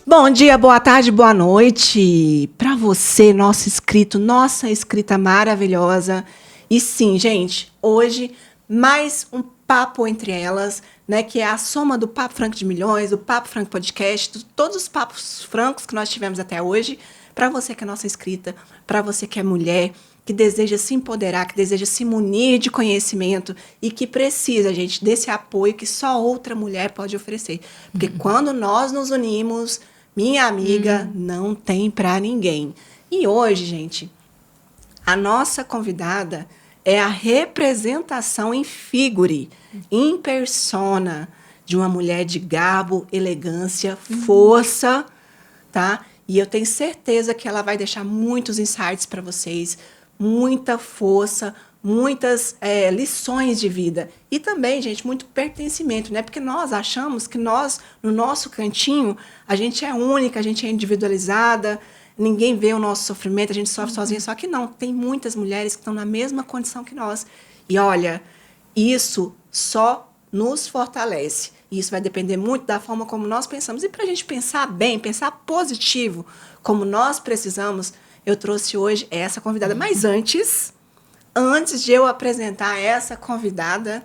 Bom dia, boa tarde, boa noite para você, nosso inscrito, nossa inscrita maravilhosa. E sim, gente, hoje mais um papo entre elas, né, que é a soma do Papo Franco de Milhões, do Papo Franco Podcast, de todos os papos francos que nós tivemos até hoje, para você que é nossa inscrita, para você que é mulher, que deseja se empoderar, que deseja se munir de conhecimento e que precisa, gente, desse apoio que só outra mulher pode oferecer. Porque quando nós nos unimos, minha amiga, não tem para ninguém. E hoje, gente, a nossa convidada é a representação em figure, em persona, de uma mulher de garbo, elegância, força, tá? E eu tenho certeza que ela vai deixar muitos insights para vocês, muita força, muitas lições de vida. E também, gente, muito pertencimento, né? Porque nós achamos que nós, no nosso cantinho, a gente é única, a gente é individualizada, ninguém vê o nosso sofrimento, a gente sofre sozinha. Só que não, tem muitas mulheres que estão na mesma condição que nós. E olha, isso só nos fortalece. E isso vai depender muito da forma como nós pensamos. E para a gente pensar bem, pensar positivo, como nós precisamos, eu trouxe hoje essa convidada. Mas antes de eu apresentar essa convidada,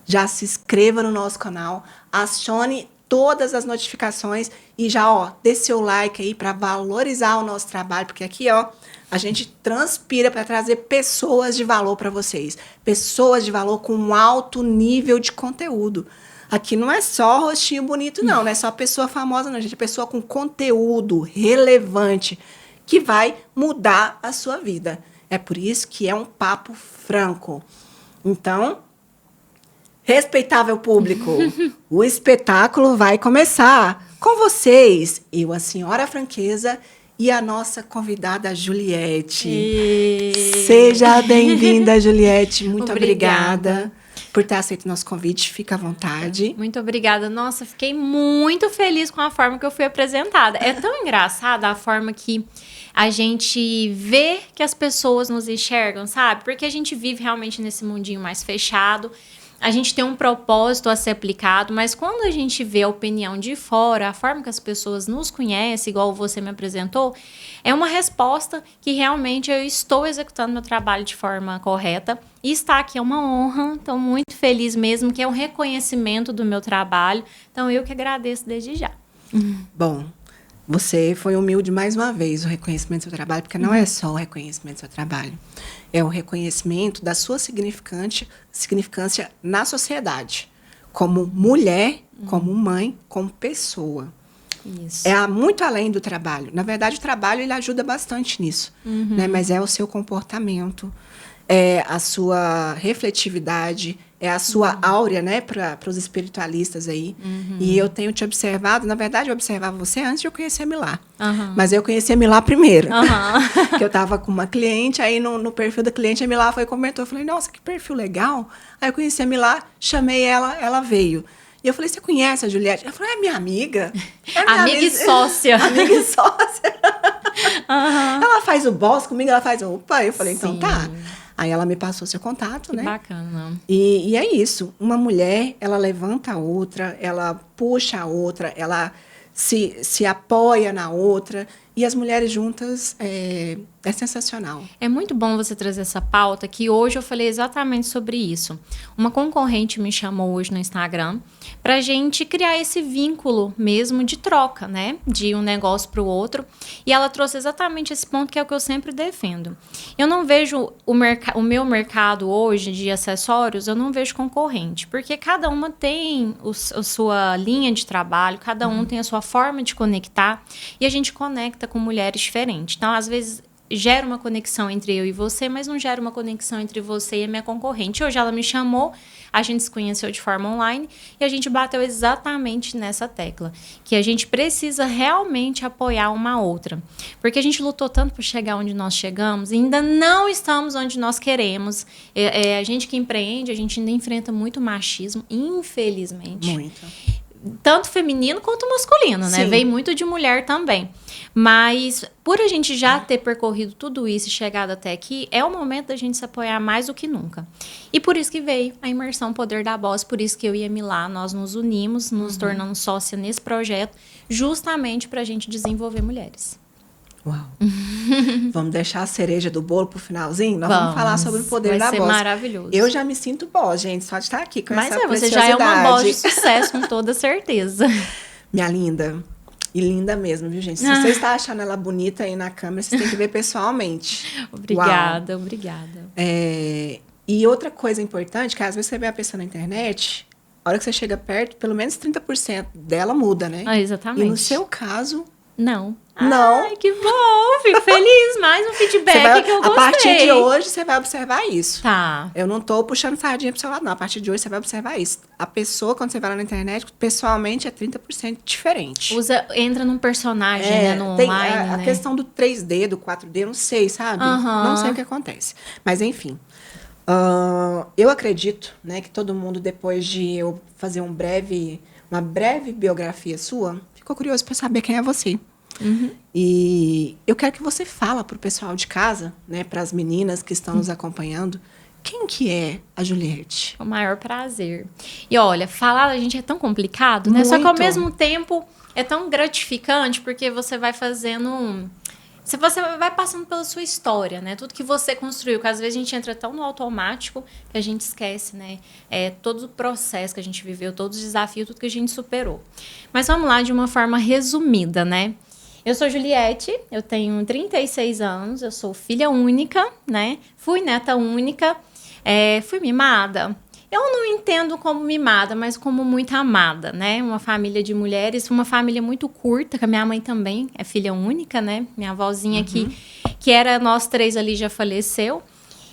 já se inscreva no nosso canal, acione todas as notificações e já, dê seu like aí para valorizar o nosso trabalho, porque aqui, a gente transpira para trazer pessoas de valor para vocês. Pessoas de valor com um alto nível de conteúdo. Aqui não é só rostinho bonito, não é só pessoa famosa, não, gente. É pessoa com conteúdo relevante que vai mudar a sua vida. É por isso que é um papo franco. Então, respeitável público, o espetáculo vai começar com vocês. Eu, a senhora Franqueza, e a nossa convidada Juliette. Seja bem-vinda, Juliette. Muito obrigada por ter aceito o nosso convite. Fica à vontade. Muito obrigada. Nossa, fiquei muito feliz com a forma que eu fui apresentada. É tão engraçada a forma que a gente vê que as pessoas nos enxergam, sabe? Porque a gente vive realmente nesse mundinho mais fechado. A gente tem um propósito a ser aplicado, mas quando a gente vê a opinião de fora, a forma que as pessoas nos conhecem, igual você me apresentou, é uma resposta que realmente eu estou executando meu trabalho de forma correta. E estar aqui é uma honra, estou muito feliz mesmo, que é um reconhecimento do meu trabalho. Então, eu que agradeço desde já. Bom, você foi humilde mais uma vez, o reconhecimento do seu trabalho, porque não é só o reconhecimento do seu trabalho, é o reconhecimento da sua significância na sociedade, como mulher, como mãe, como pessoa. Isso. É muito além do trabalho. Na verdade, o trabalho ele ajuda bastante nisso, né? Mas é o seu comportamento, é a sua refletividade, é a sua áurea, né, para os espiritualistas aí. E eu tenho te observado, na verdade, eu observava você antes de eu conhecer a Milá. Mas eu conheci a Milá primeiro. Que eu estava com uma cliente, aí no perfil da cliente, a Milá foi e comentou. Eu falei, nossa, que perfil legal. Aí eu conheci a Milá, chamei ela, ela veio. E eu falei, você conhece a Juliette? Ela falou, é minha amiga. É minha amiga e sócia. Amiga e sócia. Ela faz o boss comigo, ela faz o opa. Eu falei, então tá. Aí ela me passou seu contato, né? Bacana. E é isso. Uma mulher, ela levanta a outra, ela puxa a outra, ela se apoia na outra. E as mulheres juntas é sensacional. É muito bom você trazer essa pauta, que hoje eu falei exatamente sobre isso. Uma concorrente me chamou hoje no Instagram pra gente criar esse vínculo mesmo de troca, né? De um negócio pro outro. E ela trouxe exatamente esse ponto que é o que eu sempre defendo. Eu não vejo o meu mercado hoje de acessórios, eu não vejo concorrente. Porque cada uma tem a sua linha de trabalho, cada um tem a sua forma de conectar. E a gente conecta com mulheres diferentes. Então, às vezes, gera uma conexão entre eu e você, mas não gera uma conexão entre você e a minha concorrente. Hoje ela me chamou, a gente se conheceu de forma online e a gente bateu exatamente nessa tecla, que a gente precisa realmente apoiar uma outra. Porque a gente lutou tanto por chegar onde nós chegamos e ainda não estamos onde nós queremos. A gente que empreende, a gente ainda enfrenta muito machismo, infelizmente. Muito. tanto feminino quanto masculino, né? Sim. Vem muito de mulher também. Mas por a gente já ter percorrido tudo isso e chegado até aqui, é o momento da gente se apoiar mais do que nunca. E por isso que veio a imersão Poder da Voz, por isso que eu e a Milá, nós nos unimos, nos tornamos sócia nesse projeto, justamente para a gente desenvolver mulheres. Uau. Vamos deixar a cereja do bolo pro finalzinho? Nós vamos falar sobre o poder da voz. Vai ser maravilhoso. Eu já me sinto boss, gente, só de estar aqui com essa você já é uma voz de sucesso, com toda certeza. Minha linda. E linda mesmo, viu, gente? Se você está achando ela bonita aí na câmera, você tem que ver pessoalmente. Obrigada, Uau. obrigada. E outra coisa importante, que às vezes você vê a pessoa na internet, a hora que você chega perto, pelo menos 30% dela muda, né? Exatamente. E no seu caso... Não. Não. Ai, que bom. Fico feliz. Mais um feedback que eu gostei. A partir de hoje, você vai observar isso. Tá. Eu não tô puxando sardinha pro seu lado, não. A partir de hoje, você vai observar isso. A pessoa, quando você vai lá na internet, pessoalmente, é 30% diferente. Entra num personagem, né? No online, a né? questão do 3D, do 4D, não sei, sabe? Não sei o que acontece. Mas, enfim. Eu acredito, né, que todo mundo, depois de eu fazer uma breve biografia sua, ficou curioso para saber quem é você. E eu quero que você fala para o pessoal de casa, né, para as meninas que estão nos acompanhando, quem que é a Juliette? O maior prazer. E olha, falar da gente é tão complicado, né? Só que ao mesmo tempo é tão gratificante, porque você vai fazendo... Você vai passando pela sua história, né? Tudo que você construiu, que às vezes a gente entra tão no automático que a gente esquece, né? Todo o processo que a gente viveu, todos os desafios, tudo que a gente superou. Mas vamos lá de uma forma resumida, né? Eu sou Juliette, eu tenho 36 anos, eu sou filha única, né? Fui neta única, fui mimada. Eu não entendo como mimada, mas como muito amada, né? Uma família de mulheres, uma família muito curta, que a minha mãe também é filha única, né? Minha avózinha aqui, que era nós três ali, já faleceu.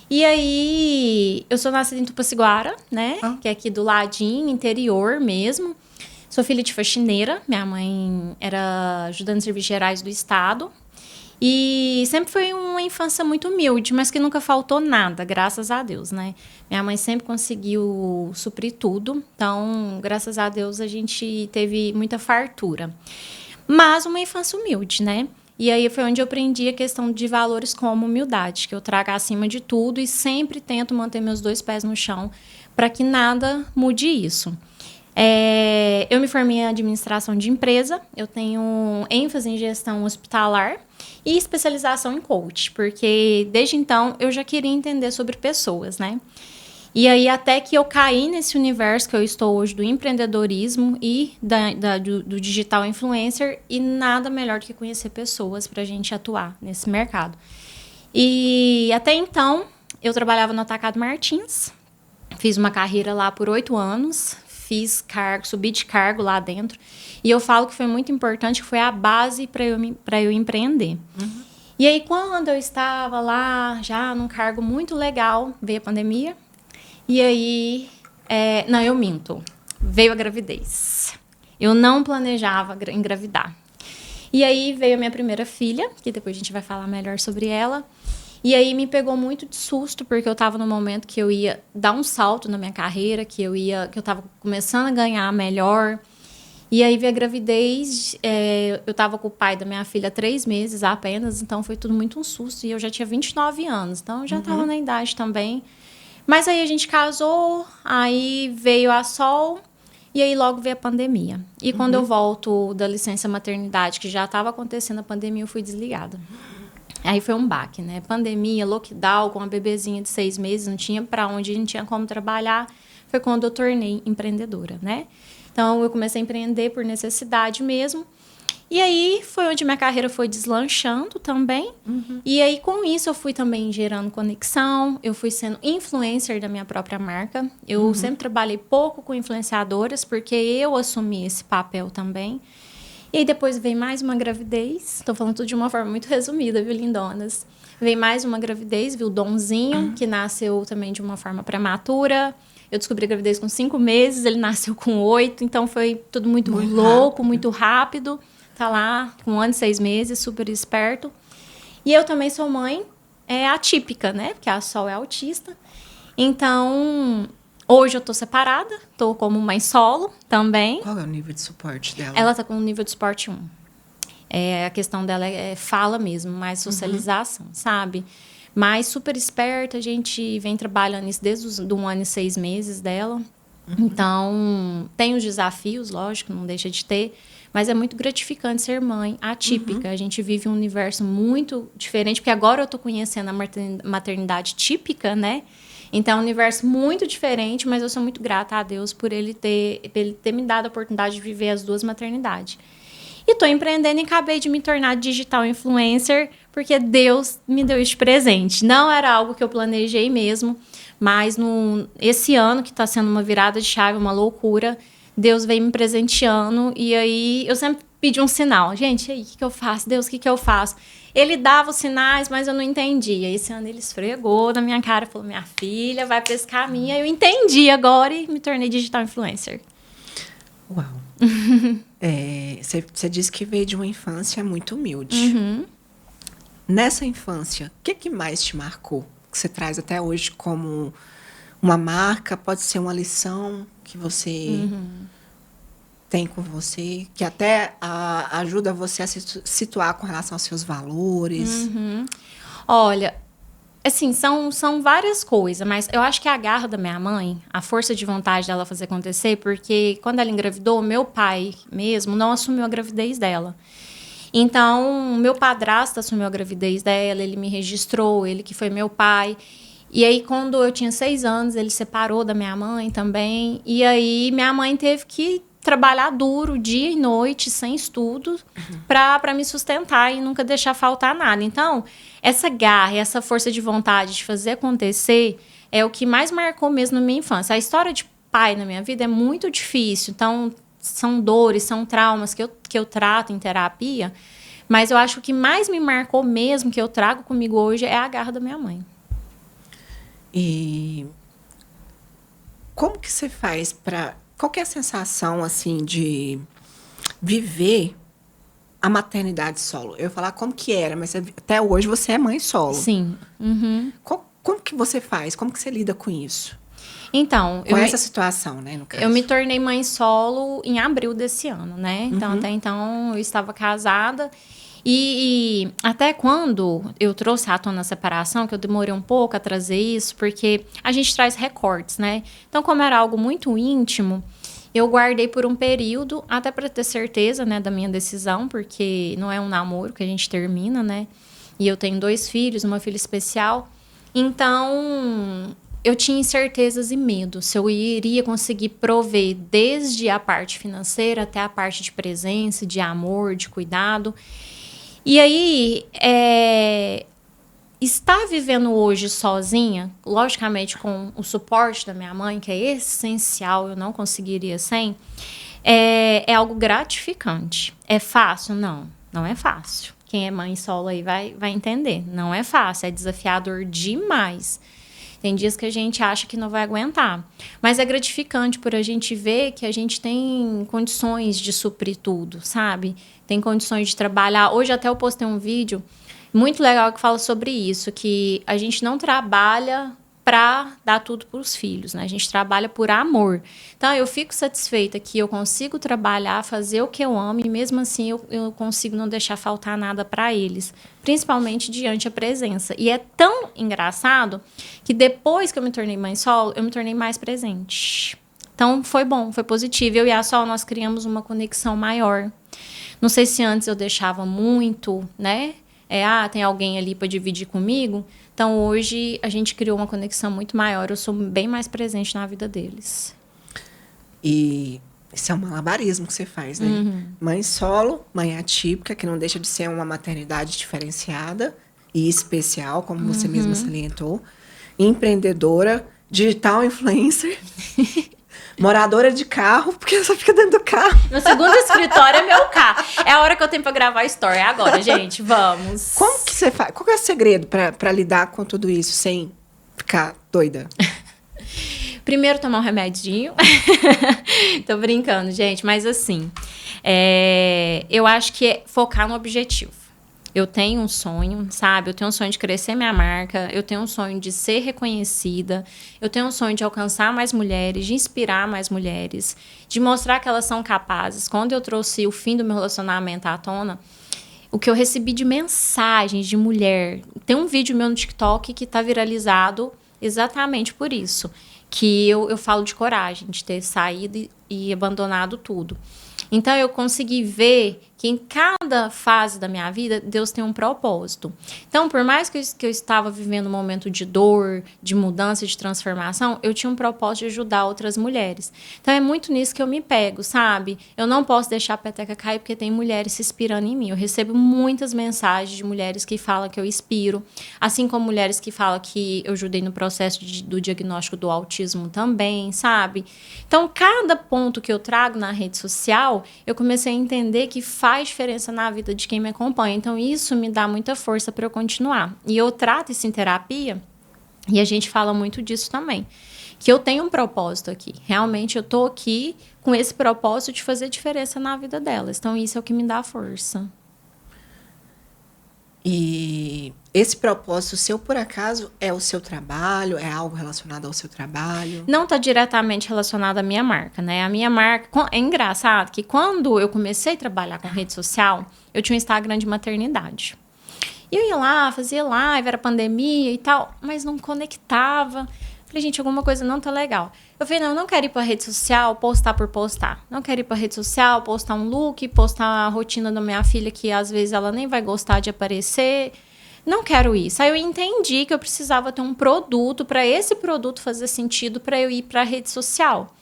E aí, eu sou nascida em Tupaciguara, né? Que é aqui do ladinho, interior mesmo. Sou filha de faxineira, minha mãe era ajudante de serviços gerais do estado. E sempre foi uma infância muito humilde, mas que nunca faltou nada, graças a Deus, né? Minha mãe sempre conseguiu suprir tudo, então, graças a Deus, a gente teve muita fartura. Mas uma infância humilde, né? E aí foi onde eu aprendi a questão de valores como humildade, que eu trago acima de tudo e sempre tento manter meus 2 pés no chão para que nada mude isso. Eu me formei em administração de empresa, eu tenho ênfase em gestão hospitalar e especialização em coach, porque desde então eu já queria entender sobre pessoas, né? E aí até que eu caí nesse universo que eu estou hoje do empreendedorismo e do digital influencer, e nada melhor do que conhecer pessoas para a gente atuar nesse mercado. E até então eu trabalhava no Atacado Martins, fiz uma carreira lá por 8 anos, subi de cargo lá dentro. E eu falo que foi muito importante, que foi a base para eu empreender. E aí, quando eu estava lá, já num cargo muito legal, veio a pandemia. E aí... não, eu minto. Veio a gravidez. Eu não planejava engravidar. E aí, veio a minha primeira filha, que depois a gente vai falar melhor sobre ela. E aí me pegou muito de susto, porque eu estava no momento que eu ia dar um salto na minha carreira, que eu estava começando a ganhar melhor. E aí veio a gravidez, eu estava com o pai da minha filha há 3 meses apenas, então foi tudo muito um susto. E eu já tinha 29 anos, então eu já estava na idade também. Mas aí a gente casou, aí veio a Sol, e aí logo veio a pandemia. E quando eu volto da licença maternidade, que já estava acontecendo a pandemia, eu fui desligada. Aí foi um baque, né? Pandemia, lockdown, com uma bebezinha de 6 meses, não tinha para onde, não tinha como trabalhar. Foi quando eu tornei empreendedora, né? Então, eu comecei a empreender por necessidade mesmo. E aí, foi onde minha carreira foi deslanchando também. E aí, com isso, eu fui também gerando conexão. Eu fui sendo influencer da minha própria marca. Eu sempre trabalhei pouco com influenciadoras, porque eu assumi esse papel também. E aí depois veio mais uma gravidez. Estou falando tudo de uma forma muito resumida, viu, lindonas? Veio mais uma gravidez, viu, o Donzinho, que nasceu também de uma forma prematura. Eu descobri a gravidez com 5 meses, ele nasceu com 8. Então foi tudo muito louco, muito rápido. Tá lá com 1 ano e 6 meses, super esperto. E eu também sou mãe atípica, né? Porque a Sol é autista. Então, Hoje eu tô separada, tô como mãe solo também. Qual é o nível de suporte dela? Ela tá com o nível de suporte 1. A questão dela é fala mesmo, mais socialização, sabe? Mas super esperta, a gente vem trabalhando isso desde os 1 ano e 6 meses dela. Então, tem os desafios, lógico, não deixa de ter, mas é muito gratificante ser mãe atípica. A gente vive um universo muito diferente, porque agora eu tô conhecendo a maternidade típica, né? Então, é um universo muito diferente, mas eu sou muito grata a Deus por ele ter me dado a oportunidade de viver as 2 maternidades. E tô empreendendo e acabei de me tornar digital influencer, porque Deus me deu este presente. Não era algo que eu planejei mesmo, mas esse ano, que está sendo uma virada de chave, uma loucura, Deus veio me presenteando. E aí, eu sempre pedi um sinal. Gente, e aí, o que eu faço? Deus, o que eu faço? Ele dava os sinais, mas eu não entendia. Esse ano ele esfregou na minha cara, falou, minha filha, vai para esse caminho. Aí eu entendi agora e me tornei digital influencer. Uau. Você disse que veio de uma infância muito humilde. Uhum. Nessa infância, o que mais te marcou? Que você traz até hoje como uma marca, pode ser uma lição que você tem com você, que até ajuda você a se situar com relação aos seus valores. Olha, assim, são várias coisas, mas eu acho que a garra da minha mãe, a força de vontade dela fazer acontecer, porque quando ela engravidou, meu pai mesmo não assumiu a gravidez dela. Então, meu padrasto assumiu a gravidez dela, ele me registrou, ele que foi meu pai. E aí, quando eu tinha 6 anos, ele separou da minha mãe também. E aí, minha mãe teve que trabalhar duro, dia e noite, sem estudo, para me sustentar e nunca deixar faltar nada. Então, essa garra, essa força de vontade de fazer acontecer é o que mais marcou mesmo na minha infância. A história de pai na minha vida é muito difícil. Então, são dores, são traumas que eu trato em terapia, mas eu acho que o que mais me marcou mesmo, que eu trago comigo hoje, é a garra da minha mãe. E como que você faz para... Qual que é a sensação, assim, de viver a maternidade solo? Eu ia falar como que era, mas até hoje você é mãe solo. Sim. Como que você faz? Como que você lida com isso? Então, com essa situação, né, no caso? Eu me tornei mãe solo em abril desse ano, né? Então, até então, eu estava casada. E até quando eu trouxe à tona a separação, que eu demorei um pouco a trazer isso, porque a gente traz recortes, né? Então, como era algo muito íntimo, eu guardei por um período, até para ter certeza, né, da minha decisão, porque não é um namoro que a gente termina, né? E eu tenho 2 filhos, uma filha especial. Então, eu tinha incertezas e medo se eu iria conseguir prover desde a parte financeira até a parte de presença, de amor, de cuidado. E aí, estar vivendo hoje sozinha, logicamente com o suporte da minha mãe, que é essencial, eu não conseguiria sem, é algo gratificante. É fácil? Não é fácil. Quem é mãe solo aí vai entender. Não é fácil, é desafiador demais. Tem dias que a gente acha que não vai aguentar. Mas é gratificante por a gente ver que a gente tem condições de suprir tudo, sabe? Tem condições de trabalhar. Hoje até eu postei um vídeo muito legal que fala sobre isso, que a gente não trabalha para dar tudo para os filhos, né? A gente trabalha por amor. Então, eu fico satisfeita que eu consigo trabalhar, fazer o que eu amo e mesmo assim eu consigo não deixar faltar nada para eles, principalmente diante a presença. E é tão engraçado que depois que eu me tornei mãe solo, eu me tornei mais presente. Então, foi bom, foi positivo. Eu e a Sol, nós criamos uma conexão maior. Não sei se antes eu deixava muito, né? Tem alguém ali para dividir comigo. Então, hoje, a gente criou uma conexão muito maior. Eu sou bem mais presente na vida deles. E isso é um malabarismo que você faz, né? Mãe solo, mãe atípica, que não deixa de ser uma maternidade diferenciada e especial, como você mesma salientou. Empreendedora, digital influencer... Moradora de carro, porque só fica dentro do carro. Meu segundo escritório é meu carro. É a hora que eu tenho pra gravar a story. É agora, gente. Vamos. Como que você faz? Qual é o segredo pra lidar com tudo isso sem ficar doida? Primeiro, tomar um remedinho. Tô brincando, gente. Mas assim, eu acho que é focar no objetivo. Eu tenho um sonho, sabe? Eu tenho um sonho de crescer minha marca, eu tenho um sonho de ser reconhecida, eu tenho um sonho de alcançar mais mulheres, de inspirar mais mulheres, de mostrar que elas são capazes. Quando eu trouxe o fim do meu relacionamento à tona, o que eu recebi de mensagens de mulher... Tem um vídeo meu no TikTok que tá viralizado exatamente por isso. Que eu falo de coragem, de ter saído e abandonado tudo. Então, eu consegui ver que em cada fase da minha vida, Deus tem um propósito. Então, por mais que eu estava vivendo um momento de dor, de mudança, de transformação, eu tinha um propósito de ajudar outras mulheres. Então, é muito nisso que eu me pego, sabe? Eu não posso deixar a peteca cair porque tem mulheres se inspirando em mim. Eu recebo muitas mensagens de mulheres que falam que eu inspiro, assim como mulheres que falam que eu ajudei no processo do diagnóstico do autismo também, sabe? Então, cada ponto que eu trago na rede social, eu comecei a entender que faz diferença na vida de quem me acompanha. Então, isso me dá muita força para eu continuar. E eu trato isso em terapia, e a gente fala muito disso também. Que eu tenho um propósito aqui. Realmente, eu tô aqui com esse propósito de fazer diferença na vida delas. Então, isso é o que me dá força. E esse propósito seu, por acaso, é o seu trabalho? É algo relacionado ao seu trabalho? Não está diretamente relacionado à minha marca, né? A minha marca... É engraçado que quando eu comecei a trabalhar com rede social, eu tinha um Instagram de maternidade. E eu ia lá, fazia live, era pandemia e tal, mas não conectava. Falei, gente, alguma coisa não tá legal. Eu falei, não quero ir pra rede social postar por postar. Não quero ir pra rede social postar um look, postar a rotina da minha filha, que às vezes ela nem vai gostar de aparecer. Não quero isso. Aí eu entendi que eu precisava ter um produto, para esse produto fazer sentido para eu ir pra rede social.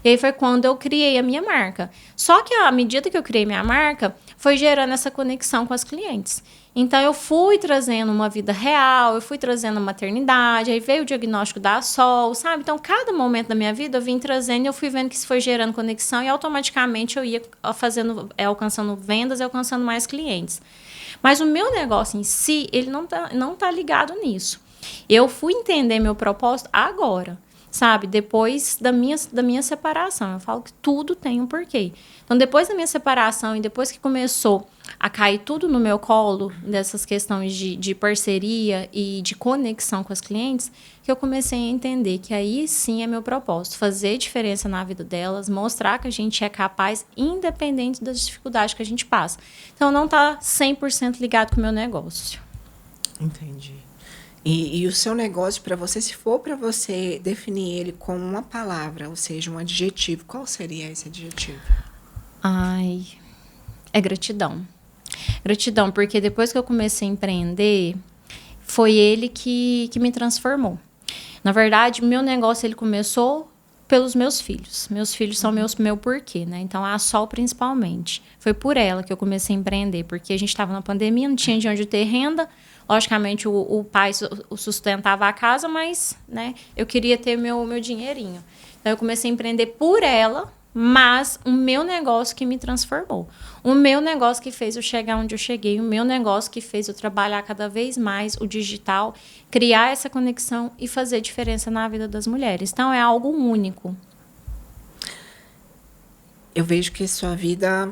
E aí foi quando eu criei a minha marca. Só que à medida que eu criei minha marca, foi gerando essa conexão com as clientes. Então, eu fui trazendo uma vida real, eu fui trazendo a maternidade, aí veio o diagnóstico da Sol, sabe? Então, cada momento da minha vida eu vim trazendo e eu fui vendo que isso foi gerando conexão e automaticamente eu ia alcançando vendas e alcançando mais clientes. Mas o meu negócio em si, ele não tá ligado nisso. Eu fui entender meu propósito agora. Sabe, depois da minha separação. Eu falo que tudo tem um porquê. Então, depois da minha separação e depois que começou a cair tudo no meu colo, dessas questões de parceria e de conexão com as clientes, que eu comecei a entender que aí sim é meu propósito. Fazer diferença na vida delas, mostrar que a gente é capaz, independente das dificuldades que a gente passa. Então, não está 100% ligado com o meu negócio. Entendi. E o seu negócio, para você, se for para você definir ele com uma palavra, ou seja, um adjetivo, qual seria esse adjetivo? Ai, é gratidão. Gratidão, porque depois que eu comecei a empreender, foi ele que me transformou. Na verdade, meu negócio ele começou pelos meus filhos. Meus filhos são meu porquê, né? Então, a Sol principalmente. Foi por ela que eu comecei a empreender, porque a gente estava na pandemia, não tinha de onde ter renda. Logicamente, o pai sustentava a casa, mas né, eu queria ter meu dinheirinho. Então, eu comecei a empreender por ela, mas o meu negócio que me transformou. O meu negócio que fez eu chegar onde eu cheguei. O meu negócio que fez eu trabalhar cada vez mais o digital, criar essa conexão e fazer diferença na vida das mulheres. Então, é algo único. Eu vejo que sua vida,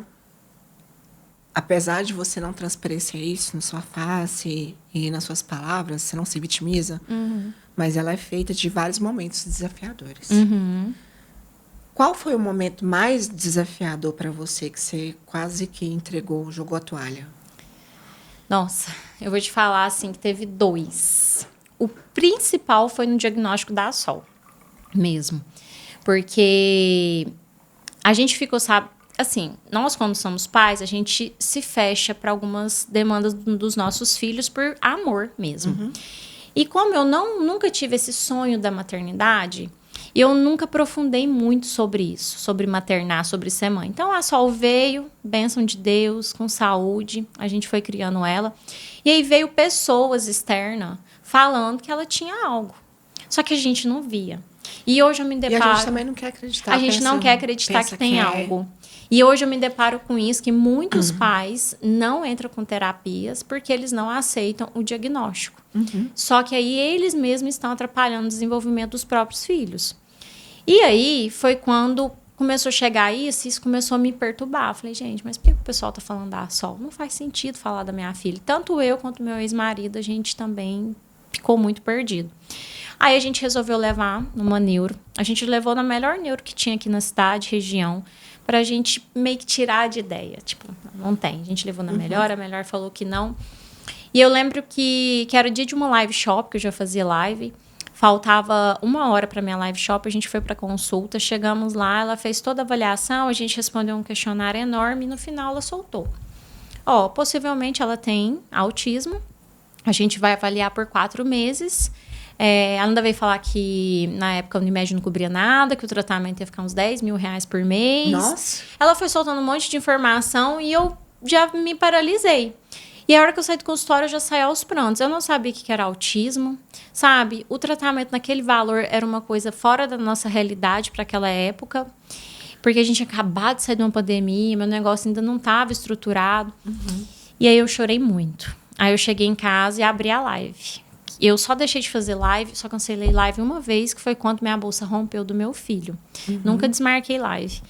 apesar de você não transparecer isso na sua face e nas suas palavras, você não se vitimiza, mas ela é feita de vários momentos desafiadores. Qual foi o momento mais desafiador para você que você quase que entregou, jogou a toalha? Nossa, eu vou te falar assim que teve 2. O principal foi no diagnóstico da Sol, mesmo. Porque a gente ficou, sabe, assim, nós quando somos pais, a gente se fecha para algumas demandas dos nossos filhos por amor mesmo. E como eu nunca tive esse sonho da maternidade, eu nunca aprofundei muito sobre isso, sobre maternar, sobre ser mãe. Então, a Sol veio, bênção de Deus, com saúde, a gente foi criando ela. E aí veio pessoas externas falando que ela tinha algo. Só que a gente não via. E hoje eu me deparo... E a gente também não quer acreditar. A gente não quer acreditar que tem algo. E hoje eu me deparo com isso, que muitos pais não entram com terapias porque eles não aceitam o diagnóstico. Só que aí eles mesmos estão atrapalhando o desenvolvimento dos próprios filhos. E aí foi quando começou a chegar isso começou a me perturbar. Eu falei, gente, mas por que o pessoal tá falando da Sol? Não faz sentido falar da minha filha. Tanto eu quanto meu ex-marido, a gente também ficou muito perdido. Aí a gente resolveu levar numa neuro. A gente levou na melhor neuro que tinha aqui na cidade, região, pra gente meio que tirar de ideia. Tipo, não tem. A gente levou na melhor, a melhor falou que não. E eu lembro que era o dia de uma live shop, que eu já fazia live. Faltava 1 hora para minha live shop, a gente foi para consulta, chegamos lá, ela fez toda a avaliação, a gente respondeu um questionário enorme e no final ela soltou. Possivelmente ela tem autismo, a gente vai avaliar por 4 meses. Ela ainda veio falar que na época a Unimed não cobria nada, que o tratamento ia ficar uns 10 mil reais por mês. Nossa! Ela foi soltando um monte de informação e eu já me paralisei. E a hora que eu saí do consultório, eu já saí aos prantos. Eu não sabia o que era autismo, sabe? O tratamento naquele valor era uma coisa fora da nossa realidade para aquela época, porque a gente tinha acabado de sair de uma pandemia, meu negócio ainda não estava estruturado. E aí eu chorei muito. Aí eu cheguei em casa e abri a live. Eu só deixei de fazer live, só cancelei live uma vez, que foi quando minha bolsa rompeu do meu filho. Nunca desmarquei live.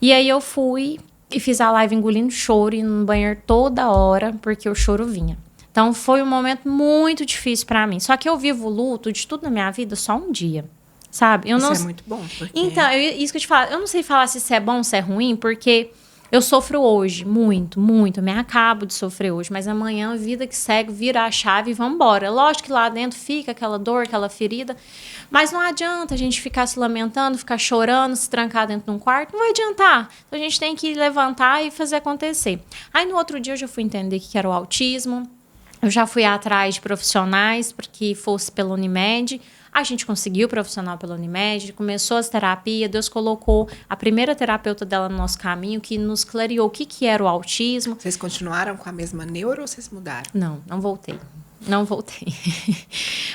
E aí eu fui e fiz a live engolindo choro, indo no banheiro toda hora, porque o choro vinha. Então, foi um momento muito difícil para mim. Só que eu vivo o luto de tudo na minha vida só um dia, sabe? Isso é muito bom. Porque... Então, isso que eu te falo, eu não sei falar se isso é bom ou se é ruim, porque eu sofro hoje, muito, muito. Eu me acabo de sofrer hoje, mas amanhã, vida que segue, vira a chave e vambora. Lógico que lá dentro fica aquela dor, aquela ferida, mas não adianta a gente ficar se lamentando, ficar chorando, se trancar dentro de um quarto. Não vai adiantar. Então, a gente tem que levantar e fazer acontecer. Aí, no outro dia, eu já fui entender o que era o autismo. Eu já fui atrás de profissionais para que fosse pela Unimed. A gente conseguiu profissional pela Unimed, começou as terapias, Deus colocou a primeira terapeuta dela no nosso caminho, que nos clareou o que era o autismo. Vocês continuaram com a mesma neuro ou vocês mudaram? Não voltei. Não voltei.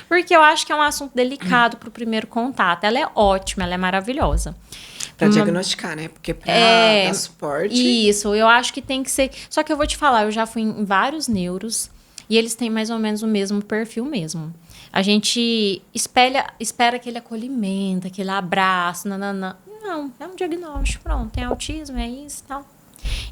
Porque eu acho que é um assunto delicado para o primeiro contato. Ela é ótima, ela é maravilhosa. Para diagnosticar, né? Porque para dar suporte... Isso, eu acho que tem que ser... Só que eu vou te falar, eu já fui em vários neuros e eles têm mais ou menos o mesmo perfil mesmo. A gente espera aquele acolhimento, aquele abraço, nananã. Não, é um diagnóstico, pronto, tem autismo, é isso e tal.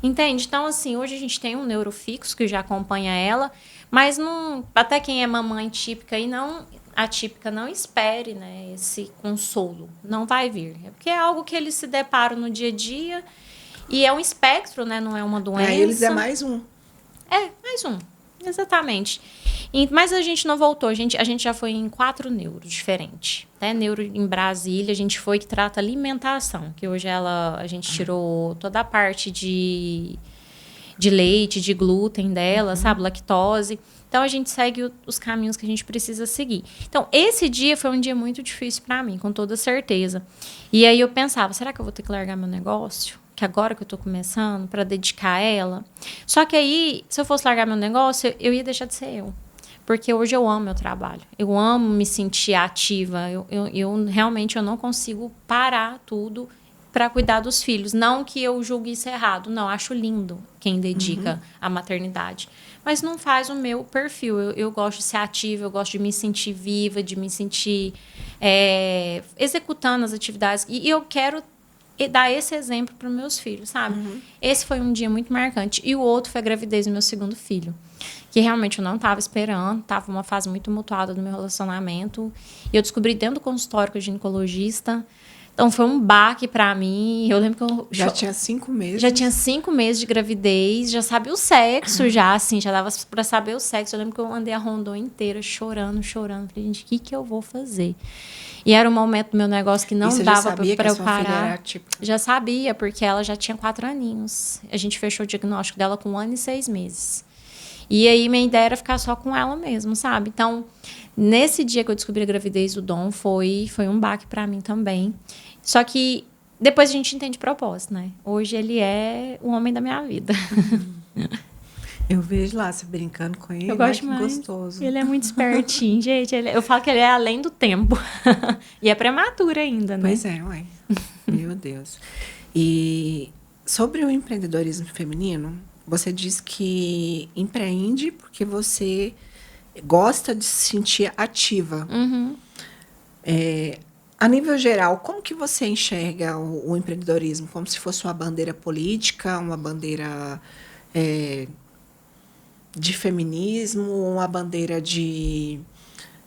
Entende? Então, assim, hoje a gente tem um neurofixo que já acompanha ela, mas não, até quem é mamãe típica e não atípica, não espere, né, esse consolo. Não vai vir. É porque é algo que eles se deparam no dia a dia e é um espectro, né, não é uma doença. Para eles é mais um. É, mais um. Exatamente. Mas a gente não voltou. A gente já foi em 4 neuros diferentes. Né? Neuro em Brasília, a gente foi que trata alimentação. Que hoje a gente tirou toda a parte de leite, de glúten dela, sabe? Lactose. Então, a gente segue os caminhos que a gente precisa seguir. Então, esse dia foi um dia muito difícil para mim, com toda certeza. E aí eu pensava, será que eu vou ter que largar meu negócio? Que agora que eu tô começando, para dedicar a ela. Só que aí, se eu fosse largar meu negócio, eu ia deixar de ser eu. Porque hoje eu amo meu trabalho. Eu amo me sentir ativa. Eu realmente não consigo parar tudo para cuidar dos filhos. Não que eu julgue isso errado. Não, acho lindo quem dedica à maternidade. Mas não faz o meu perfil. Eu gosto de ser ativa, eu gosto de me sentir viva, de me sentir executando as atividades. E eu quero dar esse exemplo para os meus filhos, sabe? Esse foi um dia muito marcante. E o outro foi a gravidez do meu segundo filho. Que realmente eu não estava esperando. Estava uma fase muito tumultuada do meu relacionamento. E eu descobri dentro do consultório com o ginecologista. Então, foi um baque para mim. Eu lembro que eu... Já tinha 5 meses? Já tinha 5 meses de gravidez. Já sabia o sexo, já, assim. Já dava para saber o sexo. Eu lembro que eu andei a Rondônia inteira chorando. Falei, gente, o que eu vou fazer? E era um momento do meu negócio que não dava para eu parar. Já sabia, porque ela já tinha 4 aninhos. A gente fechou o diagnóstico dela com 1 ano e 6 meses. E aí, minha ideia era ficar só com ela mesmo, sabe? Então, nesse dia que eu descobri a gravidez do Dom, foi um baque para mim também. Só que depois a gente entende propósito, né? Hoje ele é o homem da minha vida. Eu vejo lá você brincando com ele. Eu gosto mais. Gostoso. Ele é muito espertinho, gente. Eu falo que ele é além do tempo. E é prematuro ainda, né? Pois é, uai. Meu Deus. E sobre o empreendedorismo feminino, você diz que empreende porque você gosta de se sentir ativa. A nível geral, como que você enxerga o empreendedorismo? Como se fosse uma bandeira política, uma bandeira de feminismo, uma bandeira de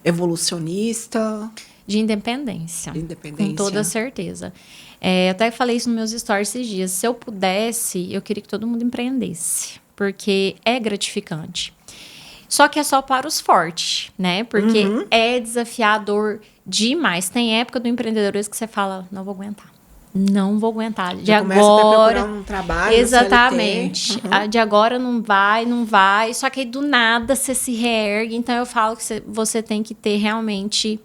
evolucionista? De independência. De independência. Com toda certeza. Eu até falei isso nos meus stories esses dias. Se eu pudesse, eu queria que todo mundo empreendesse. Porque é gratificante. Só que é só para os fortes, né? Porque é desafiador demais. Tem época do empreendedorismo que você fala, não vou aguentar. Não vou aguentar. De Já agora. começa até procurando um trabalho. Exatamente. De agora não vai. Só que aí do nada você se reergue. Então eu falo que você tem que ter realmente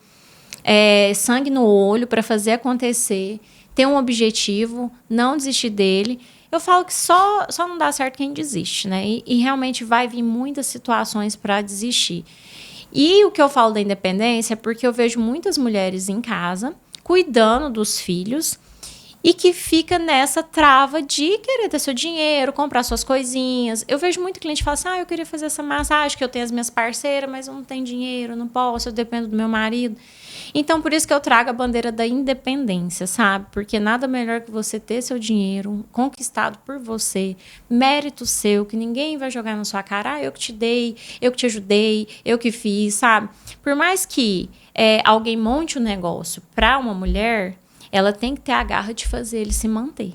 sangue no olho para fazer acontecer, ter um objetivo, não desistir dele. Eu falo que só não dá certo quem desiste, né? E realmente vai vir muitas situações para desistir. E o que eu falo da independência é porque eu vejo muitas mulheres em casa, cuidando dos filhos, e que fica nessa trava de querer ter seu dinheiro, comprar suas coisinhas. Eu vejo muito cliente que fala assim, eu queria fazer essa massagem, que eu tenho as minhas parceiras, mas eu não tenho dinheiro, não posso, eu dependo do meu marido. Então, por isso que eu trago a bandeira da independência, sabe? Porque nada melhor que você ter seu dinheiro conquistado por você, mérito seu, que ninguém vai jogar na sua cara, eu que te dei, eu que te ajudei, eu que fiz, sabe? Por mais que alguém monte um negócio para uma mulher, ela tem que ter a garra de fazer ele se manter.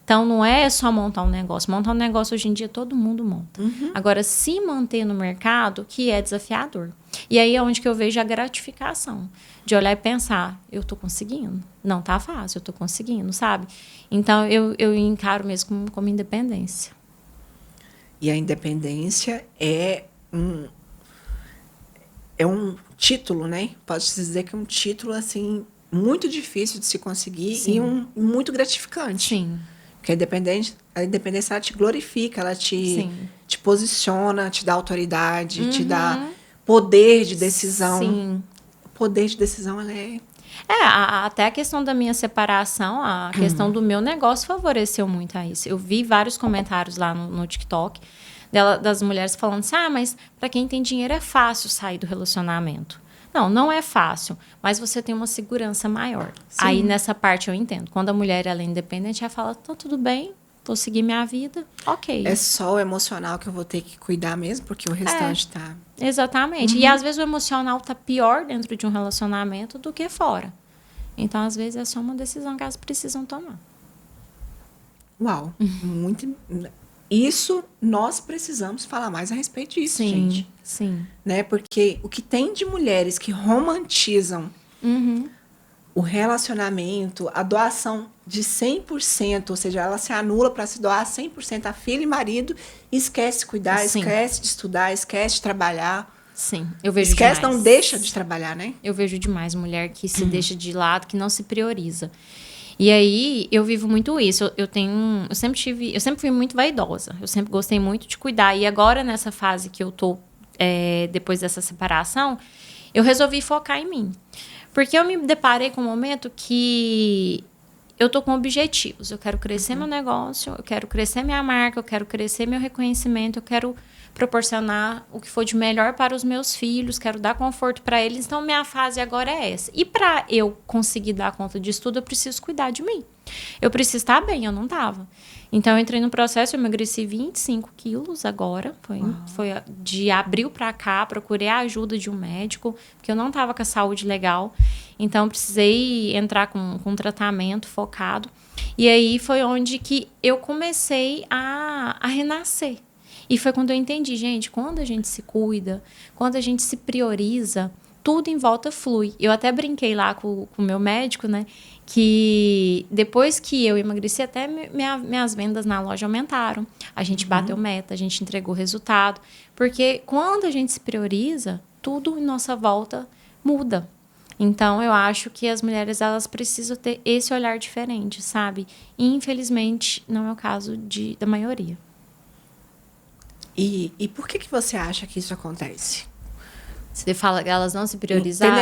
Então, não é só montar um negócio. Montar um negócio, hoje em dia, todo mundo monta. Agora, se manter no mercado, que é desafiador. E aí é onde que eu vejo a gratificação. De olhar e pensar, eu estou conseguindo. Não tá fácil, eu estou conseguindo, sabe? Então, eu encaro mesmo como independência. E a independência é um título, né? Pode-se dizer que é um título, assim, muito difícil de se conseguir. Sim. E muito gratificante. Sim. Porque a independência ela te glorifica, ela te posiciona, te dá autoridade, te dá poder de decisão. Sim. O poder de decisão, ela é... Até a questão da minha separação, a questão do meu negócio favoreceu muito a isso. Eu vi vários comentários lá no TikTok das mulheres falando assim, mas para quem tem dinheiro é fácil sair do relacionamento. Não é fácil, mas você tem uma segurança maior. Sim. Aí, nessa parte, eu entendo. Quando a mulher ela é independente, ela fala, tudo bem, vou seguir minha vida, ok. É só o emocional que eu vou ter que cuidar mesmo, porque o restante tá... Exatamente. E, às vezes, o emocional tá pior dentro de um relacionamento do que fora. Então, às vezes, é só uma decisão que elas precisam tomar. Uau, muito... Isso, nós precisamos falar mais a respeito disso, gente. Sim. Né? Porque o que tem de mulheres que romantizam o relacionamento, a doação de 100%, ou seja, ela se anula para se doar 100% a filho e marido, e esquece de cuidar, esquece de estudar, esquece de trabalhar. Sim, eu vejo esquece, demais. Não deixa de trabalhar, né? Eu vejo demais mulher que se deixa de lado, que não se prioriza. E aí, eu vivo muito isso. Eu sempre fui muito vaidosa. Eu sempre gostei muito de cuidar. E agora, nessa fase que eu tô, depois dessa separação, eu resolvi focar em mim. Porque eu me deparei com um momento que eu tô com objetivos. Eu quero crescer meu negócio, eu quero crescer minha marca, eu quero crescer meu reconhecimento, eu quero proporcionar o que for de melhor para os meus filhos, quero dar conforto para eles. Então, minha fase agora é essa. E para eu conseguir dar conta disso tudo, eu preciso cuidar de mim. Eu preciso estar bem, eu não estava. Então, eu entrei no processo, eu emagreci 25 quilos agora. Foi de abril para cá, procurei a ajuda de um médico, porque eu não estava com a saúde legal. Então, precisei entrar com um tratamento focado. E aí, foi onde que eu comecei a renascer. E foi quando eu entendi, gente, quando a gente se cuida, quando a gente se prioriza, tudo em volta flui. Eu até brinquei lá com o meu médico, né? Que depois que eu emagreci, até minhas vendas na loja aumentaram. A gente bateu meta, a gente entregou resultado. Porque quando a gente se prioriza, tudo em nossa volta muda. Então, eu acho que as mulheres, elas precisam ter esse olhar diferente, sabe? E, infelizmente, não é o caso da maioria. E por que você acha que isso acontece? Você fala que elas não se priorizarem?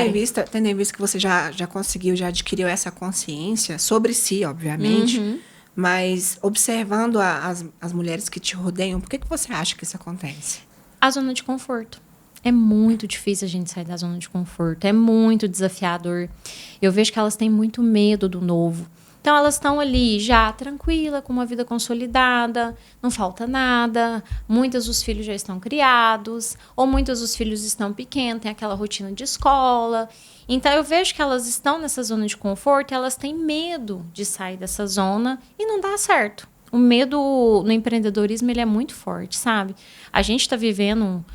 Tendo em vista que você já conseguiu, já adquiriu essa consciência sobre si, obviamente, mas observando as mulheres que te rodeiam, por que você acha que isso acontece? A zona de conforto. É muito difícil a gente sair da zona de conforto. É muito desafiador. Eu vejo que elas têm muito medo do novo. Então, elas estão ali já tranquila, com uma vida consolidada, não falta nada. Muitas dos filhos já estão criados, ou muitos dos filhos estão pequenos, tem aquela rotina de escola. Então, eu vejo que elas estão nessa zona de conforto e elas têm medo de sair dessa zona e não dá certo. O medo no empreendedorismo ele é muito forte, sabe? A gente está vivendo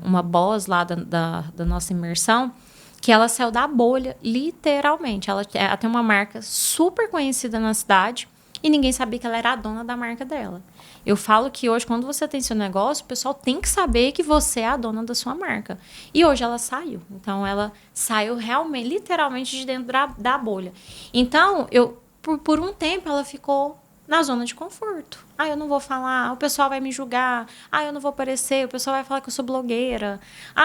uma boss lá da nossa imersão, que ela saiu da bolha, literalmente. Ela tem uma marca super conhecida na cidade e ninguém sabia que ela era a dona da marca dela. Eu falo que hoje, quando você tem seu negócio, o pessoal tem que saber que você é a dona da sua marca. E hoje ela saiu. Então, ela saiu realmente, literalmente, de dentro da bolha. Então, por um tempo, ela ficou na zona de conforto. Eu não vou falar, o pessoal vai me julgar. Eu não vou aparecer, o pessoal vai falar que eu sou blogueira.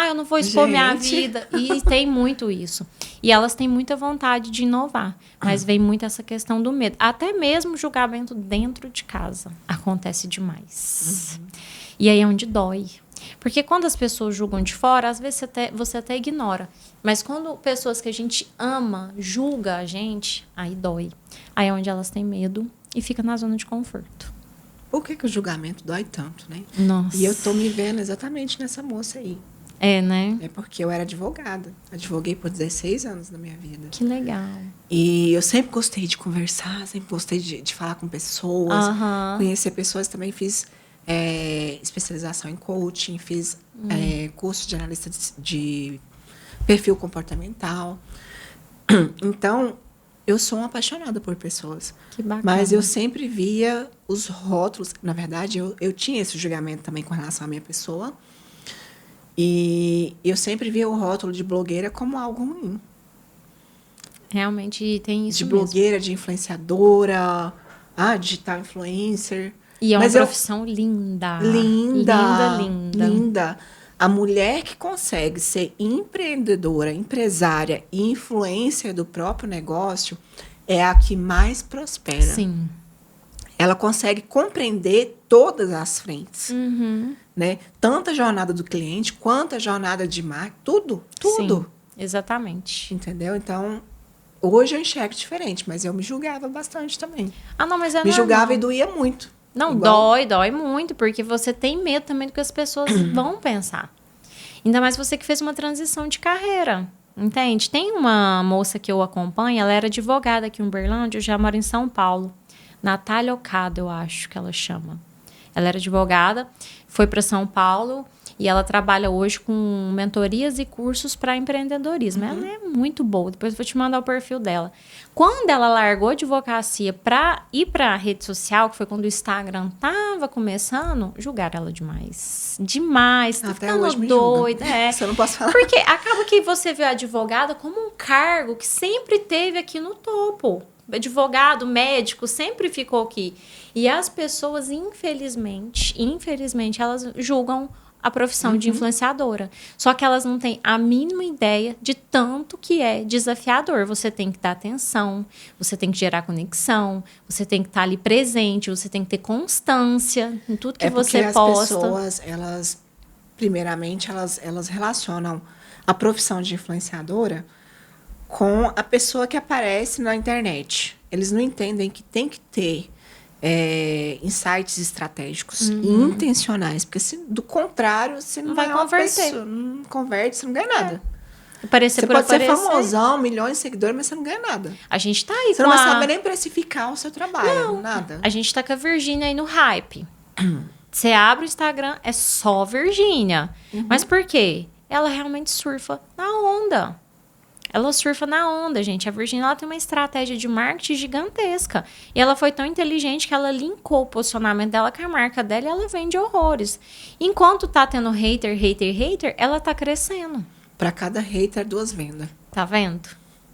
Eu não vou expor minha vida. E tem muito isso. E elas têm muita vontade de inovar, mas vem muito essa questão do medo. Até mesmo julgamento dentro de casa acontece demais. E aí é onde dói. Porque quando as pessoas julgam de fora, às vezes você até ignora. Mas quando pessoas que a gente ama julgam a gente, aí dói. Aí é onde elas têm medo e fica na zona de conforto. Por que o julgamento dói tanto, né? Nossa. E eu tô me vendo exatamente nessa moça aí. É, né? É porque eu era advogada. Advoguei por 16 anos na minha vida. Que legal. E eu sempre gostei de conversar, sempre gostei de falar com pessoas, conhecer pessoas. Também fiz especialização em coaching, fiz curso de analista de perfil comportamental. Então, eu sou uma apaixonada por pessoas. Que bacana. Mas eu sempre via os rótulos. Na verdade, eu tinha esse julgamento também com relação à minha pessoa. E eu sempre via o rótulo de blogueira como algo ruim. Realmente tem isso de mesmo. blogueira, de influenciadora, digital influencer. E é uma profissão linda. Linda. A mulher que consegue ser empreendedora, empresária e influencer do próprio negócio é a que mais prospera. Sim. Ela consegue compreender todas as frentes. Né? Tanto a jornada do cliente, quanto a jornada de marketing, tudo. Sim, exatamente. Entendeu? Então, hoje eu enxergo diferente, mas eu me julgava bastante também. Não, mas é me normal. julgava e doía muito. Não, dói muito, porque você tem medo também do que as pessoas vão pensar. Ainda mais você que fez uma transição de carreira, entende? Tem uma moça que eu acompanho, ela era advogada aqui em Uberlândia, eu já moro em São Paulo. Natália Okada, eu acho que ela chama. Ela era advogada, foi para São Paulo e ela trabalha hoje com mentorias e cursos para empreendedorismo. Ela é muito boa, depois eu vou te mandar o perfil dela. Quando ela largou a advocacia para ir para a rede social, que foi quando o Instagram estava começando, julgaram ela demais. Demais. Tá até hoje me doida. Isso eu não posso falar. Porque acaba que você vê a advogada como um cargo que sempre teve aqui no topo. Advogado, médico, sempre ficou aqui. E as pessoas, infelizmente, elas julgam a profissão de influenciadora. Só que elas não têm a mínima ideia de tanto que é desafiador. Você tem que dar atenção, você tem que gerar conexão, você tem que estar ali presente, você tem que ter constância em tudo que você posta. As pessoas, primeiramente, elas relacionam a profissão de influenciadora com a pessoa que aparece na internet. Eles não entendem que tem que ter insights estratégicos e intencionais, porque do contrário, você não vai converter. Não converte, você não ganha nada. Você pode ser famosão, milhões de seguidores, mas você não ganha nada. A gente tá aí você não vai saber nem precificar o seu trabalho, nada. A gente tá com a Virgínia aí no hype. Você abre o Instagram, é só Virgínia. Mas por quê? Ela realmente surfa na onda. Ela surfa na onda, gente. A Virgínia, ela tem uma estratégia de marketing gigantesca. E ela foi tão inteligente que ela linkou o posicionamento dela com a marca dela e ela vende horrores. Enquanto tá tendo hater, ela tá crescendo. Para cada hater, 2 vendas. Tá vendo?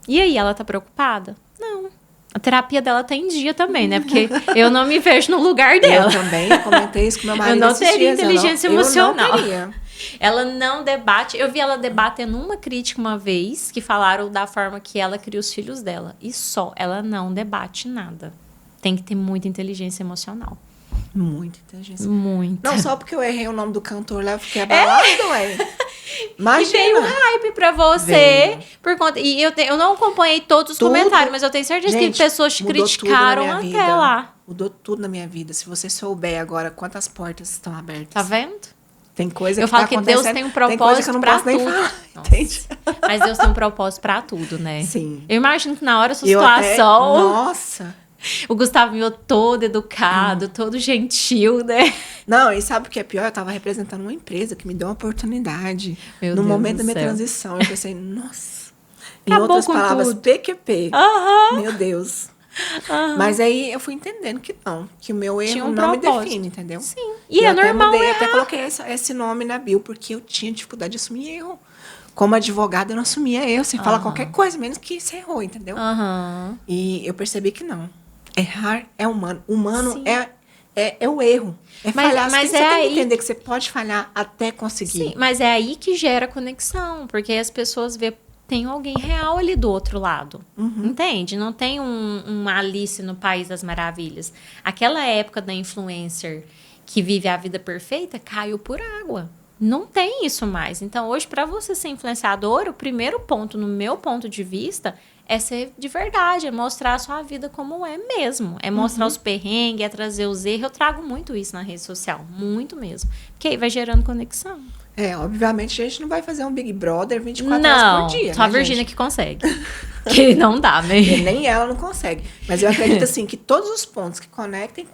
E aí, ela tá preocupada? Não. A terapia dela tá em dia também, né? Porque eu não me vejo no lugar dela. Eu também comentei isso com meu marido. Eu não teria inteligência emocional. Eu não teria. Ela não debate. Eu vi ela debatendo uma crítica uma vez, que falaram da forma que ela cria os filhos dela. E só, ela não debate nada. Tem que ter muita inteligência emocional. Muita inteligência. Muita. Não só porque eu errei o nome do cantor lá, eu fiquei abalada, ué. Imagina. E veio um hype pra você. Por conta, e eu não acompanhei todos os comentários, mas eu tenho certeza que pessoas te criticaram até lá. Mudou tudo na minha vida. Se você souber agora quantas portas estão abertas. Tá vendo? Tem coisa eu que falo tá que Deus tem um propósito pra tudo. Entende? Mas Deus tem um propósito pra tudo, né? Sim. Eu imagino que na hora da sua situação... Nossa! O Gustavo me todo educado, todo gentil, né? Não, e sabe o que é pior? Eu tava representando uma empresa que me deu uma oportunidade. No momento da minha transição. Eu pensei, nossa. Em outras palavras, PQP. Meu Deus. Mas aí eu fui entendendo que não. Que o meu erro não me define, entendeu? Sim. E é normal Eu até coloquei esse nome na bio, porque eu tinha dificuldade de assumir erro. Como advogada, eu não assumia erro. Você fala qualquer coisa, menos que você errou, entendeu? E eu percebi que não. Errar é humano. Humano é o erro. É falhar. Você tem que entender que você pode falhar até conseguir. Sim, mas é aí que gera conexão. Porque as pessoas vê... Tem alguém real ali do outro lado. Entende? Não tem uma Alice no País das Maravilhas. Aquela época da influencer que vive a vida perfeita caiu por água. Não tem isso mais. Então, hoje, para você ser influenciador, o primeiro ponto, no meu ponto de vista, é ser de verdade, é mostrar a sua vida como é mesmo. É mostrar os perrengues, é trazer os erros. Eu trago muito isso na rede social, muito mesmo. Porque aí vai gerando conexão. Obviamente a gente não vai fazer um Big Brother 24 horas por dia. Só a Virgínia que consegue. Que não dá, né? Nem ela não consegue. Mas eu acredito assim que todos os pontos que conectem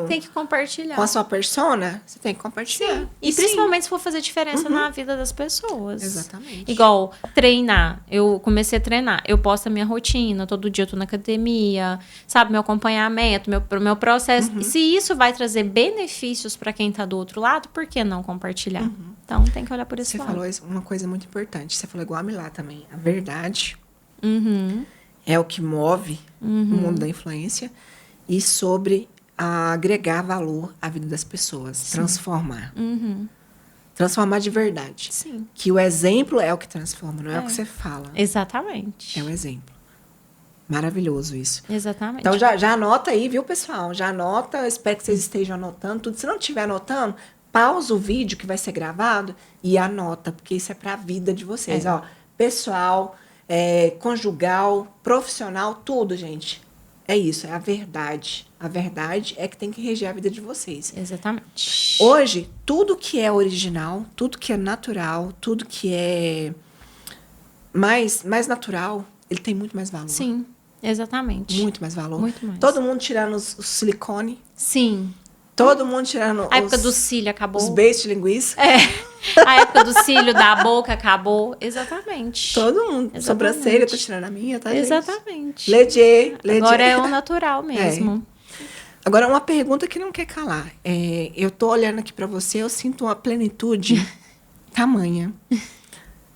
tem que compartilhar. Com a sua persona, você tem que compartilhar. Sim. E principalmente se for fazer diferença na vida das pessoas. Exatamente. Igual treinar. Eu comecei a treinar. Eu posto a minha rotina. Todo dia eu tô na academia. Sabe? Meu acompanhamento, meu processo. E se isso vai trazer benefícios para quem tá do outro lado, por que não compartilhar? Então tem que olhar por esse lado. Você falou uma coisa muito importante. Você falou igual a Milá também. A verdade é o que move o mundo da influência e sobre agregar valor à vida das pessoas. Transformar. Transformar de verdade. Sim. Que o exemplo é o que transforma, não é o que você fala. Exatamente. É o exemplo. Maravilhoso isso. Exatamente. Então já anota aí, viu, pessoal? Já anota. Eu espero que vocês estejam anotando tudo. Se não estiver anotando, pausa o vídeo que vai ser gravado e anota, porque isso é para a vida de vocês. Ó, pessoal, conjugal, profissional, tudo, gente. É isso, é a verdade. A verdade é que tem que reger a vida de vocês. Exatamente. Hoje, tudo que é original, tudo que é natural, tudo que é mais natural, ele tem muito mais valor. Sim, exatamente. Muito mais valor. Muito mais. Todo mundo tirando os silicone. Sim. Todo mundo tirando a época do cílio acabou. Os beijos de linguiça. A época do cílio, da boca acabou. Exatamente. Todo mundo. Exatamente. Sobrancelha, eu tô tirando a minha, tá, exatamente. gente? Legier. Agora é o natural mesmo. Agora, uma pergunta que não quer calar. Eu tô olhando aqui pra você, eu sinto uma plenitude tamanha.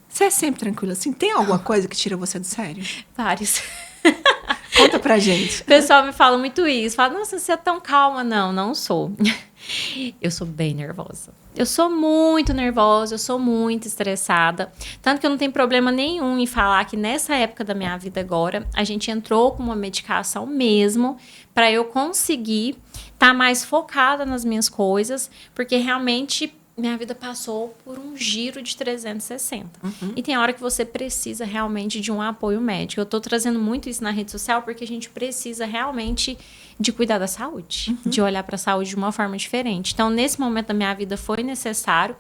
Você é sempre tranquila assim? Tem alguma coisa que tira você do sério? Vários. Conta pra gente. O pessoal me fala muito isso. Fala, nossa, você é tão calma. Não sou. Eu sou bem nervosa. Eu sou muito nervosa, eu sou muito estressada. Tanto que eu não tenho problema nenhum em falar que nessa época da minha vida agora, a gente entrou com uma medicação mesmo para eu conseguir estar mais focada nas minhas coisas, porque realmente minha vida passou por um giro de 360. E tem hora que você precisa realmente de um apoio médico. Eu tô trazendo muito isso na rede social porque a gente precisa realmente de cuidar da saúde, de olhar para a saúde de uma forma diferente. Então, nesse momento da minha vida foi necessário,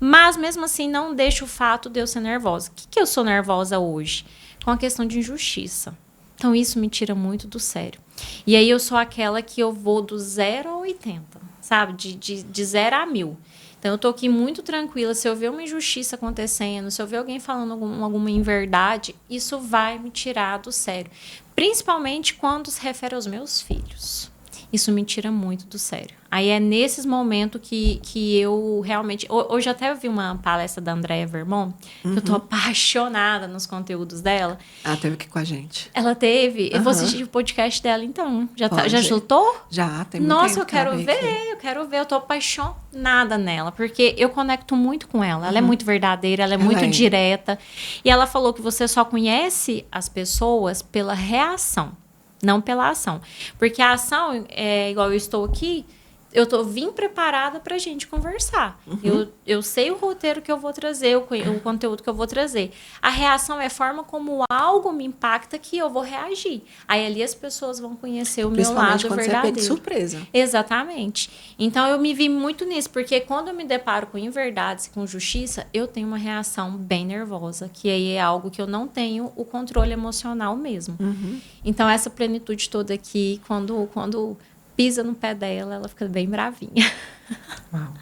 mas mesmo assim não deixa o fato de eu ser nervosa. O que eu sou nervosa hoje? Com a questão de injustiça. Então, isso me tira muito do sério. E aí eu sou aquela que eu vou do 0 a 80, sabe? De 0 a 1000. Então, eu tô aqui muito tranquila. Se eu ver uma injustiça acontecendo, se eu ver alguém falando alguma inverdade, isso vai me tirar do sério. Principalmente quando se refere aos meus filhos. Isso me tira muito do sério. Aí é nesses momentos que eu realmente... Hoje até eu vi uma palestra da Andrea Vermont, que eu tô apaixonada nos conteúdos dela. Ela teve aqui com a gente. Ela teve. Eu vou assistir o podcast dela, então. Já juntou? Já, tem muito Nossa, tempo eu quero ver. Eu tô apaixonada nela, porque eu conecto muito com ela. Ela é muito verdadeira, ela é muito direta. E ela falou que você só conhece as pessoas pela reação, não pela ação. Porque a ação, igual eu estou aqui, vim preparada pra gente conversar. Eu sei o roteiro que eu vou trazer, o conteúdo que eu vou trazer. A reação é a forma como algo me impacta que eu vou reagir. Aí ali as pessoas vão conhecer o meu lado quando verdadeiro. Você é pego de surpresa. Exatamente. Então eu me vi muito nisso, porque quando eu me deparo com inverdades e com justiça, eu tenho uma reação bem nervosa, que aí é algo que eu não tenho o controle emocional mesmo. Então essa plenitude toda aqui, quando pisa no pé dela, ela fica bem bravinha. Uau.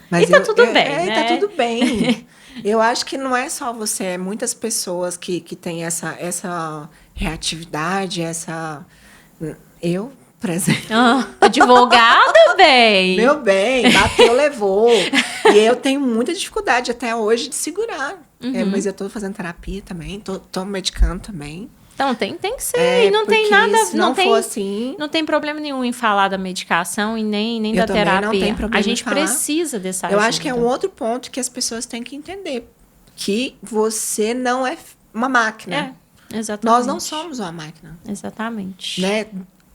Mas e tá tudo bem, né? Tá tudo bem. Eu acho que não é só você, é muitas pessoas que têm essa reatividade, Eu, por exemplo. Advogada, bem. Meu bem, bateu, levou. E eu tenho muita dificuldade até hoje de segurar. Mas eu tô fazendo terapia também, tô medicando também. Então, tem que ser. E não tem nada... Se não for assim... Não tem problema nenhum em falar da medicação e nem da terapia. Não tem problema a gente precisa dessa ajuda. Eu acho que é um outro ponto que as pessoas têm que entender. Que você não é uma máquina. Exatamente. Nós não somos uma máquina. Exatamente. Né?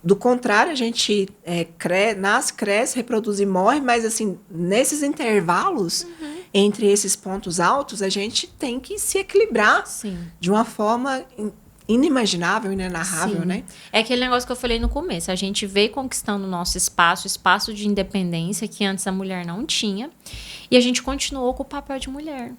Do contrário, a gente nasce, cresce, reproduz e morre, mas assim, nesses intervalos, entre esses pontos altos, a gente tem que se equilibrar de uma forma inimaginável, inenarrável, né? É aquele negócio que eu falei no começo. A gente veio conquistando o nosso espaço de independência que antes a mulher não tinha, e a gente continuou com o papel de mulher,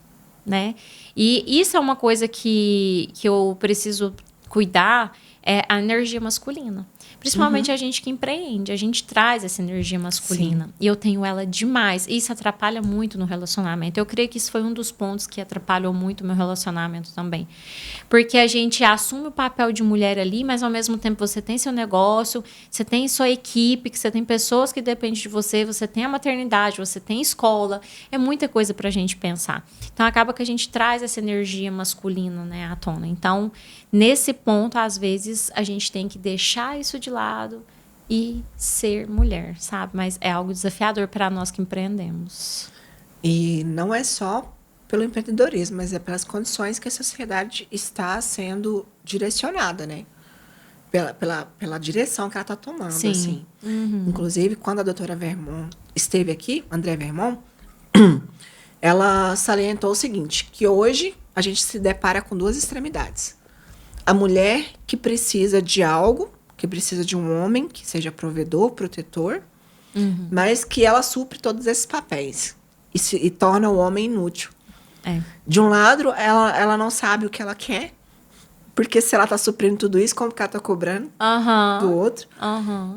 né? E isso é uma coisa que eu preciso cuidar, é a energia masculina. Principalmente a gente que empreende, a gente traz essa energia masculina. E eu tenho ela demais. E isso atrapalha muito no relacionamento. Eu creio que isso foi um dos pontos que atrapalhou muito o meu relacionamento também. Porque a gente assume o papel de mulher ali, mas ao mesmo tempo você tem seu negócio, você tem sua equipe, que você tem pessoas que dependem de você, você tem a maternidade, você tem escola. É muita coisa pra gente pensar. Então acaba que a gente traz essa energia masculina, né, à tona. Então, nesse ponto, às vezes, a gente tem que deixar isso de lado e ser mulher, sabe? Mas é algo desafiador para nós que empreendemos. E não é só pelo empreendedorismo, mas é pelas condições que a sociedade está sendo direcionada, né? Pela direção que ela está tomando, assim. Inclusive, quando a doutora Vermont esteve aqui, André Vermont, ela salientou o seguinte, que hoje a gente se depara com duas extremidades. A mulher que precisa de algo, que precisa de um homem que seja provedor, protetor, mas que ela supre todos esses papéis e torna o homem inútil. De um lado, ela não sabe o que ela quer, porque se ela está suprindo tudo isso, como que ela está cobrando do outro?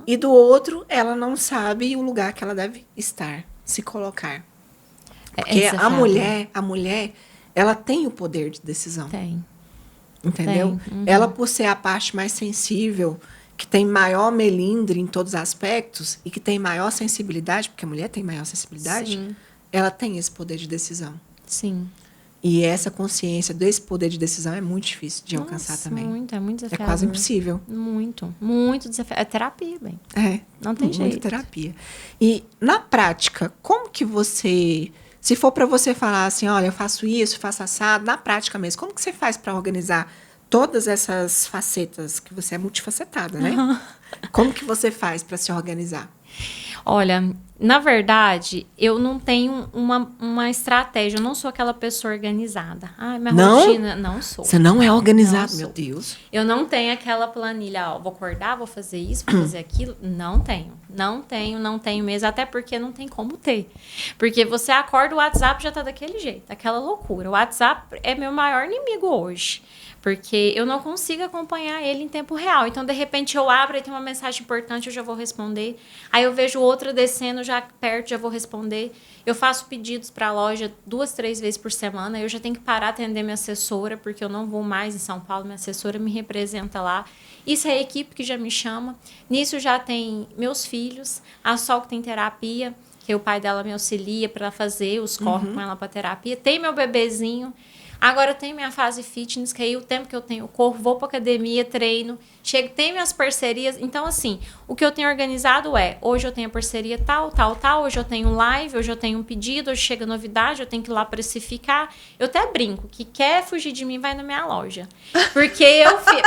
E do outro, ela não sabe o lugar que ela deve estar, se colocar. Porque a mulher, ela tem o poder de decisão. Tem. Entendeu? Ela, por ser a parte mais sensível, que tem maior melindre em todos os aspectos e que tem maior sensibilidade, porque a mulher tem maior sensibilidade, ela tem esse poder de decisão. Sim. E essa consciência desse poder de decisão é muito difícil de alcançar também. É muito desafiador. É quase impossível. Muito desafiador. É terapia, bem. Não tem jeito. Muita terapia. E, na prática, como que você... Se for para você falar assim, olha, eu faço isso, faço assado, na prática mesmo, como que você faz para organizar todas essas facetas, que você é multifacetada, né? Como que você faz para se organizar? Olha, na verdade, eu não tenho uma estratégia. Eu não sou aquela pessoa organizada. Minha rotina... Não sou. Você não é organizado, meu Deus. Eu não tenho aquela planilha, vou acordar, vou fazer isso, vou fazer aquilo. Não tenho mesmo. Até porque não tem como ter. Porque você acorda, o WhatsApp já tá daquele jeito, aquela loucura. O WhatsApp é meu maior inimigo hoje. Porque eu não consigo acompanhar ele em tempo real. Então, de repente, eu abro e tem uma mensagem importante, eu já vou responder. Aí eu vejo outra descendo já perto, já vou responder. Eu faço pedidos para a loja 2, 3 vezes por semana. Eu já tenho que parar de atender minha assessora, porque eu não vou mais em São Paulo. Minha assessora me representa lá. Isso é a equipe que já me chama. Nisso já tem meus filhos. A Sol, que tem terapia, que o pai dela me auxilia para fazer os corre com ela para terapia. Tem meu bebezinho. Agora eu tenho minha fase fitness, que aí o tempo que eu tenho, eu corro, vou pra academia, treino, chego, tenho minhas parcerias. Então, assim, o que eu tenho organizado hoje eu tenho a parceria tal, hoje eu tenho live, hoje eu tenho um pedido, hoje chega novidade, eu tenho que ir lá precificar. Eu até brinco, que quer fugir de mim, vai na minha loja. Porque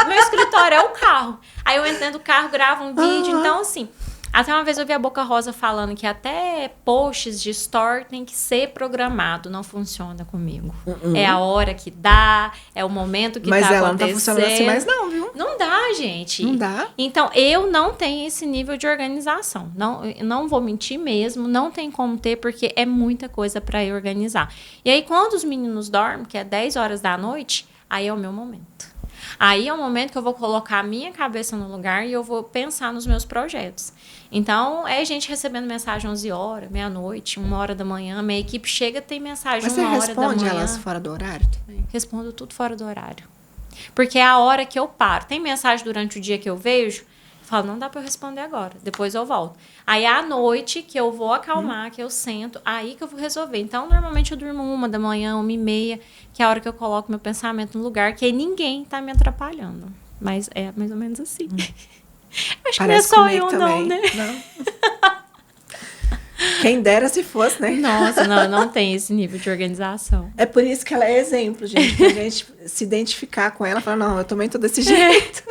meu escritório é o carro. Aí eu entro dentro do carro, gravo um vídeo. Então, assim, Até uma vez eu vi a Boca Rosa falando que até posts de store tem que ser programado. Não funciona comigo. É a hora que dá, é o momento que Mas tá ela não tá acontecendo. funcionando assim mais não, viu? Não dá, gente. Não dá. Então, eu não tenho esse nível de organização. Não vou mentir mesmo. Não tem como ter, porque é muita coisa para eu organizar. E aí, quando os meninos dormem, que é 10 horas da noite, aí é o meu momento. Aí é o momento que eu vou colocar a minha cabeça no lugar e eu vou pensar nos meus projetos. Então, é gente recebendo mensagem 11 horas, meia-noite, 1 hora da manhã. Minha equipe chega, tem mensagem 1 hora da manhã. Mas você responde elas fora do horário também? Respondo tudo fora do horário. Porque é a hora que eu paro. Tem mensagem durante o dia que eu vejo, eu falo, não dá para eu responder agora, depois eu volto. Aí à noite que eu vou acalmar, que eu sento, aí que eu vou resolver. Então, normalmente eu durmo 1 da manhã, 1h30, que é a hora que eu coloco meu pensamento no lugar, que aí ninguém tá me atrapalhando. Mas é mais ou menos assim. Acho Parece que não é comigo só eu também. não, né? Não. Quem dera se fosse, né? Nossa, não tem esse nível de organização. É por isso que ela é exemplo, gente. Pra gente se identificar com ela e falar, não, eu também tô desse jeito.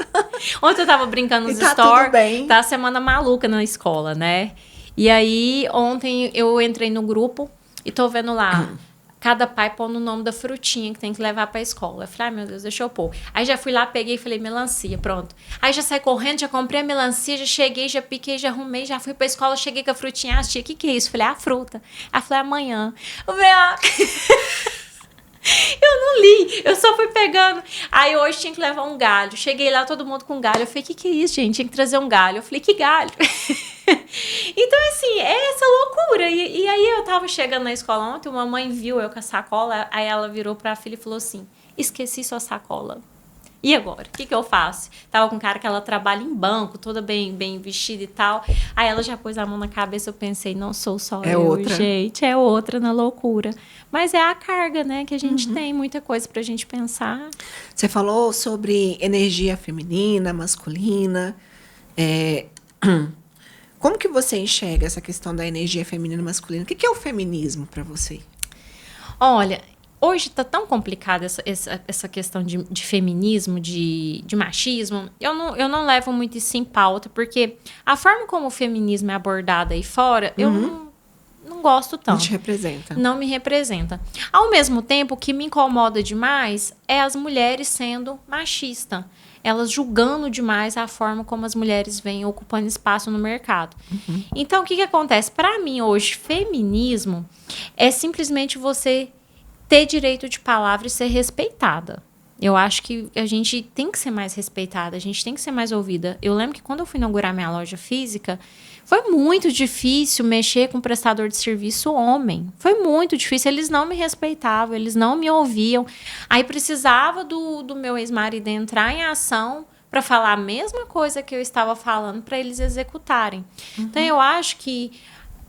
Ontem eu tava brincando nos E tá stories. tudo bem. Tá a semana maluca na escola, né? E aí, ontem eu entrei no grupo e tô vendo lá, cada pai pondo o nome da frutinha que tem que levar pra escola. Eu falei, ai meu Deus, deixa eu pôr. Aí já fui lá, peguei e falei, melancia, pronto. Aí já saí correndo, já comprei a melancia, já cheguei, já piquei, já arrumei, já fui pra escola, cheguei com a frutinha. Ah, tia, o que é isso? Falei, a fruta. Aí falei, amanhã. Eu falei, eu não li, eu só fui pegando. Aí hoje tinha que levar um galho. Cheguei lá, todo mundo com galho. Eu falei, que é isso, gente? Tinha que trazer um galho. Eu falei, que galho? Então, assim, é essa loucura. E aí eu tava chegando na escola ontem, uma mãe viu eu com a sacola, aí ela virou pra filha e falou assim, esqueci sua sacola. E agora? O que eu faço? Tava com um cara que ela trabalha em banco, toda bem vestida e tal. Aí ela já pôs a mão na cabeça, eu pensei, não sou só eu, outra. gente. É outra na loucura. Mas é a carga, né, que a gente tem, muita coisa pra gente pensar. Você falou sobre energia feminina, masculina. Como que você enxerga essa questão da energia feminina e masculina? O que é o feminismo para você? Olha, hoje está tão complicada essa questão de feminismo, de machismo. Eu não levo muito isso em pauta, porque a forma como o feminismo é abordado aí fora, eu não gosto tanto. Não te representa. Não me representa. Ao mesmo tempo, o que me incomoda demais é as mulheres sendo machistas. Elas julgando demais a forma como as mulheres vêm ocupando espaço no mercado. Então, o que acontece? Para mim, hoje, feminismo é simplesmente você ter direito de palavra e ser respeitada. Eu acho que a gente tem que ser mais respeitada, a gente tem que ser mais ouvida. Eu lembro que quando eu fui inaugurar minha loja física, foi muito difícil mexer com um prestador de serviço homem. Foi muito difícil, eles não me respeitavam, eles não me ouviam. Aí precisava do meu ex-marido entrar em ação para falar a mesma coisa que eu estava falando para eles executarem. Então, eu acho que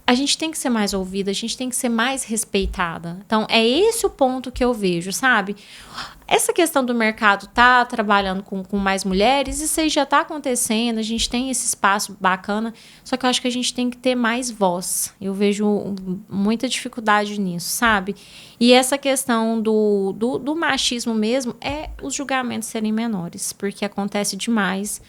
a gente tem que ser mais ouvida, a gente tem que ser mais respeitada. Então, é esse o ponto que eu vejo, sabe? Essa questão do mercado tá trabalhando com mais mulheres, isso aí já tá acontecendo, a gente tem esse espaço bacana, só que eu acho que a gente tem que ter mais voz. Eu vejo muita dificuldade nisso, sabe? E essa questão do machismo mesmo é os julgamentos serem menores, porque acontece demais.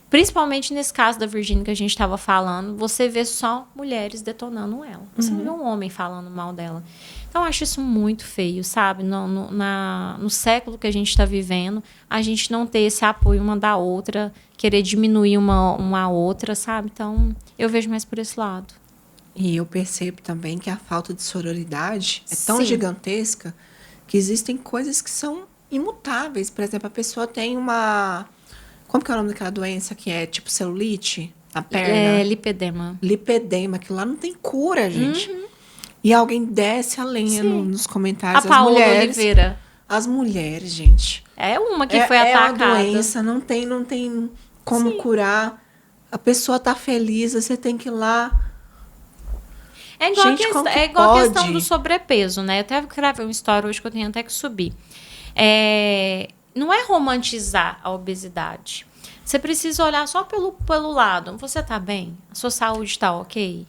Principalmente nesse caso da Virgínia que a gente estava falando, você vê só mulheres detonando ela. Você não vê um homem falando mal dela. Então, eu acho isso muito feio, sabe? No século que a gente está vivendo, a gente não ter esse apoio uma da outra, querer diminuir uma outra, sabe? Então, eu vejo mais por esse lado. E eu percebo também que a falta de sororidade é tão Sim. gigantesca que existem coisas que são imutáveis. Por exemplo, a pessoa tem uma... Como que é o nome daquela doença que é tipo celulite? A perna? É lipedema. Lipedema, que lá não tem cura, gente. E alguém desce a lenha nos comentários. A Paola Oliveira. As mulheres, gente. É uma que foi atacada. É uma doença, não tem como curar. A pessoa tá feliz, você tem que ir lá... É igual, Gente, como que a questão pode? do sobrepeso, né? Eu até gravei uma história hoje que eu tenho até que subir. Não é romantizar a obesidade. Você precisa olhar só pelo lado. Você tá bem? A sua saúde tá ok?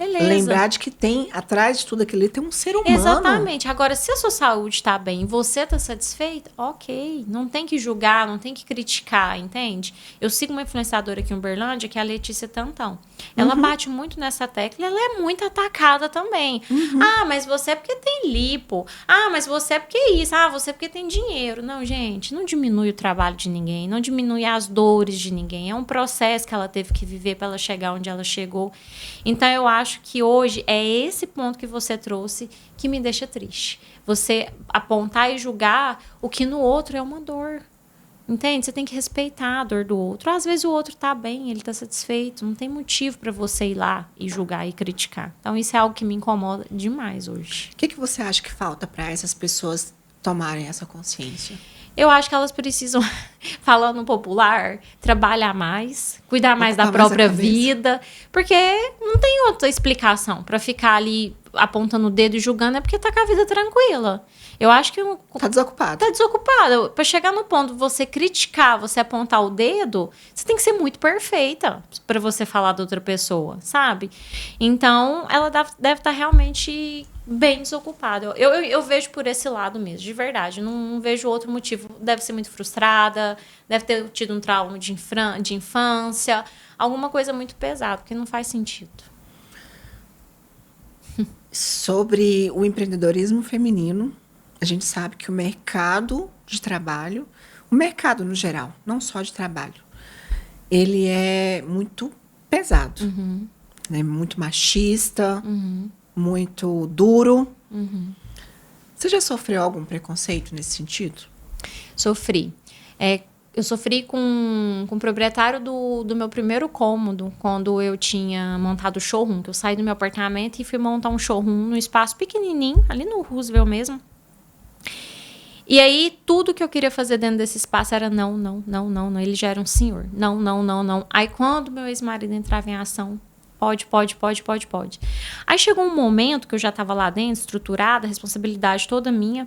beleza. Lembrar de que atrás de tudo aquilo ali, tem um ser humano. Exatamente. Agora, se a sua saúde está bem e você está satisfeito, ok. Não tem que julgar, não tem que criticar, entende? Eu sigo uma influenciadora aqui em Uberlândia, que é a Letícia Tantão. Ela bate muito nessa tecla e ela é muito atacada também. Ah, mas você é porque tem lipo. Ah, mas você é porque isso. Ah, você é porque tem dinheiro. Não, gente, não diminui o trabalho de ninguém, não diminui as dores de ninguém. É um processo que ela teve que viver para ela chegar onde ela chegou. Então, eu acho que hoje é esse ponto que você trouxe que me deixa triste. Você apontar e julgar o que no outro é uma dor. Entende? Você tem que respeitar a dor do outro. Às vezes o outro tá bem, ele tá satisfeito. Não tem motivo para você ir lá e julgar e criticar. Então, isso é algo que me incomoda demais hoje. O que você acha que falta para essas pessoas tomarem essa consciência? Eu acho que elas precisam, falando popular, trabalhar mais, cuidar mais da própria vida, porque não tem outra explicação para ficar ali apontando o dedo e julgando, é porque tá com a vida tranquila. Eu acho que... Tá desocupado. Tá desocupado. Para chegar no ponto de você criticar, você apontar o dedo, você tem que ser muito perfeita para você falar da outra pessoa, sabe? Então, ela deve estar realmente bem desocupada. Eu vejo por esse lado mesmo, de verdade. Não vejo outro motivo. Deve ser muito frustrada, deve ter tido um trauma de infância, alguma coisa muito pesada, porque não faz sentido. Sobre o empreendedorismo feminino, a gente sabe que o mercado de trabalho, o mercado no geral, não só de trabalho, ele é muito pesado, né? Muito machista, muito duro. Você já sofreu algum preconceito nesse sentido? Sofri. Eu sofri com o proprietário do meu primeiro cômodo, quando eu tinha montado o showroom, que eu saí do meu apartamento e fui montar um showroom num espaço pequenininho, ali no Roosevelt mesmo. E aí, tudo que eu queria fazer dentro desse espaço era não. Ele já era um senhor. Não. Aí, quando meu ex-marido entrava em ação, pode. Aí, chegou um momento que eu já estava lá dentro, estruturada, a responsabilidade toda minha,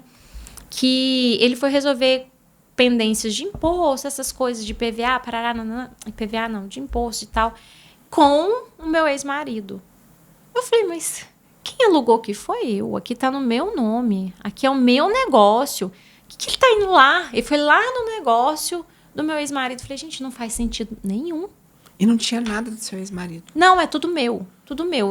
que ele foi resolver pendências de imposto, essas coisas de PVA, PVA não, de imposto e tal, com o meu ex-marido. Eu falei, mas quem alugou aqui foi eu, aqui tá no meu nome, aqui é o meu negócio. O que ele tá indo lá? Ele foi lá no negócio do meu ex-marido. Eu falei, gente, não faz sentido nenhum. E não tinha nada do seu ex-marido? Não, é tudo meu.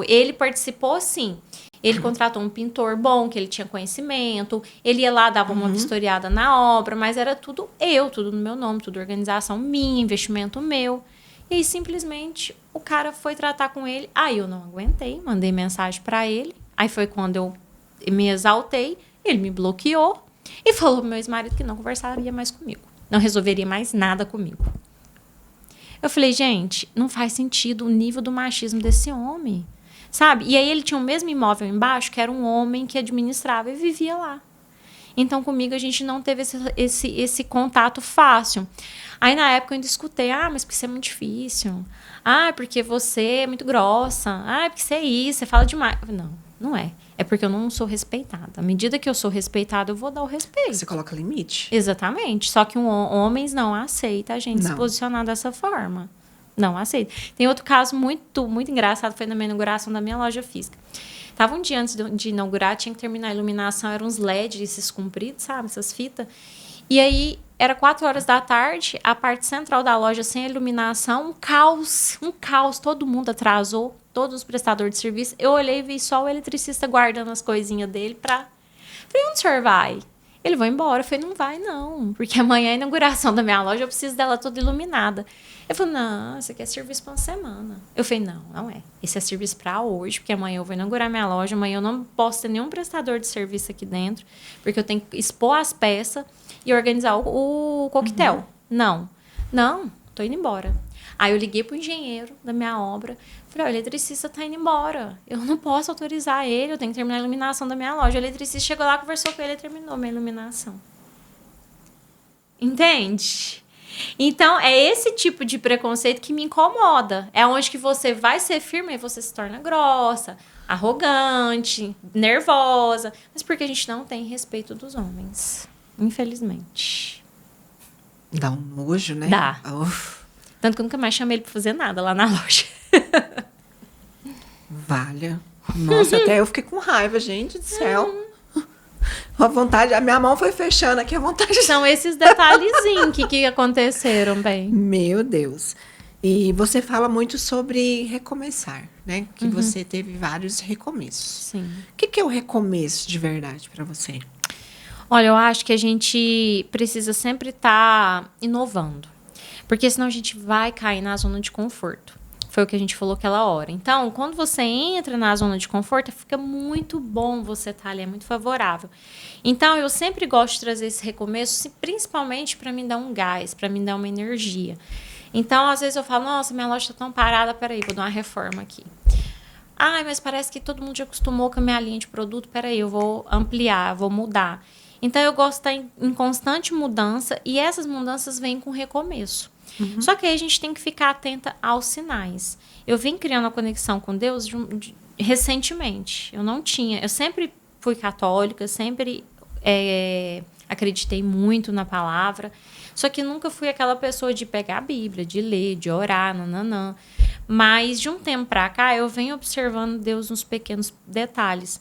Ele participou, sim. Ele contratou um pintor bom, que ele tinha conhecimento. Ele ia lá, dava uma vistoriada na obra, mas era tudo tudo no meu nome, tudo organização minha, investimento meu. E aí, simplesmente, o cara foi tratar com ele. Aí eu não aguentei, mandei mensagem para ele. Aí foi quando eu me exaltei, ele me bloqueou e falou pro meu ex-marido que não conversaria mais comigo. Não resolveria mais nada comigo. Eu falei, gente, não faz sentido o nível do machismo desse homem. Sabe? E aí ele tinha o mesmo imóvel embaixo, que era um homem que administrava e vivia lá. Então, comigo, a gente não teve esse contato fácil. Aí, na época, eu ainda escutei, mas porque você é muito difícil. Porque você é muito grossa. Porque você é isso, você fala demais. Não é. É porque eu não sou respeitada. À medida que eu sou respeitada, eu vou dar o respeito. Você coloca limite. Exatamente. Só que homens não aceitam a gente se posicionar dessa forma. Não aceito. Tem outro caso muito, muito engraçado, foi na minha inauguração da minha loja física. Tava um dia antes de inaugurar, tinha que terminar a iluminação, eram uns LEDs, esses compridos, sabe? Essas fitas. E aí, era 4 horas da tarde, a parte central da loja sem iluminação, um caos, todo mundo atrasou, todos os prestadores de serviço. Eu olhei e vi só o eletricista guardando as coisinhas dele pra... Falei, onde o senhor vai? Ele vai embora. Eu falei, não vai não, porque amanhã é a inauguração da minha loja, eu preciso dela toda iluminada. Ele falou, não, isso aqui é serviço para uma semana. Eu falei, não é. Esse é serviço para hoje, porque amanhã eu vou inaugurar minha loja, amanhã eu não posso ter nenhum prestador de serviço aqui dentro, porque eu tenho que expor as peças e organizar o coquetel. Não, tô indo embora. Aí eu liguei pro engenheiro da minha obra, falei, o eletricista tá indo embora, eu não posso autorizar ele, eu tenho que terminar a iluminação da minha loja. O eletricista chegou lá, conversou com ele e terminou a minha iluminação. Entende? Então, é esse tipo de preconceito que me incomoda. É onde que você vai ser firme e você se torna grossa, arrogante, nervosa. Mas porque a gente não tem respeito dos homens. Infelizmente. Dá um nojo, né? Dá. Tanto que eu nunca mais chamei ele pra fazer nada lá na loja. Valha. Nossa, até eu fiquei com raiva, gente do céu. A vontade, a minha mão foi fechando aqui, a vontade. São esses detalhezinhos que aconteceram, bem. Meu Deus. E você fala muito sobre recomeçar, né? Que você teve vários recomeços. Sim. O que é o recomeço de verdade para você? Olha, eu acho que a gente precisa sempre estar inovando. Porque senão a gente vai cair na zona de conforto. Foi o que a gente falou aquela hora. Então, quando você entra na zona de conforto, fica muito bom você estar ali, é muito favorável. Então, eu sempre gosto de trazer esse recomeço, principalmente para me dar um gás, para me dar uma energia. Então, às vezes eu falo, nossa, minha loja está tão parada, peraí, vou dar uma reforma aqui. Ai, mas parece que todo mundo já acostumou com a minha linha de produto, peraí, eu vou ampliar, vou mudar. Então, eu gosto de estar em constante mudança e essas mudanças vêm com recomeço. Só que aí a gente tem que ficar atenta aos sinais. Eu vim criando a conexão com Deus recentemente. Eu não tinha. Eu sempre fui católica, sempre acreditei muito na palavra. Só que nunca fui aquela pessoa de pegar a Bíblia, de ler, de orar, nananã. Mas de um tempo para cá, eu venho observando Deus nos pequenos detalhes.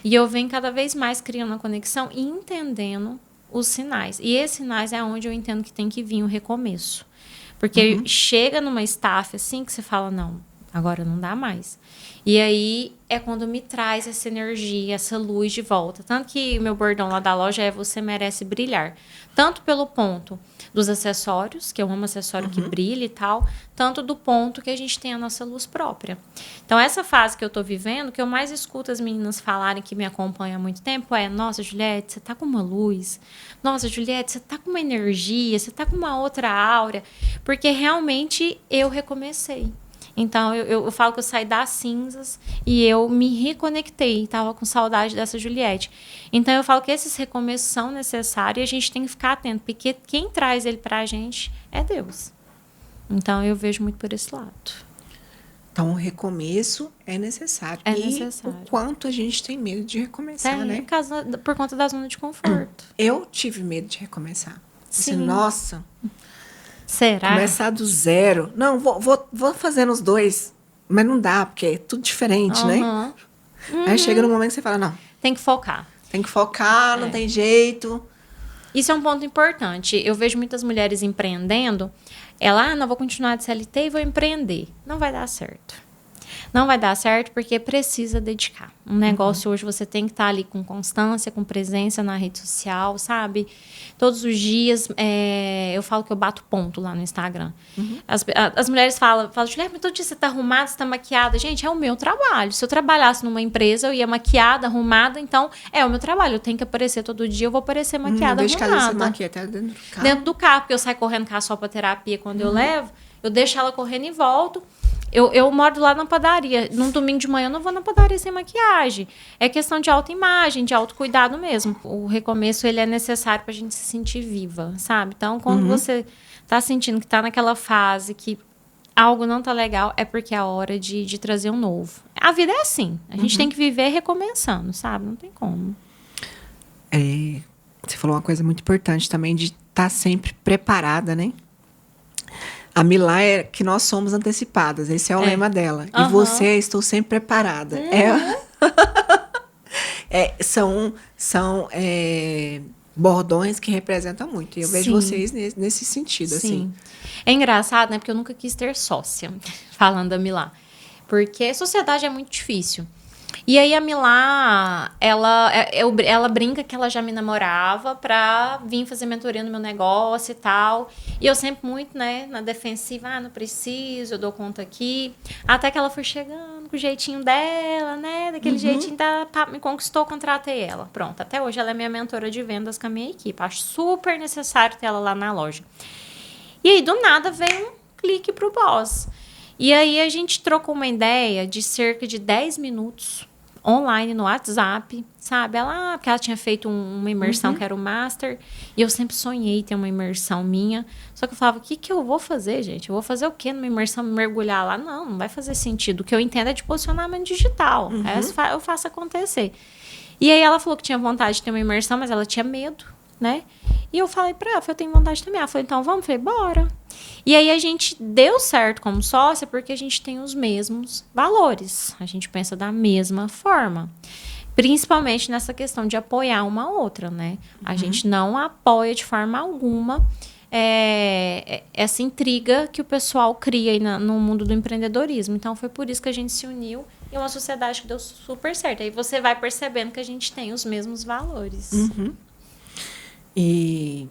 E eu venho cada vez mais criando a conexão e entendendo os sinais. E esses sinais é onde eu entendo que tem que vir o recomeço. Porque chega numa estafa assim que você fala, não, agora não dá mais. E aí é quando me traz essa energia, essa luz de volta. Tanto que o meu bordão lá da loja é você merece brilhar. Tanto pelo ponto dos acessórios, que eu amo acessório que brilha e tal, tanto do ponto que a gente tem a nossa luz própria. Então, essa fase que eu tô vivendo, que eu mais escuto as meninas falarem que me acompanham há muito tempo é, nossa, Juliette, você tá com uma luz. Nossa, Juliette, você tá com uma energia, você tá com uma outra aura. Porque realmente eu recomecei. Então, eu falo que eu saí das cinzas e eu me reconectei. Estava com saudade dessa Juliette. Então, eu falo que esses recomeços são necessários e a gente tem que ficar atento, porque quem traz ele pra gente é Deus. Então, eu vejo muito por esse lado. Então, o recomeço é necessário. É e necessário. o quanto a gente tem medo de recomeçar, né? Por conta da zona de conforto. Eu tive medo de recomeçar. Sim. Assim, nossa... Será? Começar do zero. Não, vou fazendo os dois. Mas não dá, porque é tudo diferente, né? Aí chega no momento que você fala, não. Tem que focar. Tem que focar, não tem jeito. Isso é um ponto importante. Eu vejo muitas mulheres empreendendo. Ela, não vou continuar de CLT e vou empreender. Não vai dar certo. Não vai dar certo porque precisa dedicar. Um negócio hoje você tem que estar ali com constância, com presença na rede social, sabe? Todos os dias, eu falo que eu bato ponto lá no Instagram. As mulheres falam, Juliette, mas todo dia você tá arrumada, você tá maquiada. Gente, é o meu trabalho. Se eu trabalhasse numa empresa, eu ia maquiada, arrumada, então é o meu trabalho. Eu tenho que aparecer todo dia, eu vou aparecer maquiada, Desde arrumada. que você tá aqui até dentro do carro. Dentro do carro, porque eu saio correndo com a só pra terapia quando eu levo, eu deixo ela correndo e volto. Eu moro lá na padaria. Num domingo de manhã eu não vou na padaria sem maquiagem. É questão de autoimagem, de autocuidado mesmo. O recomeço, ele é necessário pra gente se sentir viva, sabe? Então, quando você tá sentindo que tá naquela fase que algo não tá legal, é porque é a hora de trazer um novo. A vida é assim. A gente tem que viver recomeçando, sabe? Não tem como. Você falou uma coisa muito importante também, de estar sempre preparada, né? A Milá é que nós somos antecipadas. Esse é o lema dela. E você, estou sempre preparada. São bordões que representam muito. E eu vejo vocês nesse sentido, assim. É engraçado, né? Porque eu nunca quis ter sócia, falando da Milá. Porque a sociedade é muito difícil. E aí a Milá, ela brinca que ela já me namorava pra vir fazer mentoria no meu negócio e tal. E eu sempre muito, né, na defensiva, não preciso, eu dou conta aqui. Até que ela foi chegando com o jeitinho dela, né, daquele jeitinho, me conquistou, contratei ela. Pronto, até hoje ela é minha mentora de vendas com a minha equipe. Acho super necessário ter ela lá na loja. E aí, do nada, veio um clique pro boss. E aí a gente trocou uma ideia de cerca de 10 minutos online no WhatsApp, sabe? Porque ela tinha feito uma imersão que era o Master, e eu sempre sonhei ter uma imersão minha. Só que eu falava, o que eu vou fazer, gente? Eu vou fazer o quê numa imersão, mergulhar lá? Não vai fazer sentido. O que eu entendo é de posicionamento digital. Eu faço acontecer. E aí ela falou que tinha vontade de ter uma imersão, mas ela tinha medo. né? E eu falei pra ela, eu tenho vontade também. Ela falou, então vamos? Eu falei, bora. E aí a gente deu certo como sócia porque a gente tem os mesmos valores. A gente pensa da mesma forma. Principalmente nessa questão de apoiar uma outra, né? A gente não apoia de forma alguma essa intriga que o pessoal cria aí no mundo do empreendedorismo. Então, foi por isso que a gente se uniu e é uma sociedade que deu super certo. Aí você vai percebendo que a gente tem os mesmos valores. E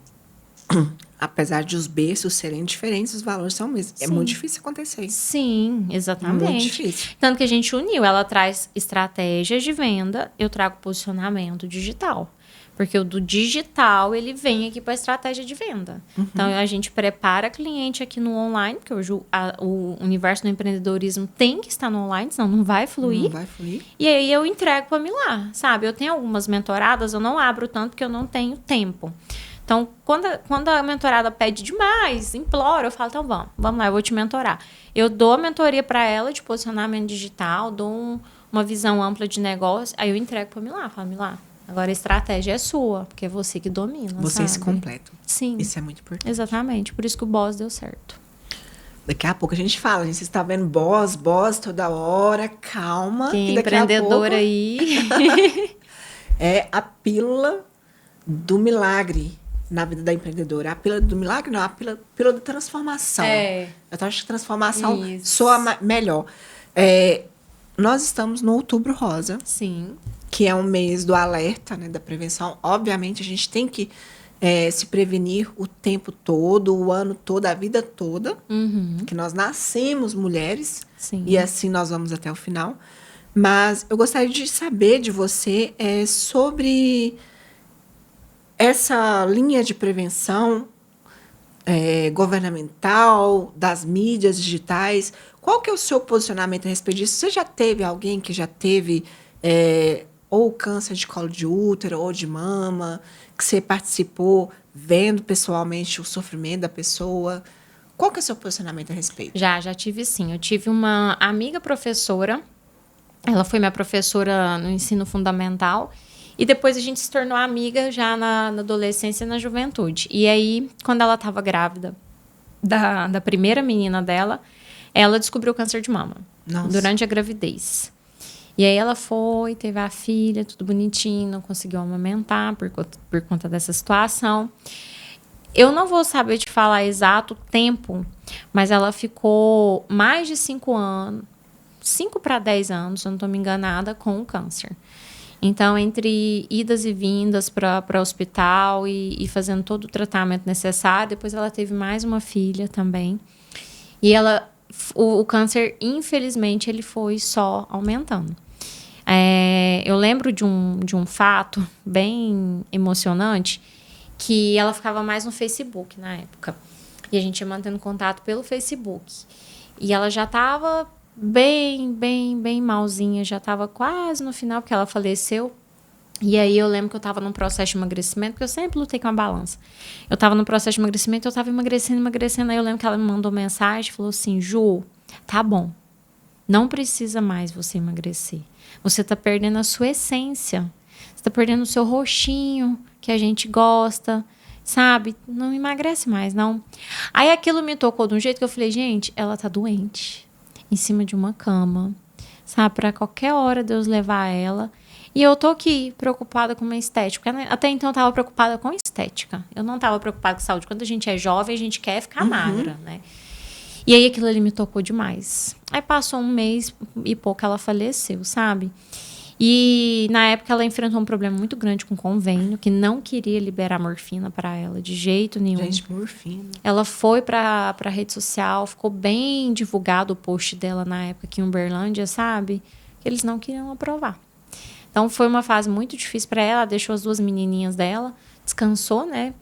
apesar de os berços serem diferentes, os valores são os mesmos. É Sim. muito difícil acontecer isso. Sim, exatamente. Muito difícil. Tanto que a gente uniu. Ela traz estratégias de venda, eu trago posicionamento digital. Porque o do digital, ele vem aqui para a estratégia de venda. Então, a gente prepara cliente aqui no online, porque hoje o universo do empreendedorismo tem que estar no online, senão não vai fluir. Não vai fluir. E aí eu entrego para mim lá, sabe? Eu tenho algumas mentoradas, eu não abro tanto porque eu não tenho tempo. Então, quando a mentorada pede demais, implora, eu falo, então vamos lá, eu vou te mentorar. Eu dou a mentoria para ela de posicionamento digital, dou uma visão ampla de negócio, aí eu entrego para mim lá, falo, Milá, agora a estratégia é sua, porque é você que domina, Vocês se sabe? completam. Sim. Isso é muito importante. Exatamente, por isso que o boss deu certo. Daqui a pouco a gente fala, gente. Você está vendo boss toda hora, calma. Quem é que daqui empreendedor a pouco aí... é a pílula do milagre na vida da empreendedora. A pílula do milagre não, a pílula da transformação. É. Eu acho que transformação Isso. soa melhor. Nós estamos no Outubro Rosa, Sim. que é um mês do alerta, né, da prevenção. Obviamente, a gente tem que se prevenir o tempo todo, o ano todo, a vida toda. Que nós nascemos mulheres. Sim. E assim nós vamos até o final. Mas eu gostaria de saber de você sobre essa linha de prevenção governamental, das mídias digitais. Qual que é o seu posicionamento a respeito disso? Você já teve alguém que já teve ou câncer de colo de útero ou de mama, que você participou vendo pessoalmente o sofrimento da pessoa? Qual que é o seu posicionamento a respeito? Já tive sim. Eu tive uma amiga professora, ela foi minha professora no ensino fundamental, e depois a gente se tornou amiga já na adolescência e na juventude. E aí, quando ela estava grávida da primeira menina dela, ela descobriu câncer de mama. Nossa. Durante a gravidez. E aí ela foi, teve a filha, tudo bonitinho, não conseguiu amamentar por conta dessa situação. Eu não vou saber te falar exato o tempo, mas ela ficou mais de 5 anos, 5 para 10 anos, se eu não estou me enganada, com o câncer. Então, entre idas e vindas para o hospital e fazendo todo o tratamento necessário, depois ela teve mais uma filha também. E o câncer, infelizmente, ele foi só aumentando. Eu lembro de um fato bem emocionante, que ela ficava mais no Facebook na época. E a gente ia mantendo contato pelo Facebook. E ela já estava bem malzinha, já estava quase no final, porque ela faleceu. E aí eu lembro que eu estava num processo de emagrecimento, porque eu sempre lutei com a balança. Eu estava no processo de emagrecimento, eu estava emagrecendo. Aí eu lembro que ela me mandou mensagem, falou assim, Ju, tá bom, não precisa mais você emagrecer. Você está perdendo a sua essência. Você está perdendo o seu rostinho, que a gente gosta, sabe? Não emagrece mais, não. Aí aquilo me tocou de um jeito que eu falei, gente, ela tá doente, em cima de uma cama, sabe? Para qualquer hora Deus levar ela. E eu tô aqui preocupada com uma estética. Até então eu tava preocupada com estética. Eu não tava preocupada com saúde. Quando a gente é jovem, a gente quer ficar magra, né? E aí aquilo ali me tocou demais. Aí passou um mês e pouco ela faleceu, sabe? E na época ela enfrentou um problema muito grande com o convênio, que não queria liberar morfina para ela de jeito nenhum. Gente, morfina. Ela foi para a rede social, ficou bem divulgado o post dela na época aqui em Uberlândia, sabe? Que eles não queriam aprovar. Então foi uma fase muito difícil para ela, deixou as 2 menininhas dela, descansou, né?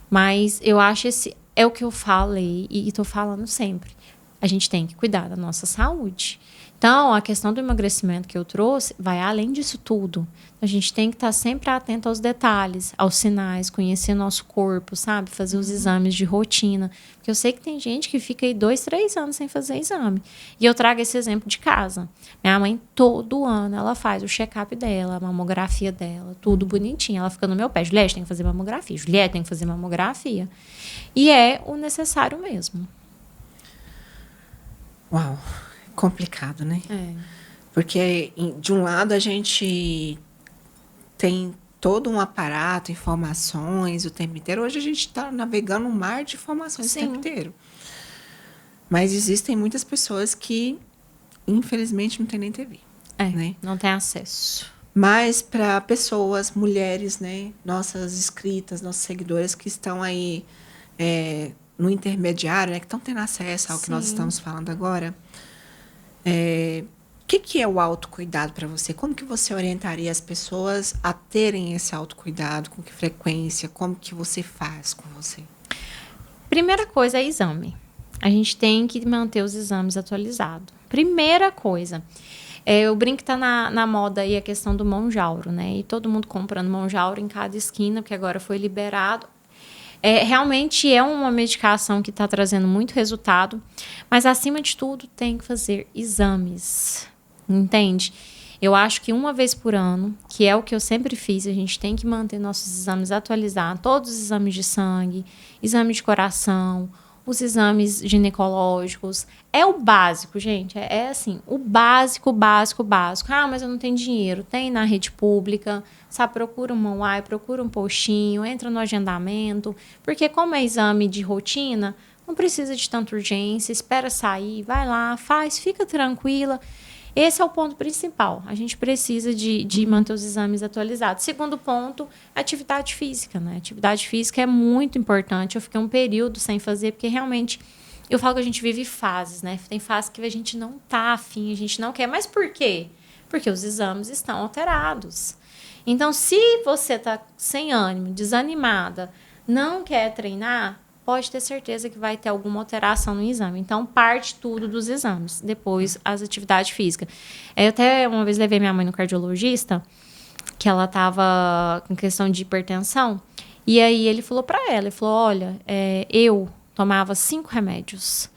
Mas eu acho esse é o que eu falei e tô falando sempre. a gente tem que cuidar da nossa saúde. Então, a questão do emagrecimento que eu trouxe vai além disso tudo. A gente tem que estar sempre atento aos detalhes, aos sinais, conhecer nosso corpo, sabe? Fazer os exames de rotina. Porque eu sei que tem gente que fica aí 2, 3 anos sem fazer exame. E eu trago esse exemplo de casa. Minha mãe, todo ano, ela faz o check-up dela, a mamografia dela, tudo bonitinho. Ela fica no meu pé. Juliette tem que fazer mamografia. Juliette tem que fazer mamografia. E é o necessário mesmo. Uau, complicado, né? É. Porque, de um lado, a gente tem todo um aparato, informações o tempo inteiro. Hoje a gente está navegando um mar de informações o tempo inteiro. Mas existem muitas pessoas que, infelizmente, não têm nem TV. Né? Não tem acesso. Mas para pessoas, mulheres, né? Nossas inscritas, nossas seguidoras que estão aí no intermediário, né? Que estão tendo acesso ao que nós estamos falando agora. O que é o autocuidado para você? Como que você orientaria as pessoas a terem esse autocuidado? Com que frequência? Como que você faz com você? Primeira coisa é exame. A gente tem que manter os exames atualizados. Primeira coisa. Eu brinco que tá na moda aí a questão do Monjauro, né? E todo mundo comprando Monjauro em cada esquina, porque agora foi liberado. Realmente é uma medicação que está trazendo muito resultado, mas acima de tudo tem que fazer exames, entende? Eu acho que uma vez por ano, que é o que eu sempre fiz, a gente tem que manter nossos exames atualizados, todos os exames de sangue, exame de coração, os exames ginecológicos. É o básico, gente. É assim, o básico, básico, básico. Ah, mas eu não tenho dinheiro. Tem na rede pública, sabe? Procura um Monway, procura um postinho, entra no agendamento. Porque como é exame de rotina, não precisa de tanta urgência, espera sair, vai lá, faz, fica tranquila. Esse é o ponto principal. A gente precisa de manter os exames atualizados. Segundo ponto, atividade física, né? Atividade física é muito importante. Eu fiquei um período sem fazer, porque realmente, eu falo que a gente vive fases, né? Tem fases que a gente não tá afim, a gente não quer. Mas por quê? Porque os exames estão alterados. Então, se você tá sem ânimo, desanimada, não quer treinar, pode ter certeza que vai ter alguma alteração no exame. Então, parte tudo dos exames, depois as atividades físicas. Eu até uma vez levei minha mãe no cardiologista, que ela estava com questão de hipertensão, e aí ele falou para ela, ele falou, olha, eu tomava 5 remédios.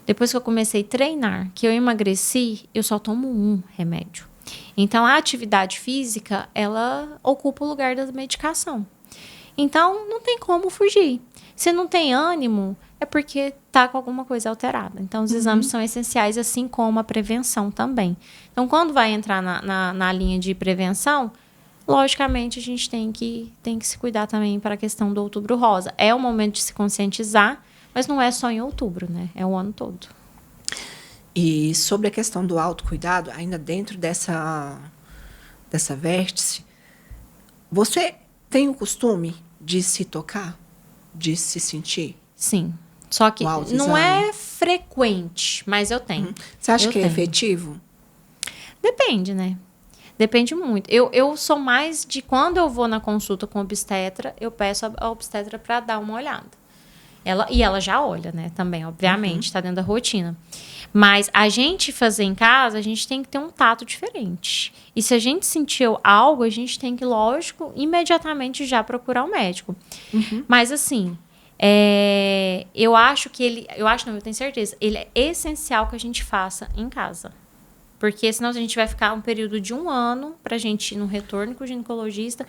Depois que eu comecei a treinar, que eu emagreci, eu só tomo 1 remédio. Então, a atividade física, ela ocupa o lugar da medicação. Então, não tem como fugir. Se não tem ânimo, é porque está com alguma coisa alterada. Então, os exames são essenciais, assim como a prevenção também. Então, quando vai entrar na linha de prevenção, logicamente, a gente tem que se cuidar também para a questão do Outubro Rosa. É o momento de se conscientizar, mas não é só em outubro, né? É o ano todo. E sobre a questão do autocuidado, ainda dentro dessa vértice, você tem o costume de se tocar? De se sentir? Sim. Só que não é frequente, mas eu tenho. Você acha que é efetivo? Depende, né? Depende muito. Eu sou mais de quando eu vou na consulta com obstetra, eu peço a obstetra para dar uma olhada. Ela já olha, né? Também, obviamente, está dentro da rotina. Mas a gente fazer em casa, a gente tem que ter um tato diferente. E se a gente sentiu algo, a gente tem que, lógico, imediatamente já procurar o médico. Mas, assim, eu acho que eu tenho certeza, ele é essencial que a gente faça em casa. Porque senão a gente vai ficar um período de 1 ano para a gente ir no retorno com o ginecologista.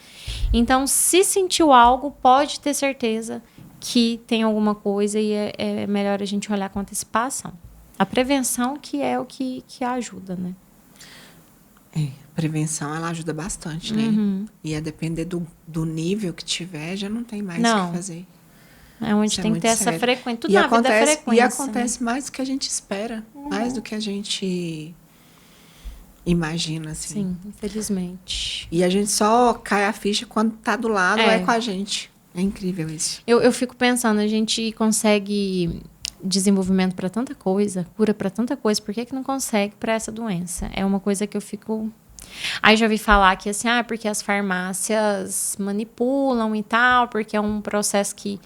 Então, se sentiu algo, pode ter certeza que tem alguma coisa e é melhor a gente olhar com antecipação. A prevenção que é o que ajuda, né? A prevenção, ela ajuda bastante, né? E a depender do nível que tiver, já não tem mais o que fazer. É onde tem que ter essa frequência. Tudo na vida é frequência. E acontece mais do que a gente espera. Mais do que a gente imagina, assim. Sim, infelizmente. E a gente só cai a ficha quando tá do lado ou é com a gente. É incrível isso. Eu fico pensando, a gente consegue desenvolvimento para tanta coisa, cura para tanta coisa, por que não consegue para essa doença? É uma coisa que eu fico... Aí já ouvi falar que assim, porque as farmácias manipulam e tal, porque é um processo que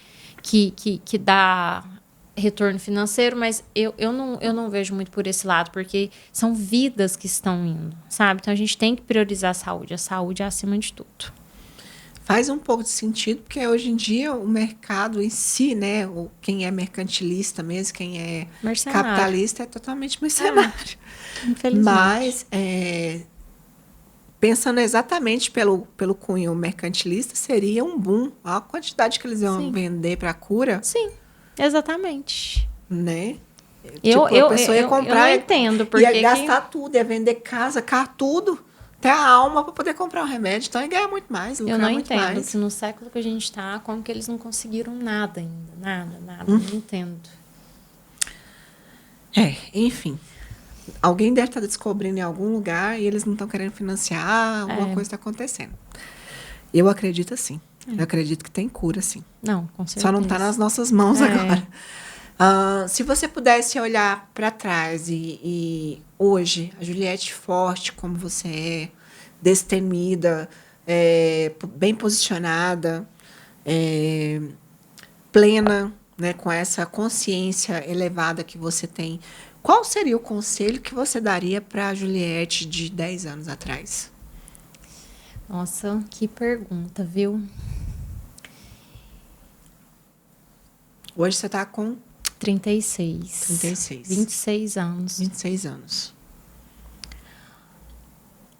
dá retorno financeiro, mas eu não vejo muito por esse lado, porque são vidas que estão indo, sabe? Então a gente tem que priorizar a saúde é acima de tudo. Faz um pouco de sentido, porque hoje em dia o mercado em si, né, quem é mercantilista mesmo, quem é Mercenário. capitalista, é totalmente mercenário. Infelizmente. Mas, pensando exatamente pelo cunho mercantilista, seria um boom. A quantidade que eles iam Sim. vender para a cura, Sim, exatamente. né? Eu A pessoa ia comprar, não entendo porque ia gastar tudo, ia vender casa, carro, tudo, até a alma para poder comprar o remédio. Então, ia ganhar muito mais, lucrar eu não muito entendo mais. que no século que a gente está, como que eles não conseguiram nada ainda. Nada. Não entendo. Enfim. Alguém deve estar descobrindo em algum lugar e eles não estão querendo financiar, alguma coisa está acontecendo. Eu acredito assim. Eu acredito que tem cura, sim. Não, com certeza. Só não está nas nossas mãos agora. Se você pudesse olhar para trás e hoje, a Juliette forte como você é, destemida, bem posicionada, plena, né, com essa consciência elevada que você tem, qual seria o conselho que você daria para a Juliette de 10 anos atrás? Nossa, que pergunta, viu? Hoje você está com 36. 36. 26 anos. 26 anos.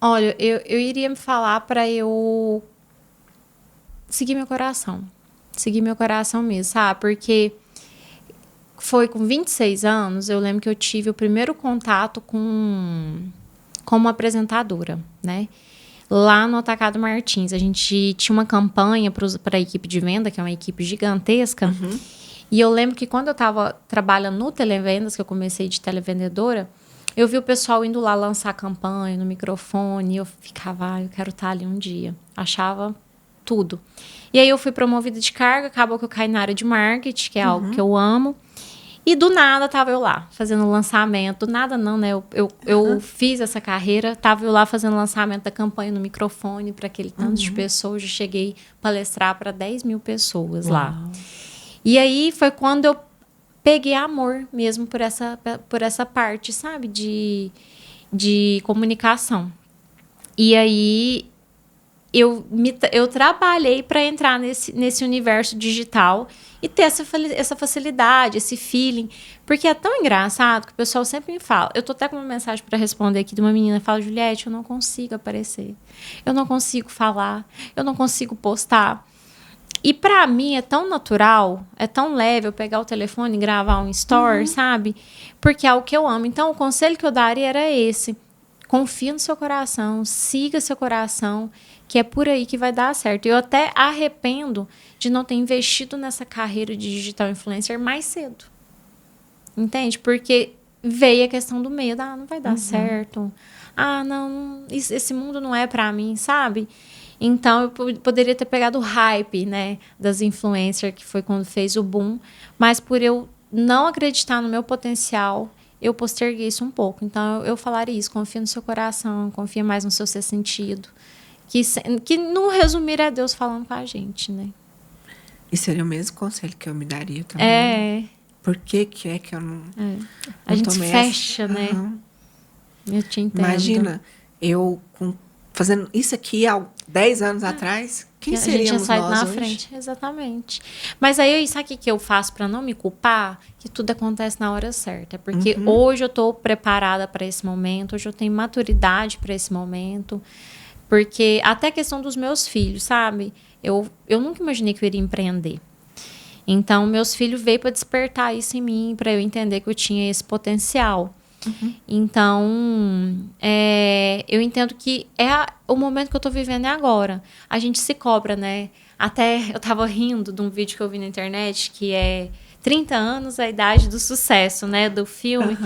Olha, eu iria me falar para eu seguir meu coração. Seguir meu coração mesmo, sabe? Porque foi com 26 anos, eu lembro que eu tive o primeiro contato como apresentadora, né? Lá no Atacado Martins, a gente tinha uma campanha para a equipe de venda, que é uma equipe gigantesca. Uhum. E eu lembro que quando eu estava trabalhando no Televendas, que eu comecei de televendedora, eu vi o pessoal indo lá lançar campanha no microfone, e eu ficava, eu quero estar ali um dia. Achava tudo. E aí eu fui promovida de cargo, acabou que eu caí na área de marketing, que é algo que eu amo. E do nada tava eu lá, fazendo lançamento. Do nada não, né? Eu fiz essa carreira, tava eu lá fazendo lançamento da campanha no microfone para aquele tanto de pessoas. Eu cheguei a palestrar para 10 mil pessoas lá. E aí foi quando eu peguei amor mesmo por essa parte, sabe? De comunicação. E aí eu trabalhei para entrar nesse universo digital e ter essa facilidade, esse feeling. Porque é tão engraçado que o pessoal sempre me fala. Eu tô até com uma mensagem para responder aqui de uma menina que fala: Juliette, eu não consigo aparecer. Eu não consigo falar. Eu não consigo postar. E para mim é tão natural, é tão leve eu pegar o telefone e gravar um story, sabe? Porque é o que eu amo. Então, o conselho que eu daria era esse. Confia no seu coração, siga seu coração, que é por aí que vai dar certo. Eu até arrependo de não ter investido nessa carreira de digital influencer mais cedo. Entende? Porque veio a questão do medo. Não vai dar certo. Não, esse mundo não é para mim, sabe? Então, eu poderia ter pegado o hype, né, das influencers, que foi quando fez o boom. Mas por eu não acreditar no meu potencial, eu posterguei isso um pouco. Então, eu falaria isso. Confia no seu coração, confia mais no seu ser sentido. Que no resumir, é Deus falando com a gente, né? E seria o mesmo conselho que eu me daria também. Por que é que eu não... A gente se fecha, né? Eu te entendo. Imagina, eu fazendo isso aqui há 10 anos atrás, quem seríamos nós hoje? A gente ia sair na frente, exatamente. Mas aí, sabe o que eu faço para não me culpar? Que tudo acontece na hora certa. Porque hoje eu estou preparada para esse momento, hoje eu tenho maturidade para esse momento. Porque até a questão dos meus filhos, sabe? Eu nunca imaginei que eu iria empreender. Então, meus filhos veio para despertar isso em mim, para eu entender que eu tinha esse potencial. Então, eu entendo que o momento que eu tô vivendo é agora. A gente se cobra, né? Até eu tava rindo de um vídeo que eu vi na internet, que é 30 anos, a idade do sucesso, né? Do filme.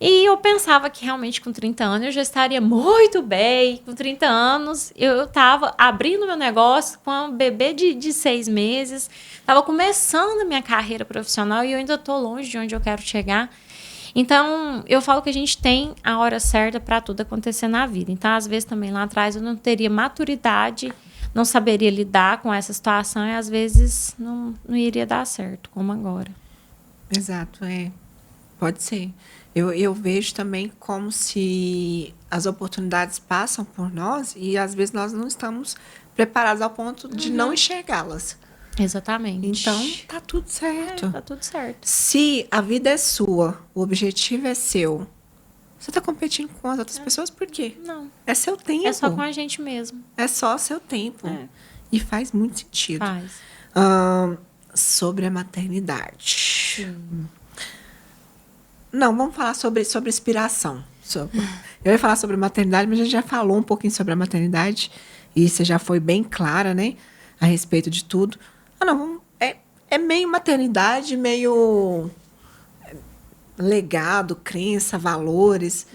E eu pensava que realmente com 30 anos eu já estaria muito bem. Com 30 anos eu tava abrindo meu negócio com um bebê de 6 meses. Tava começando a minha carreira profissional e eu ainda tô longe de onde eu quero chegar. Então, eu falo que a gente tem a hora certa para tudo acontecer na vida. Então, às vezes, também lá atrás, eu não teria maturidade, não saberia lidar com essa situação e, às vezes, não iria dar certo, como agora. Exato, pode ser. Eu vejo também como se as oportunidades passam por nós e às vezes nós não estamos preparados ao ponto de não enxergá-las. Exatamente. Então, tá tudo certo. Tá tudo certo. Se a vida é sua, o objetivo é seu, você tá competindo com as outras pessoas por quê? Não. É seu tempo. É só com a gente mesmo. É só seu tempo. E faz muito sentido. Faz. Sobre a maternidade. Não, vamos falar sobre inspiração. Eu ia falar sobre maternidade, mas a gente já falou um pouquinho sobre a maternidade. E você já foi bem clara, né? A respeito de tudo. Não, é meio maternidade, meio legado, crença, valores.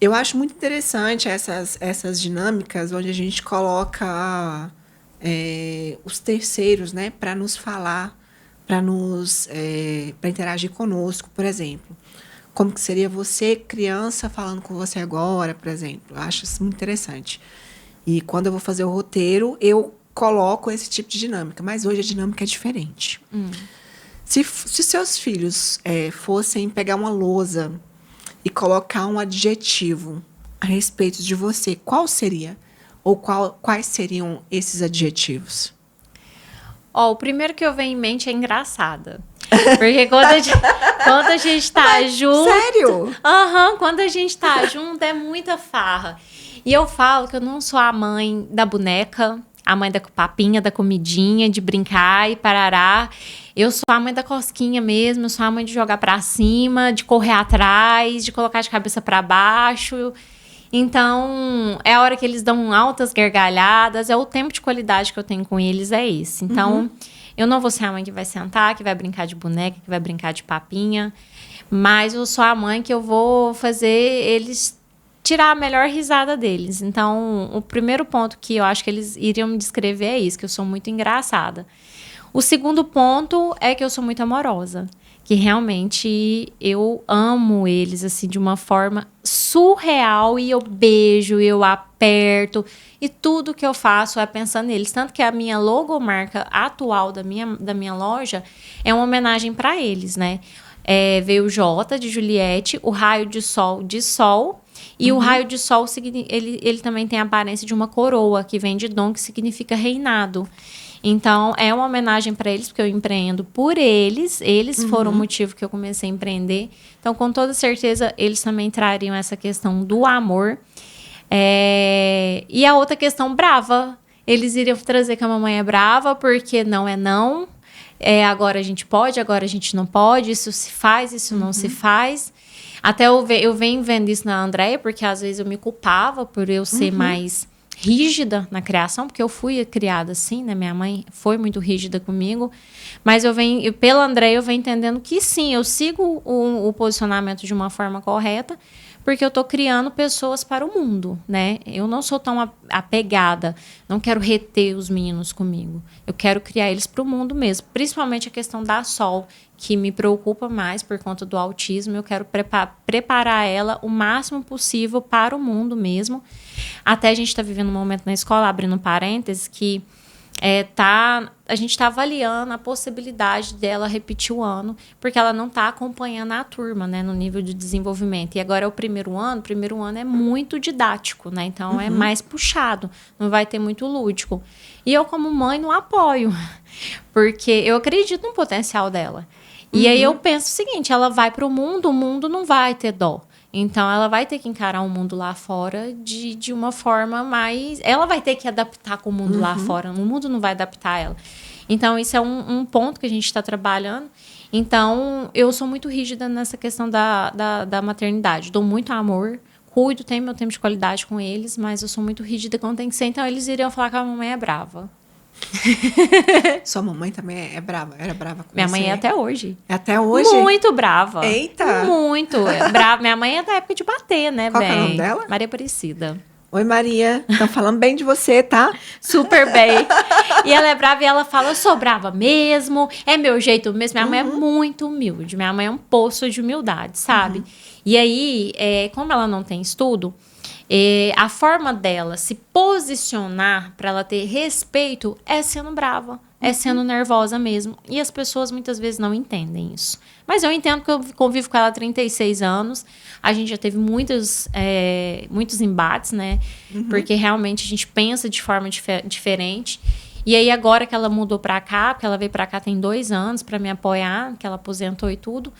Eu acho muito interessante essas dinâmicas onde a gente coloca os terceiros, né, para nos falar, para interagir conosco, por exemplo. Como que seria você, criança, falando com você agora, por exemplo. Eu acho isso muito interessante. E quando eu vou fazer o roteiro, eu coloco esse tipo de dinâmica. Mas hoje a dinâmica é diferente. Se seus filhos fossem pegar uma lousa e colocar um adjetivo a respeito de você, qual seria? Ou quais seriam esses adjetivos? O primeiro que eu venho em mente é engraçada. Porque quando a gente tá junto... Sério? Quando a gente tá junto é muita farra. E eu falo que eu não sou a mãe da boneca, a mãe da papinha, da comidinha, de brincar e parará. Eu sou a mãe da cosquinha mesmo, eu sou a mãe de jogar pra cima, de correr atrás, de colocar de cabeça pra baixo. Então, é a hora que eles dão altas gargalhadas, é o tempo de qualidade que eu tenho com eles, é esse. Então, eu não vou ser a mãe que vai sentar, que vai brincar de boneca, que vai brincar de papinha, mas eu sou a mãe que eu vou fazer eles tirar a melhor risada deles. Então, o primeiro ponto que eu acho que eles iriam me descrever é isso, que eu sou muito engraçada. O segundo ponto é que eu sou muito amorosa, que realmente eu amo eles, assim, de uma forma surreal, e eu beijo, eu aperto, e tudo que eu faço é pensando neles. Tanto que a minha logomarca atual da minha loja é uma homenagem para eles, né? Veio o J de Juliette, o raio de sol de sol, e o raio de sol, ele também tem a aparência de uma coroa, que vem de Dom, que significa reinado. Então, é uma homenagem para eles, porque eu empreendo por eles. Eles foram o motivo que eu comecei a empreender. Então, com toda certeza, eles também trariam essa questão do amor. E a outra questão, brava. Eles iriam trazer que a mamãe é brava, porque não é não. Agora a gente pode, agora a gente não pode. Isso se faz, isso não se faz. Até eu venho vendo isso na Andréia, porque às vezes eu me culpava por eu ser mais rígida na criação, porque eu fui criada assim, né? Minha mãe foi muito rígida comigo, mas pela Andréia eu venho entendendo que sim, eu sigo o posicionamento de uma forma correta, porque eu tô criando pessoas para o mundo, né? Eu não sou tão apegada, não quero reter os meninos comigo. Eu quero criar eles para o mundo mesmo, principalmente a questão da Sol, que me preocupa mais por conta do autismo. Eu quero preparar ela o máximo possível para o mundo mesmo. Até a gente está vivendo um momento na escola, abrindo parênteses, que a gente está avaliando a possibilidade dela repetir o ano, porque ela não está acompanhando a turma, né, no nível de desenvolvimento. E agora é o primeiro ano é muito didático, né? Então é mais puxado, não vai ter muito lúdico. E eu, como mãe, não apoio, porque eu acredito no potencial dela. E aí eu penso o seguinte, ela vai para o mundo não vai ter dó. Então, ela vai ter que encarar o mundo lá fora de uma forma mais... Ela vai ter que adaptar com o mundo lá fora. O mundo não vai adaptar ela. Então, isso é um ponto que a gente está trabalhando. Então, eu sou muito rígida nessa questão da maternidade. Dou muito amor, cuido, tenho meu tempo de qualidade com eles, mas eu sou muito rígida quando tem que ser. Então, eles iriam falar que a mamãe é brava. Sua mamãe também é brava? Era brava com Minha você? mãe é até hoje. É até hoje? Muito brava. Eita! Muito brava. Minha mãe é da época de bater, né, Qual que é o nome dela? Maria Aparecida. Oi, Maria. Estão falando bem de você, tá? Super bem. E ela é brava e ela fala, eu sou brava mesmo, é meu jeito mesmo. Minha mãe é muito humilde. Minha mãe é um poço de humildade, sabe? E aí, como ela não tem estudo, a forma dela se posicionar para ela ter respeito é sendo brava. é sendo nervosa mesmo. E as pessoas muitas vezes não entendem isso. Mas eu entendo que eu convivo com ela há 36 anos. A gente já teve muitos embates, né? Porque realmente a gente pensa de forma diferente. E aí agora que ela mudou pra cá, porque ela veio pra cá tem 2 anos pra me apoiar, que ela aposentou e tudo.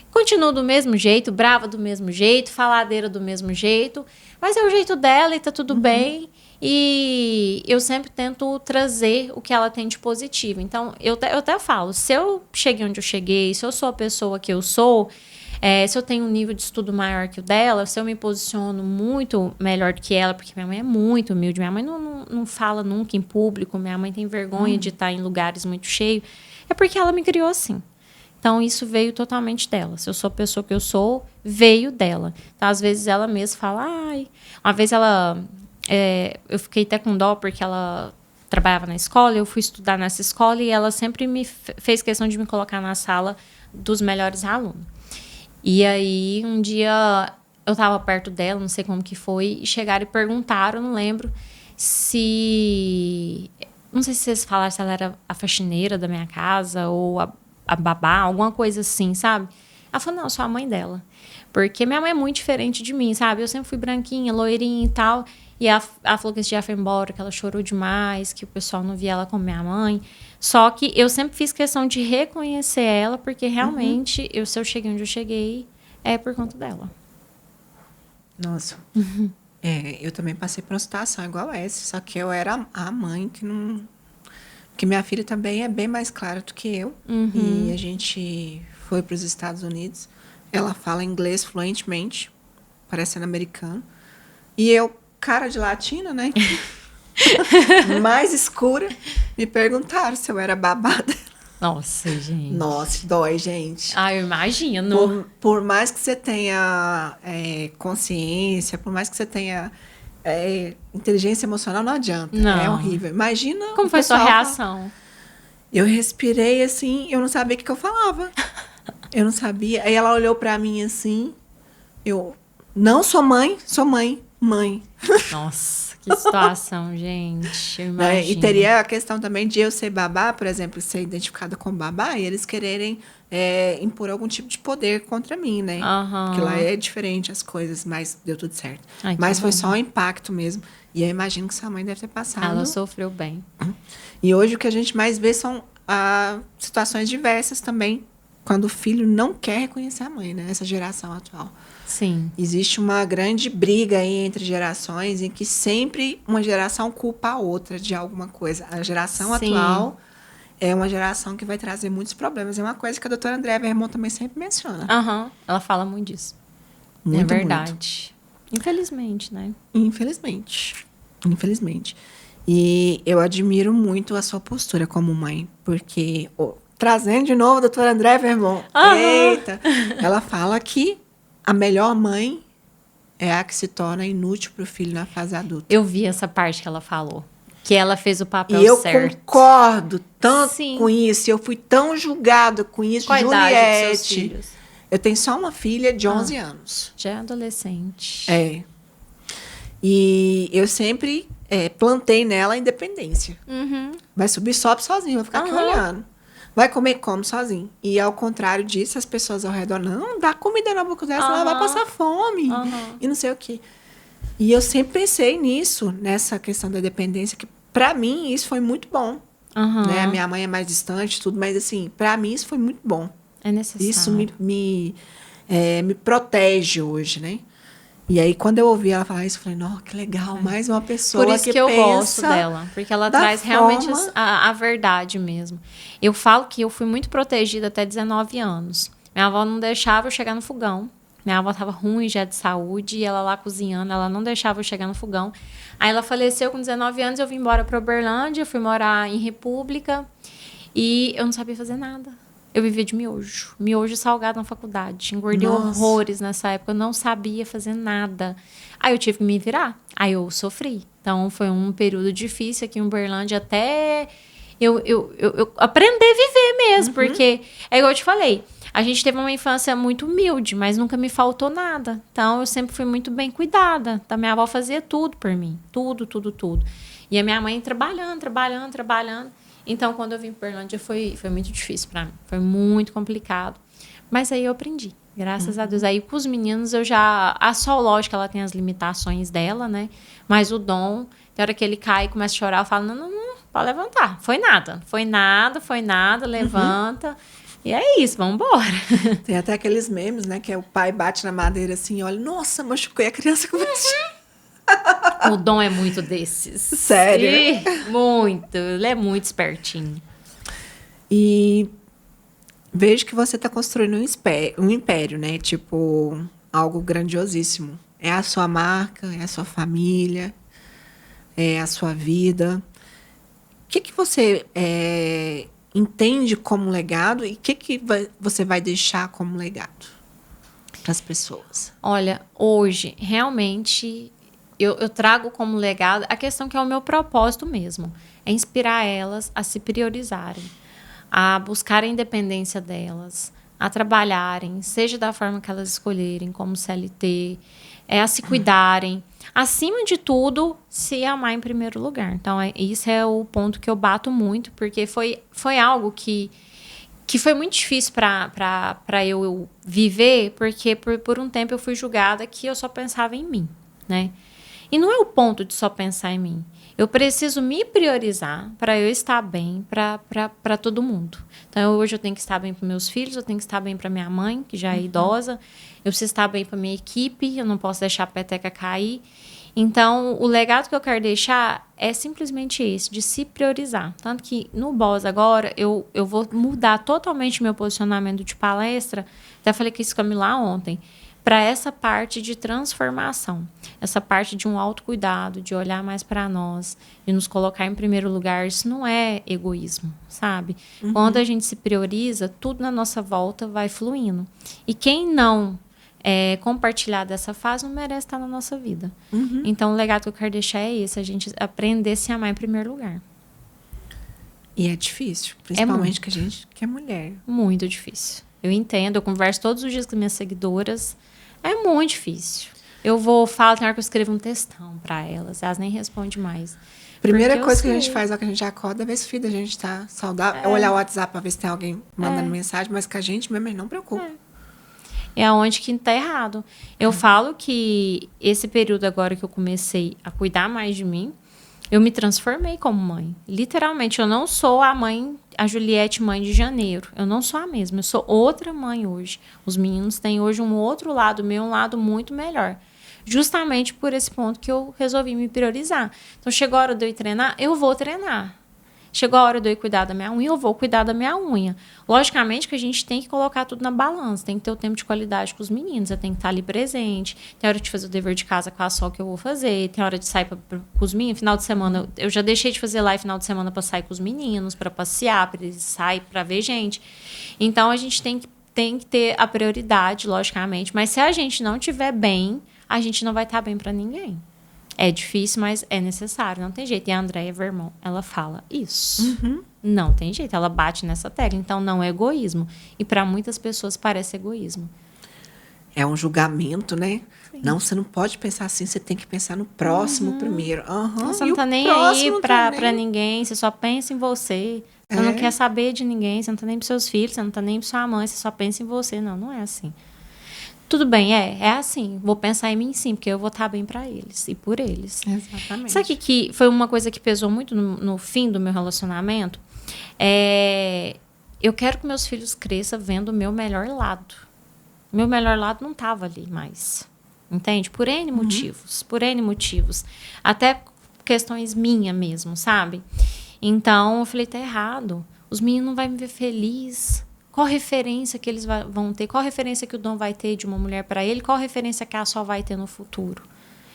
Continuo do mesmo jeito, brava do mesmo jeito, faladeira do mesmo jeito. Mas é o jeito dela e tá tudo bem. E eu sempre tento trazer o que ela tem de positivo. Então, eu até falo, se eu cheguei onde eu cheguei, se eu sou a pessoa que eu sou, se eu tenho um nível de estudo maior que o dela, se eu me posiciono muito melhor do que ela, porque minha mãe é muito humilde, minha mãe não fala nunca em público, minha mãe tem vergonha de estar em lugares muito cheios, é porque ela me criou assim. Então, isso veio totalmente dela. Se eu sou a pessoa que eu sou, veio dela. Então, às vezes, ela mesma fala, ai... Uma vez ela... eu fiquei até com dó, porque ela trabalhava na escola, eu fui estudar nessa escola e ela sempre me fez questão de me colocar na sala dos melhores alunos. E aí, um dia, eu estava perto dela, não sei como que foi, e chegaram e perguntaram, não lembro, se... Não sei se vocês falaram se ela era a faxineira da minha casa ou a babá, alguma coisa assim, sabe? Ela falou, não, eu sou a mãe dela. Porque minha mãe é muito diferente de mim, sabe? Eu sempre fui branquinha, loirinha e tal. E ela falou que esse dia foi embora, que ela chorou demais, que o pessoal não via ela como minha mãe. Só que eu sempre fiz questão de reconhecer ela, porque realmente, se eu cheguei onde eu cheguei, é por conta dela. Nossa. Eu também passei por uma situação igual a essa, só que eu era a mãe que não... Porque minha filha também é bem mais clara do que eu. E a gente foi para os Estados Unidos. Ela fala inglês fluentemente, parecendo americano. E eu, cara de latina, né? Mais escura, me perguntaram se eu era babada. Nossa, gente. Nossa, dói, gente. Ah, eu imagino. Por mais que você tenha consciência, por mais que você tenha inteligência emocional, não adianta. Não. É horrível. Imagina. Como foi sua reação? Eu respirei assim, eu não sabia o que eu falava. Eu não sabia. Aí ela olhou pra mim assim. Eu, não sou mãe, mãe. Nossa, que situação, gente. Eu imagino. E teria a questão também de eu ser babá, por exemplo, ser identificada como babá, e eles quererem impor algum tipo de poder contra mim, né? Porque lá é diferente as coisas, mas deu tudo certo. Ai, mas foi só um impacto mesmo. E eu imagino que sua mãe deve ter passado. Ela sofreu bem. E hoje o que a gente mais vê são situações diversas também, quando o filho não quer reconhecer a mãe, né? Essa geração atual. Sim. Existe uma grande briga aí entre gerações, em que sempre uma geração culpa a outra de alguma coisa. A geração atual é uma geração que vai trazer muitos problemas. É uma coisa que a doutora Andréa Vermont também sempre menciona. Ela fala muito disso. Muito, é verdade. Muito. Infelizmente, né? Infelizmente. E eu admiro muito a sua postura como mãe, porque... trazendo de novo a doutora Andréa Vermont. Eita! Ela fala que a melhor mãe é a que se torna inútil para o filho na fase adulta. Eu vi essa parte que ela falou. Que ela fez o papel certo. E eu concordo tanto com isso. Eu fui tão julgada com isso. Qual a idade dos seus filhos? Eu tenho só uma filha de 11 anos. Já é adolescente. E eu sempre plantei nela a independência. Vai subir, sobe sozinho. Vou ficar aqui olhando. Vai comer, come sozinho. E ao contrário disso, as pessoas ao redor, não, dá comida na boca dela, senão ela vai passar fome. E não sei o quê. E eu sempre pensei nisso, nessa questão da dependência, que pra mim isso foi muito bom. Né? A minha mãe é mais distante, tudo, mas assim, pra mim isso foi muito bom. É necessário. Isso me protege hoje, né? E aí, quando eu ouvi ela falar isso, eu falei, nossa, que legal, mais uma pessoa que Por isso que eu gosto dela, porque ela traz realmente a verdade mesmo. Eu falo que eu fui muito protegida até 19 anos. Minha avó não deixava eu chegar no fogão. Minha avó estava ruim já de saúde, e ela lá cozinhando, ela não deixava eu chegar no fogão. Aí ela faleceu com 19 anos, eu vim embora para Uberlândia, fui morar em República, e eu não sabia fazer nada. Eu vivia de miojo salgado na faculdade. Engordei horrores nessa época, eu não sabia fazer nada. Aí eu tive que me virar, aí eu sofri. Então foi um período difícil aqui em Uberlândia, até eu aprender a viver mesmo, porque é igual eu te falei, a gente teve uma infância muito humilde, mas nunca me faltou nada. Então eu sempre fui muito bem cuidada. Então minha avó fazia tudo por mim, tudo. E a minha mãe trabalhando. Então, quando eu vim para Berlândia, foi muito difícil para mim. Foi muito complicado. Mas aí eu aprendi. Graças a Deus. Aí com os meninos eu já... A Sol, lógico, ela tem as limitações dela, né? Mas o Dom, na hora que ele cai e começa a chorar, eu falo, não, pode levantar. Foi nada, levanta. E é isso, vamos embora. Tem até aqueles memes, né? Que é o pai bate na madeira assim e olha, nossa, machucou, e a criança começa O Dom é muito desses. Sério? Muito. Ele é muito espertinho. E vejo que você está construindo um império, né? Tipo, algo grandiosíssimo. É a sua marca, é a sua família, é a sua vida. O que você entende como legado e o que você vai deixar como legado para as pessoas? Olha, hoje, realmente, eu trago como legado a questão que é o meu propósito mesmo. É inspirar elas a se priorizarem, a buscar a independência delas, a trabalharem, seja da forma que elas escolherem, como CLT, a se cuidarem. Acima de tudo, se amar em primeiro lugar. Então, isso é o ponto que eu bato muito, porque foi algo que foi muito difícil para eu viver, porque por um tempo eu fui julgada que eu só pensava em mim, né? E não é o ponto de só pensar em mim. Eu preciso me priorizar para eu estar bem para todo mundo. Então, hoje eu tenho que estar bem para meus filhos, eu tenho que estar bem para minha mãe, que já é idosa, eu preciso estar bem para minha equipe, eu não posso deixar a peteca cair. Então, o legado que eu quero deixar é simplesmente esse, de se priorizar. Tanto que no Boss agora, eu vou mudar totalmente meu posicionamento de palestra, até falei que isso com a Camila ontem, para essa parte de transformação, essa parte de um autocuidado, de olhar mais para nós, de nos colocar em primeiro lugar. Isso não é egoísmo, sabe? Quando a gente se prioriza, tudo na nossa volta vai fluindo. E quem não compartilhar dessa fase não merece estar na nossa vida. Então, o legado que eu quero deixar é esse, a gente aprender a se amar em primeiro lugar. E é difícil, principalmente que a gente que é mulher. Muito difícil. Eu entendo, eu converso todos os dias com minhas seguidoras. É muito difícil. Falo, tem hora que eu escrevo um textão para elas nem respondem mais. Primeira coisa que a gente faz é que a gente acorda, ver se o filho da gente tá saudável. É olhar o WhatsApp para ver se tem alguém mandando mensagem, mas que a gente mesmo não preocupa. É onde que tá errado. Eu falo que esse período agora que eu comecei a cuidar mais de mim, eu me transformei como mãe. Literalmente, eu não sou a mãe, a Juliette mãe de janeiro. Eu não sou a mesma, eu sou outra mãe hoje. Os meninos têm hoje um outro lado meu, um lado muito melhor. Justamente por esse ponto que eu resolvi me priorizar. Então, chegou a hora de eu ir treinar, eu vou treinar. Chegou a hora de eu ir cuidar da minha unha, eu vou cuidar da minha unha. Logicamente que a gente tem que colocar tudo na balança, tem que ter o tempo de qualidade com os meninos, eu tenho que estar ali presente, tem hora de fazer o dever de casa com a Sol que eu vou fazer, tem hora de sair com os meninos, final de semana, eu já deixei de fazer live final de semana para sair com os meninos, para passear, para eles saírem, para ver gente. Então, a gente tem que ter a prioridade, logicamente, mas se a gente não estiver bem, a gente não vai estar bem para ninguém. É difícil, mas é necessário, não tem jeito. E a Andréia Vermont, ela fala isso. Não tem jeito, ela bate nessa tecla. Então, não é egoísmo. E para muitas pessoas parece egoísmo. É um julgamento, né? Sim. Não, você não pode pensar assim, você tem que pensar no próximo primeiro. Você não tá nem aí para ninguém, você só pensa em você. Você não quer saber de ninguém, você não tá nem pros seus filhos, você não tá nem pra sua mãe, você só pensa em você. Não, não é assim. Tudo bem, é assim. Vou pensar em mim sim, porque eu vou estar bem para eles e por eles. Exatamente. Sabe que foi uma coisa que pesou muito no fim do meu relacionamento? Eu quero que meus filhos cresçam vendo o meu melhor lado. Meu melhor lado não estava ali mais. Entende? Por N motivos. Por N motivos. Até questões minhas mesmo, sabe? Então, eu falei, tá errado. Os meninos não vão me ver feliz. Qual referência que eles vão ter? Qual referência que o Dom vai ter de uma mulher para ele? Qual referência que a Sol vai ter no futuro?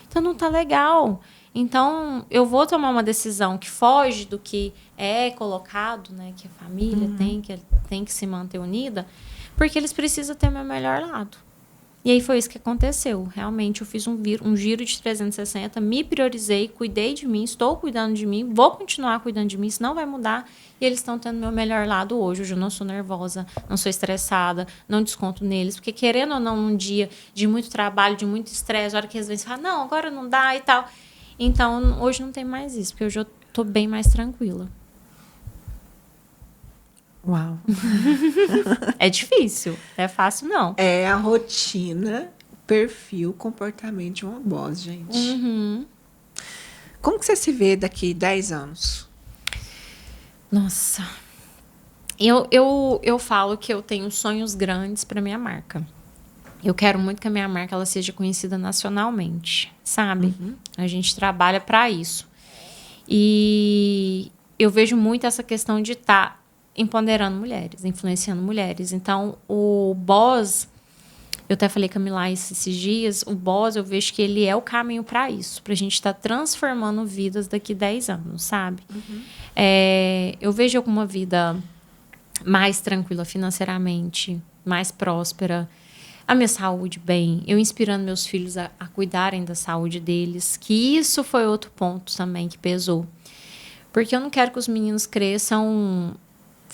Então, não tá legal. Então, eu vou tomar uma decisão que foge do que é colocado, né? Que a família tem que se manter unida, porque eles precisam ter o meu melhor lado. E aí foi isso que aconteceu. Realmente, eu fiz um giro de 360, me priorizei, cuidei de mim, estou cuidando de mim, vou continuar cuidando de mim, isso não vai mudar. E eles estão tendo o meu melhor lado hoje. Hoje eu não sou nervosa, não sou estressada, não desconto neles. Porque, querendo ou não, um dia de muito trabalho, de muito estresse, a hora que eles vêm e falam, não, agora não dá e tal. Então, hoje não tem mais isso, porque hoje eu estou bem mais tranquila. Uau. É difícil, não é fácil, não. É a rotina, perfil, comportamento de uma boss, gente. Como que você se vê daqui 10 anos? Nossa. Eu falo que eu tenho sonhos grandes para minha marca. Eu quero muito que a minha marca ela seja conhecida nacionalmente, sabe? A gente trabalha para isso. E eu vejo muito essa questão de estar empoderando mulheres, influenciando mulheres. Então, o Boss, eu até falei com a Milá esses dias, o Boss, eu vejo que ele é o caminho para isso, para a gente estar transformando vidas daqui 10 anos, sabe? Eu vejo alguma vida mais tranquila financeiramente, mais próspera, a minha saúde bem, eu inspirando meus filhos a cuidarem da saúde deles, que isso foi outro ponto também que pesou. Porque eu não quero que os meninos cresçam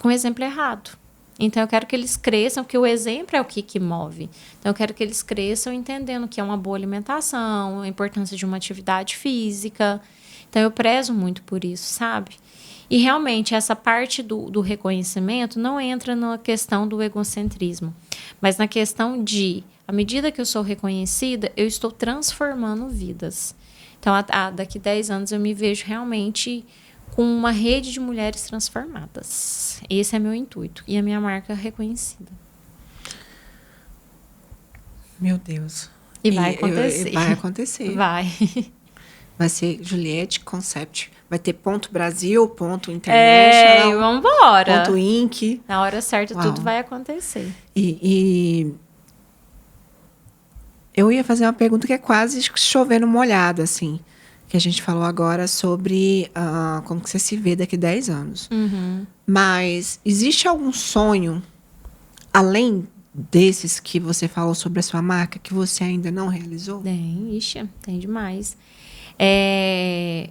com o exemplo errado. Então, eu quero que eles cresçam, porque o exemplo é o que move. Então, eu quero que eles cresçam entendendo que é uma boa alimentação, a importância de uma atividade física. Então, eu prezo muito por isso, sabe? E, realmente, essa parte do reconhecimento não entra na questão do egocentrismo, mas na questão de, à medida que eu sou reconhecida, eu estou transformando vidas. Então, daqui 10 anos, eu me vejo realmente com uma rede de mulheres transformadas. Esse é meu intuito. E a minha marca reconhecida. Meu Deus. E vai acontecer. Vai acontecer. Vai. Vai ser Juliette Concept. Vai ter ponto Brasil, ponto International. Vambora. Ponto Inc. Na hora certa, Uau. tudo vai acontecer. E eu ia fazer uma pergunta que é quase chovendo molhado, assim. Que a gente falou agora sobre como que você se vê daqui 10 anos. Mas existe algum sonho, além desses que você falou sobre a sua marca, que você ainda não realizou? Tem demais.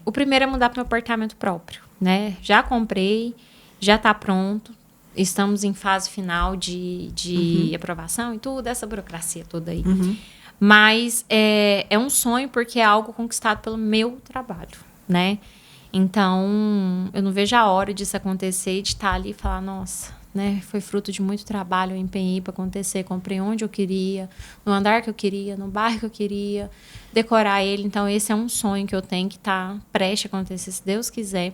O primeiro é mudar para um apartamento próprio, né? Já comprei, já está pronto. Estamos em fase final de aprovação e tudo, essa burocracia toda aí. Mas é um sonho porque é algo conquistado pelo meu trabalho, né? Então, eu não vejo a hora disso acontecer e de estar ali e falar, nossa, né? Foi fruto de muito trabalho, eu empenhei para acontecer, comprei onde eu queria, no andar que eu queria, no bairro que eu queria, decorar ele. Então, esse é um sonho que eu tenho que estar prestes a acontecer, se Deus quiser.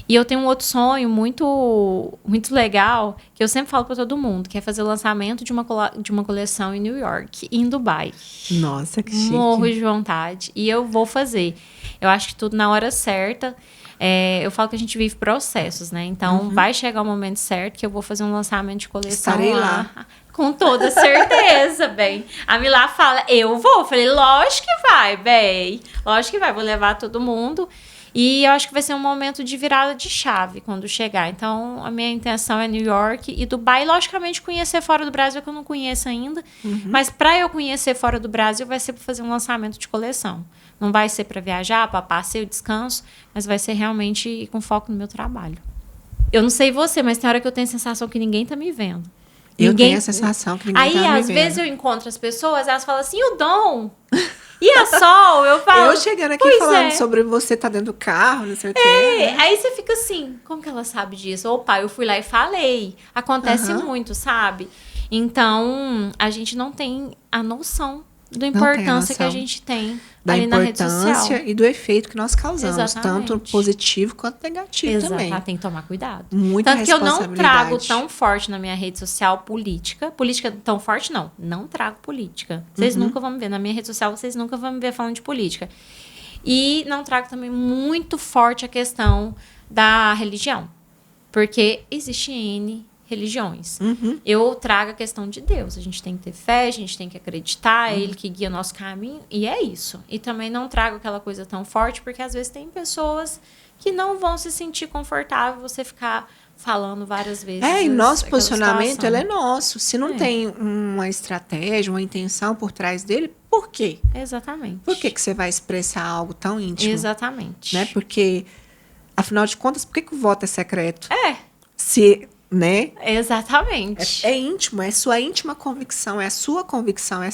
E eu tenho um outro sonho muito, muito legal, que eu sempre falo para todo mundo, que é fazer o lançamento de uma coleção em New York e em Dubai. Nossa, que chique. Morro de vontade. E eu vou fazer. Eu acho que tudo na hora certa. Eu falo que a gente vive processos, né? Então, vai chegar o momento certo que eu vou fazer um lançamento de coleção. Estarei lá. Com toda certeza, bem. A Milá fala, eu vou. Eu falei, lógico que vai, bem. Lógico que vai. Vou levar todo mundo. E eu acho que vai ser um momento de virada de chave quando chegar. Então, a minha intenção é New York e Dubai. Logicamente, conhecer fora do Brasil, que eu não conheço ainda. Mas para eu conhecer fora do Brasil, vai ser para fazer um lançamento de coleção. Não vai ser para viajar, para passeio, descanso, mas vai ser realmente com foco no meu trabalho. Eu não sei você, mas tem hora que eu tenho a sensação que ninguém tá me vendo. Eu tenho a sensação que ninguém tá me vendo. Aí, às vezes, eu encontro as pessoas, elas falam assim, o Dom... E a Sol, eu falo... Eu chegando aqui falando sobre você tá dentro do carro, não sei o quê. Né? Aí você fica assim, como que ela sabe disso? Opa, eu fui lá e falei. Acontece muito, sabe? Então, a gente não tem a noção da importância que a gente tem ali na rede social. Da importância e do efeito que nós causamos. Exatamente. Tanto positivo quanto negativo também. Tem que tomar cuidado. Muita Tanto que eu não responsabilidade. trago tão forte na minha rede social política. Política tão forte, não. Não trago política. Vocês nunca vão me ver. Na minha rede social, vocês nunca vão me ver falando de política. E não trago também muito forte a questão da religião. Porque existe N religiões. Eu trago a questão de Deus. A gente tem que ter fé, a gente tem que acreditar, é Ele que guia nosso caminho, e é isso. E também não trago aquela coisa tão forte, porque às vezes tem pessoas que não vão se sentir confortável você ficar falando várias vezes. E nosso posicionamento, ele é nosso. Se não tem uma estratégia, uma intenção por trás dele, por quê? Exatamente. Por que você vai expressar algo tão íntimo? Exatamente. Né? Porque, afinal de contas, por que o voto é secreto? Se... Né? Exatamente. É íntimo, é sua íntima convicção, é a sua convicção, é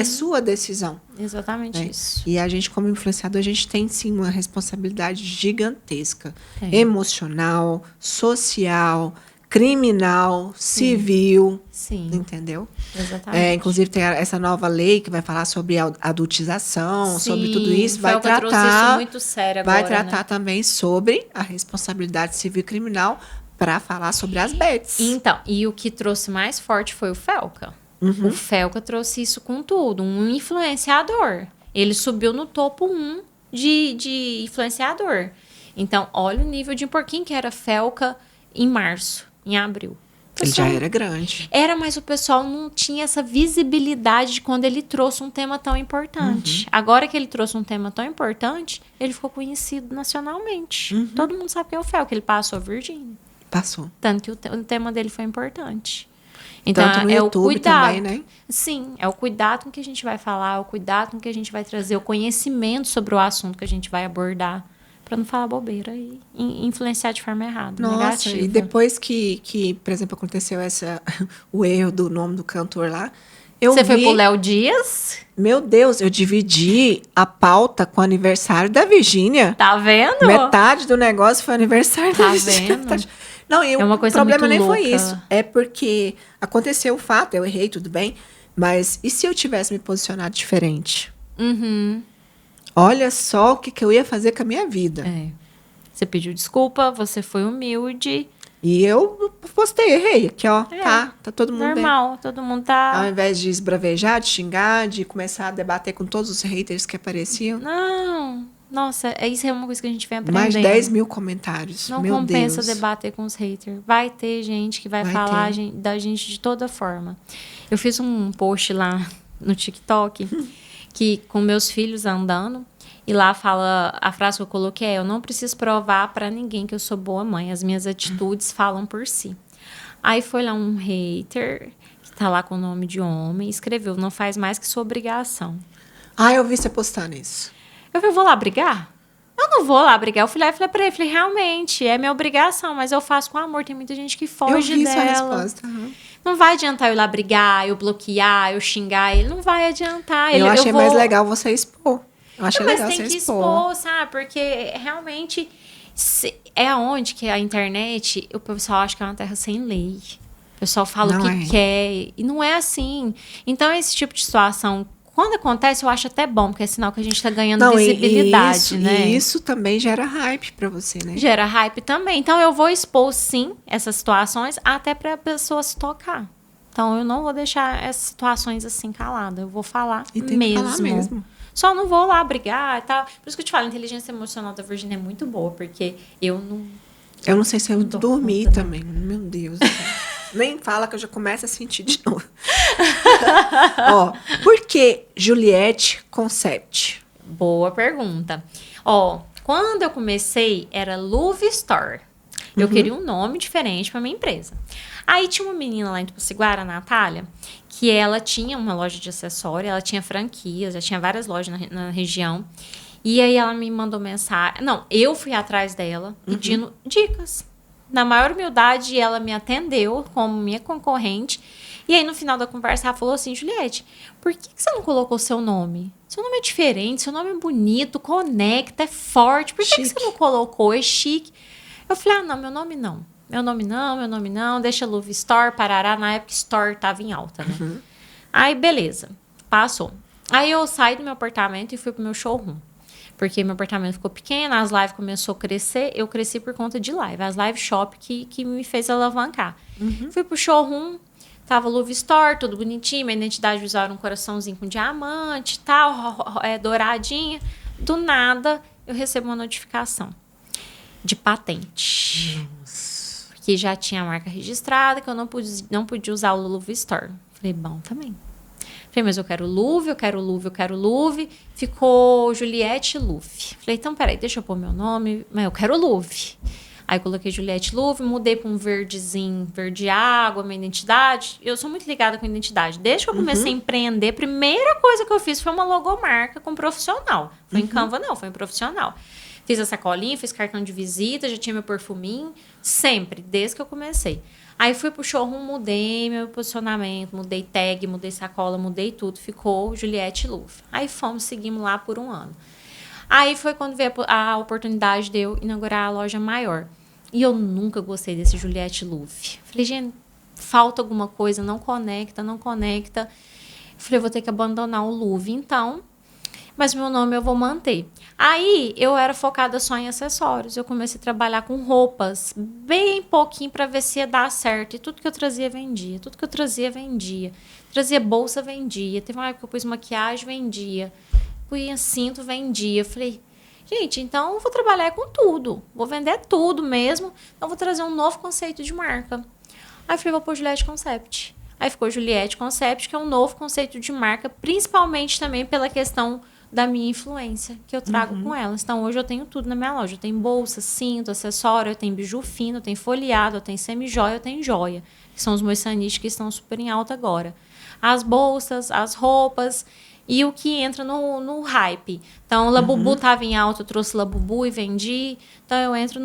sua decisão. Exatamente isso. E a gente, como influenciador, a gente tem sim uma responsabilidade gigantesca, emocional, social, criminal, civil, Sim, entendeu? exatamente. Inclusive tem essa nova lei que vai falar sobre a adultização, sobre tudo Sim, isso, vai Felca trouxe isso tratar, muito sério vai agora, tratar né? também sobre a responsabilidade civil e criminal para falar sobre as bets. Então, e o que trouxe mais forte foi o Felca. O Felca trouxe isso com tudo, um influenciador. Ele subiu no topo 1 de influenciador. Então, olha o nível de porquinho que era Felca em março, em abril. Ele já era grande. Era, mas o pessoal não tinha essa visibilidade de quando ele trouxe um tema tão importante. Agora que ele trouxe um tema tão importante, ele ficou conhecido nacionalmente. Todo mundo sabe quem é o Felca, ele passou a Virgínia. Passou. Tanto que o tema dele foi importante. Então, Tanto no é YouTube o cuidado. também, né? Sim, é o cuidado com que a gente vai falar, é o cuidado com que a gente vai trazer, o conhecimento sobre o assunto que a gente vai abordar, para não falar bobeira e influenciar de forma errada, Nossa, negativa. e depois que, por exemplo, aconteceu o erro do nome do cantor lá, Você foi pro Léo Dias? Meu Deus, eu dividi a pauta com o aniversário da Virgínia. Tá vendo? Metade do negócio foi aniversário da Tá Virgínia. vendo? Não, e É uma o coisa problema muito nem foi louca. isso. É porque aconteceu o fato, eu errei, tudo bem. Mas e se eu tivesse me posicionado diferente? Olha só o que eu ia fazer com a minha vida. É. Você pediu desculpa, você foi humilde. E eu postei, errei. Aqui, ó. Tá todo mundo bem. Normal, todo mundo tá... Ao invés de esbravejar, de xingar, de começar a debater com todos os haters que apareciam. Não, nossa, isso é uma coisa que a gente vem aprendendo. Mais de 10 mil comentários. Não Meu compensa Deus. debater com os haters. Vai ter gente que vai falar da gente de toda forma. Eu fiz um post lá no TikTok que com meus filhos andando. E lá fala, a frase que eu coloquei é: eu não preciso provar pra ninguém que eu sou boa mãe. As minhas atitudes falam por si. Aí foi lá um hater, que tá lá com o nome de homem, e escreveu: não faz mais que sua obrigação. Ah, eu vi você postando isso. Eu falei: vou lá brigar? Eu não vou lá brigar. Eu fui lá e falei pra ele, realmente, é minha obrigação, mas eu faço com amor. Tem muita gente que foge eu vi dela. sua resposta. Uhum. Não vai adiantar eu ir lá brigar, eu bloquear, eu xingar ele. Não vai adiantar. Eu achei mais legal você expor. Eu achei Mas legal tem você que expor. sabe? Porque realmente é onde que a internet, o pessoal acha que é uma terra sem lei. O pessoal fala Não o que quer. E não é assim. Então, esse tipo de situação, quando acontece, eu acho até bom, porque é sinal que a gente tá ganhando visibilidade, né? E isso também gera hype pra você, né? Gera hype também. Então, eu vou expor, sim, essas situações, até pra pessoa se tocar. Então, eu não vou deixar essas situações assim caladas. Eu vou falar E tem mesmo. que falar mesmo. Só não vou lá brigar e tal. Por isso que eu te falo, a inteligência emocional da Virgínia é muito boa, porque eu não... Eu não sei se eu dou dormi conta, também. Meu Deus. Nem fala que eu já começo a sentir de novo. Ó, por que Juliette Concept? Boa pergunta. Ó, quando eu comecei, era Love Store. Eu queria um nome diferente para minha empresa. Aí tinha uma menina lá em Tupassiguara, a Natália, que ela tinha uma loja de acessório, ela tinha franquias, já tinha várias lojas na região. E aí ela me mandou mensagem. Não, eu fui atrás dela pedindo dicas. Na maior humildade, ela me atendeu como minha concorrente. E aí, no final da conversa, ela falou assim: Juliette, por que você não colocou seu nome? Seu nome é diferente, seu nome é bonito, conecta, é forte. Por que você não colocou? É chique. Eu falei: ah, não, meu nome não. Meu nome não, deixa Love Store, parará. Na época, Store tava em alta, né? Aí, beleza, passou. Aí eu saí do meu apartamento e fui pro meu showroom. Porque meu apartamento ficou pequeno, as lives começou a crescer, eu cresci por conta de live. As live shop que me fez alavancar. Fui pro showroom, tava Love Store, tudo bonitinho, minha identidade visual era um coraçãozinho com diamante e tal, douradinha. Do nada, eu recebo uma notificação de patente. Porque já tinha a marca registrada, que eu não podia usar o Love Store. Falei, bom, também. Falei, mas eu quero Luve. Ficou Juliette Luve. Falei, então, peraí, deixa eu pôr meu nome. Mas eu quero Luve. Aí coloquei Juliette Luve, mudei para um verdezinho, verde água, minha identidade. Eu sou muito ligada com identidade. Desde que eu comecei a empreender, a primeira coisa que eu fiz foi uma logomarca com profissional. Foi em Canva, não, foi em profissional. Fiz a sacolinha, fiz cartão de visita, já tinha meu perfuminho. Sempre, desde que eu comecei. Aí fui pro showroom, mudei meu posicionamento, mudei tag, mudei sacola, mudei tudo. Ficou Juliette Luve. Aí seguimos lá por um ano. Aí foi quando veio a oportunidade de eu inaugurar a loja maior. E eu nunca gostei desse Juliette Louvre. Falei, gente, falta alguma coisa, não conecta, não conecta. Falei, eu vou ter que abandonar o Louvre, então. Mas meu nome eu vou manter. Aí, eu era focada só em acessórios. Eu comecei a trabalhar com roupas, bem pouquinho para ver se ia dar certo. E tudo que eu trazia, vendia. Tudo que eu trazia, vendia. Trazia bolsa, vendia. Teve uma época que eu pus maquiagem, vendia. Punha cinto, vendia. Falei, gente, então eu vou trabalhar com tudo. Vou vender tudo mesmo. Então, vou trazer um novo conceito de marca. Aí, falei, vou pôr Juliette Concept. Aí, ficou Juliette Concept, que é um novo conceito de marca, principalmente também pela questão da minha influência que eu trago com elas. Então, hoje eu tenho tudo na minha loja. Eu tenho bolsa, cinto, acessório, eu tenho biju fino, eu tenho folheado, eu tenho semi-joia, eu tenho joia. Que são os meus sanites que estão super em alta agora. As bolsas, as roupas e o que entra no hype. Então, o Labubu estava em alta, eu trouxe Labubu e vendi. Então, eu entro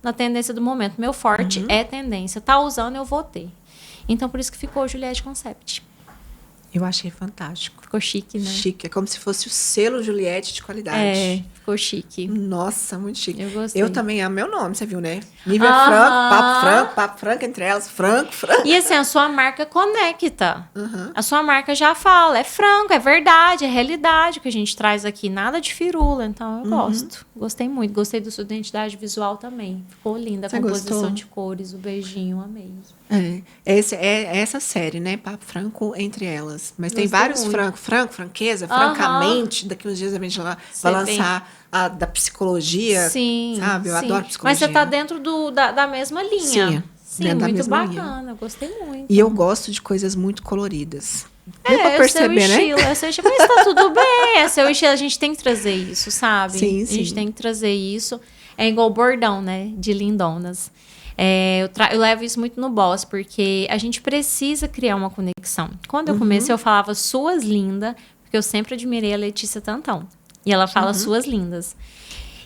na tendência do momento. Meu forte é tendência. Tá usando, eu vou ter. Então, por isso que ficou Juliette Concept. Eu achei fantástico. Ficou chique, né? Chique. É como se fosse o selo Juliette de qualidade. É, ficou chique. Nossa, muito chique. Eu gostei. Eu também amo meu nome, você viu, né? Nívia Franco, papo franco entre elas, franco. E assim, a sua marca conecta. A sua marca já fala, é franco, é verdade, é realidade que a gente traz aqui, nada de firula. Então, eu gosto. Gostei muito. Gostei da sua identidade visual também. Ficou linda a composição gostou? de cores, o beijinho, amei. É essa série, né? Papo franco entre elas. Mas tem Gostei vários muito. franqueza, francamente. Daqui uns dias a gente vai lançar a da psicologia. Sim, sabe? Eu sim. adoro psicologia. Mas você tá dentro da mesma linha. Sim, dentro da muito mesma bacana. linha. Gostei muito. E eu gosto de coisas muito coloridas. Deu pra perceber, é seu estilo, né? é seu estilo. Mas tá tudo bem, é seu estilo. A gente tem que trazer isso, sabe? Sim, A gente sim. tem que trazer isso. É igual o bordão, né? De lindonas. Eu levo isso muito no Boss, porque a gente precisa criar uma conexão. Quando eu comecei, eu falava suas lindas, porque eu sempre admirei a Letícia Tantão. E ela fala suas lindas.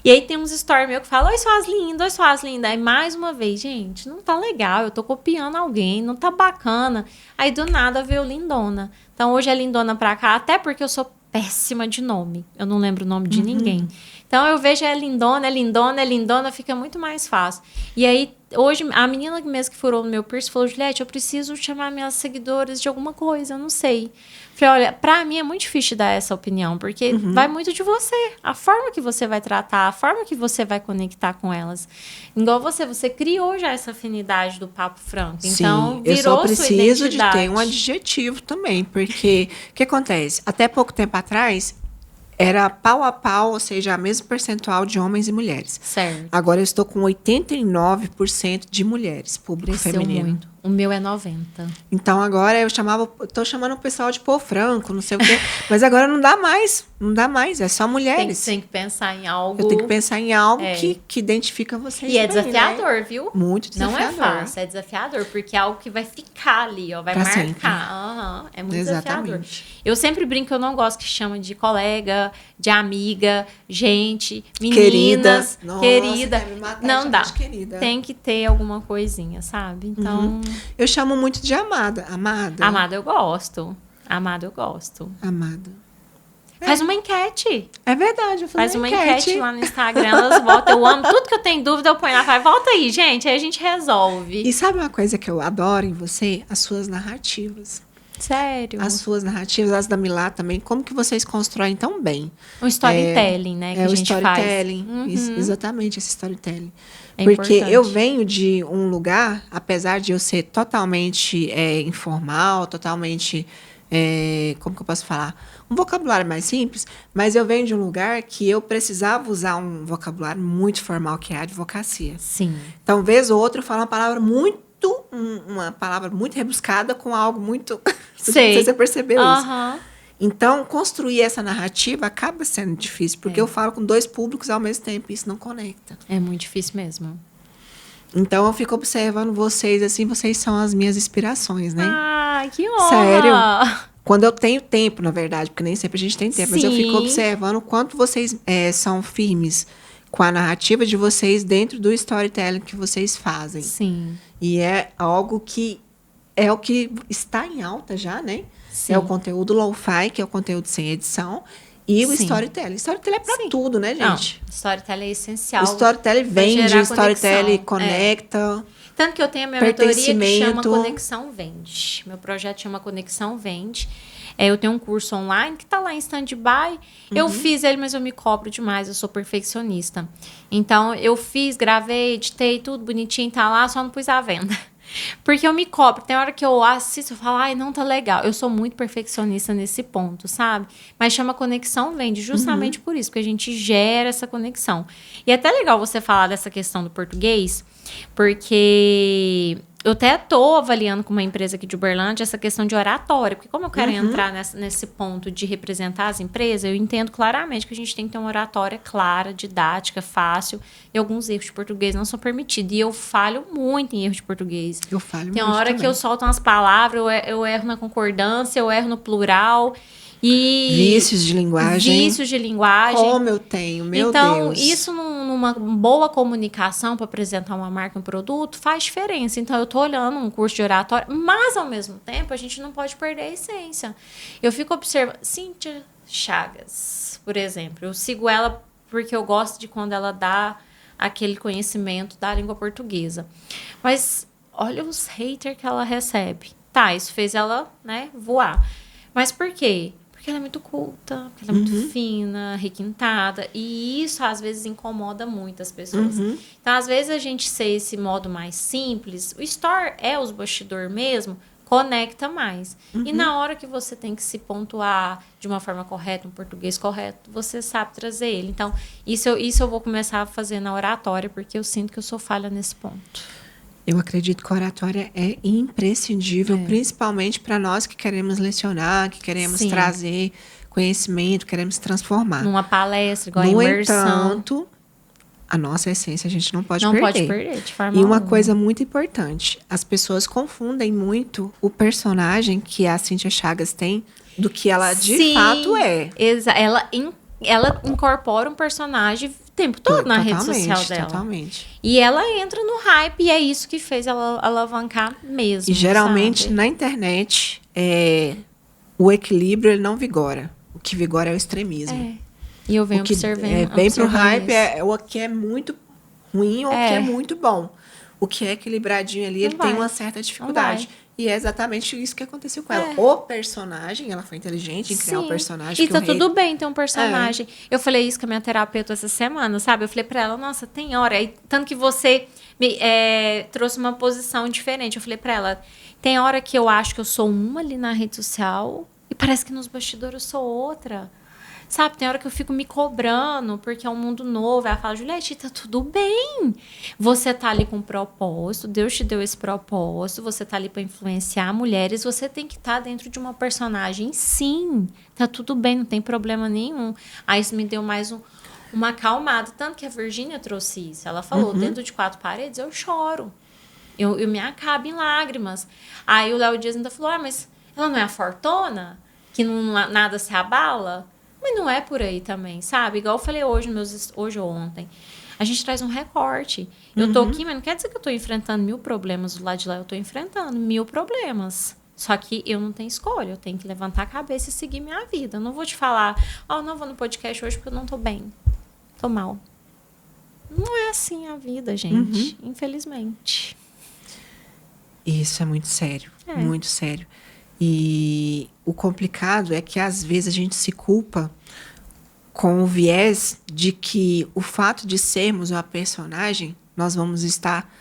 E aí tem uns stories meus que falam, oi, suas lindas, oi, suas lindas. Aí, mais uma vez, gente, não tá legal, eu tô copiando alguém, não tá bacana. Aí, do nada, veio lindona. Então, hoje é lindona pra cá, até porque eu sou péssima de nome. Eu não lembro o nome de ninguém. Então, eu vejo lindona, fica muito mais fácil. E aí, hoje, a menina mesmo que furou no meu piercing falou, Juliette, eu preciso chamar minhas seguidoras de alguma coisa, eu não sei. Falei, olha, pra mim é muito difícil dar essa opinião, porque vai muito de você. A forma que você vai tratar, a forma que você vai conectar com elas. Igual você criou já essa afinidade do papo franco. Então, eu virou só sua preciso de identidade. ter um adjetivo também, porque o que acontece? Até pouco tempo atrás, era pau a pau, ou seja, a mesma percentual de homens e mulheres. Certo. Agora eu estou com 89% de mulheres, público Cresceu feminino. muito. O meu é 90. Então agora eu tô chamando o pessoal de pô franco, não sei o quê, mas agora não dá mais, é só mulheres. Tem que pensar em algo. Eu tenho que pensar em algo que identifica vocês. E é também, desafiador, né? viu? Muito desafiador. Não é fácil, é desafiador, porque é algo que vai ficar ali, ó, vai Pra marcar. sempre. É muito desafiador. Exatamente. Eu sempre brinco que eu não gosto que chama de colega, de amiga, gente, meninas, Nossa, querida. quer me matar, Não chama dá. de querida. Tem que ter alguma coisinha, sabe? Então, Eu chamo muito de amada. Amada. amada eu gosto. Amada eu gosto. Amada. Faz uma enquete. É verdade, eu Faz uma enquete lá no Instagram, elas votam. Eu amo tudo que eu tenho dúvida, eu ponho lá. Falo, volta aí, gente. Aí a gente resolve. E sabe uma coisa que eu adoro em você? As suas narrativas. Sério. As suas narrativas, as da Milá também. Como que vocês constroem tão bem? Um storytelling, né? Que É a o gente storytelling. faz. Exatamente, esse storytelling. É Porque importante. eu venho de um lugar, apesar de eu ser totalmente informal, totalmente... como que eu posso falar? Um vocabulário mais simples, mas eu venho de um lugar que eu precisava usar um vocabulário muito formal, que é a advocacia. Sim. Então, vez ou outra, eu falo uma palavra muito rebuscada com algo muito... Não sei se você percebeu isso. Então, construir essa narrativa acaba sendo difícil, porque eu falo com dois públicos ao mesmo tempo, e isso não conecta. É muito difícil mesmo. Então, eu fico observando vocês, assim, vocês são as minhas inspirações, né? Ah, que honra! Sério. Quando eu tenho tempo, na verdade, porque nem sempre a gente tem tempo, mas eu fico Sim. observando o quanto vocês são firmes com a narrativa de vocês dentro do storytelling que vocês fazem. Sim. E é algo que é o que está em alta já, né? Sim. É o conteúdo lo-fi, que é o conteúdo sem edição. E o Sim. storytelling. Storytelling é pra Sim. tudo, né, Não, gente? storytelling é essencial. O storytelling vende, gerar storytelling conexão. conecta. Tanto que eu tenho a minha mentoria que chama Pertencimento. Conexão Vende. Meu projeto chama Conexão Vende. Eu tenho um curso online que está lá em stand-by. Eu fiz ele, mas eu me cobro demais. Eu sou perfeccionista. Então, eu fiz, gravei, editei, tudo bonitinho, tá lá, só não pus à venda. Porque eu me cobro. Tem hora que eu assisto e falo, ai, não tá legal. Eu sou muito perfeccionista nesse ponto, sabe? Mas chama Conexão Vende justamente por isso, porque a gente gera essa conexão. E é até legal você falar dessa questão do português, porque eu até estou avaliando com uma empresa aqui de Uberlândia essa questão de oratória, porque como eu quero entrar nesse ponto de representar as empresas, eu entendo claramente que a gente tem que ter uma oratória clara, didática, fácil, e alguns erros de português não são permitidos. E eu falho muito em erros de português. Eu falo Tem muito uma hora também. que eu solto umas palavras, eu erro na concordância, eu erro no plural. E Vícios de linguagem. Vícios de linguagem. Como eu tenho, meu então, Deus. isso numa boa comunicação para apresentar uma marca, um produto, faz diferença. Então, eu estou olhando um curso de oratória, mas, ao mesmo tempo, a gente não pode perder a essência. Eu fico observando... Cíntia Chagas, por exemplo. Eu sigo ela porque eu gosto de quando ela dá aquele conhecimento da língua portuguesa. Mas, olha os haters que ela recebe. Tá, isso fez ela, né, voar. Mas por quê? Porque ela é muito culta, porque ela é muito fina, requintada. E isso, às vezes, incomoda muito as pessoas. Então, às vezes, a gente ser esse modo mais simples, o store é os bastidores mesmo, conecta mais. E na hora que você tem que se pontuar de uma forma correta, um português correto, você sabe trazer ele. Então, isso eu vou começar a fazer na oratória, porque eu sinto que eu sou falha nesse ponto. Eu acredito que a oratória é imprescindível, principalmente para nós que queremos lecionar, que queremos Sim. trazer conhecimento, queremos transformar. Numa palestra, igual a No imersão. entanto, a nossa essência a gente não pode Não perder. pode perder, de forma E uma alguma. coisa muito importante, as pessoas confundem muito o personagem que a Cíntia Chagas tem do que ela de Sim, fato é. Ela incorpora um personagem o tempo todo na rede social dela. Totalmente. E ela entra no hype e é isso que fez ela alavancar mesmo. E geralmente sabe? na internet o equilíbrio ele não vigora. O que vigora é o extremismo. E eu venho O que observando. vem pro hype isso. é o que é muito ruim ou o que é muito bom. O que é equilibradinho ali, ele tem uma certa dificuldade. E é exatamente isso que aconteceu com ela. O personagem, ela foi inteligente em criar o personagem. E que tá o rei- tudo bem ter um personagem. Eu falei isso com a minha terapeuta essa semana, sabe? Eu falei pra ela, nossa, tem hora. Aí, tanto que você me trouxe uma posição diferente. Eu falei pra ela, tem hora que eu acho que eu sou uma ali na rede social e parece que nos bastidores eu sou outra. Sabe, tem hora que eu fico me cobrando, porque é um mundo novo. Ela fala, Juliette, tá tudo bem. Você tá ali com um propósito, Deus te deu esse propósito, você tá ali para influenciar mulheres, você tem que estar dentro de uma personagem, sim. Tá tudo bem, não tem problema nenhum. Aí isso me deu mais uma acalmada. Tanto que a Virgínia trouxe isso. Ela falou, dentro de 4 paredes, eu choro. Eu me acabo em lágrimas. Aí o Léo Dias ainda falou, mas ela não é a fortuna? Que nada se abala? Mas não é por aí também, sabe? Igual eu falei hoje ou ontem. A gente traz um recorte. Eu tô aqui, mas não quer dizer que eu tô enfrentando 1000 problemas do lado de lá. Eu tô enfrentando 1000 problemas. Só que eu não tenho escolha. Eu tenho que levantar a cabeça e seguir minha vida. Eu não vou te falar, não vou no podcast hoje porque eu não tô bem. Tô mal. Não é assim a vida, gente. Infelizmente. Isso é muito sério. Muito sério. E o complicado é que, às vezes, a gente se culpa com o viés de que o fato de sermos uma personagem, nós vamos estar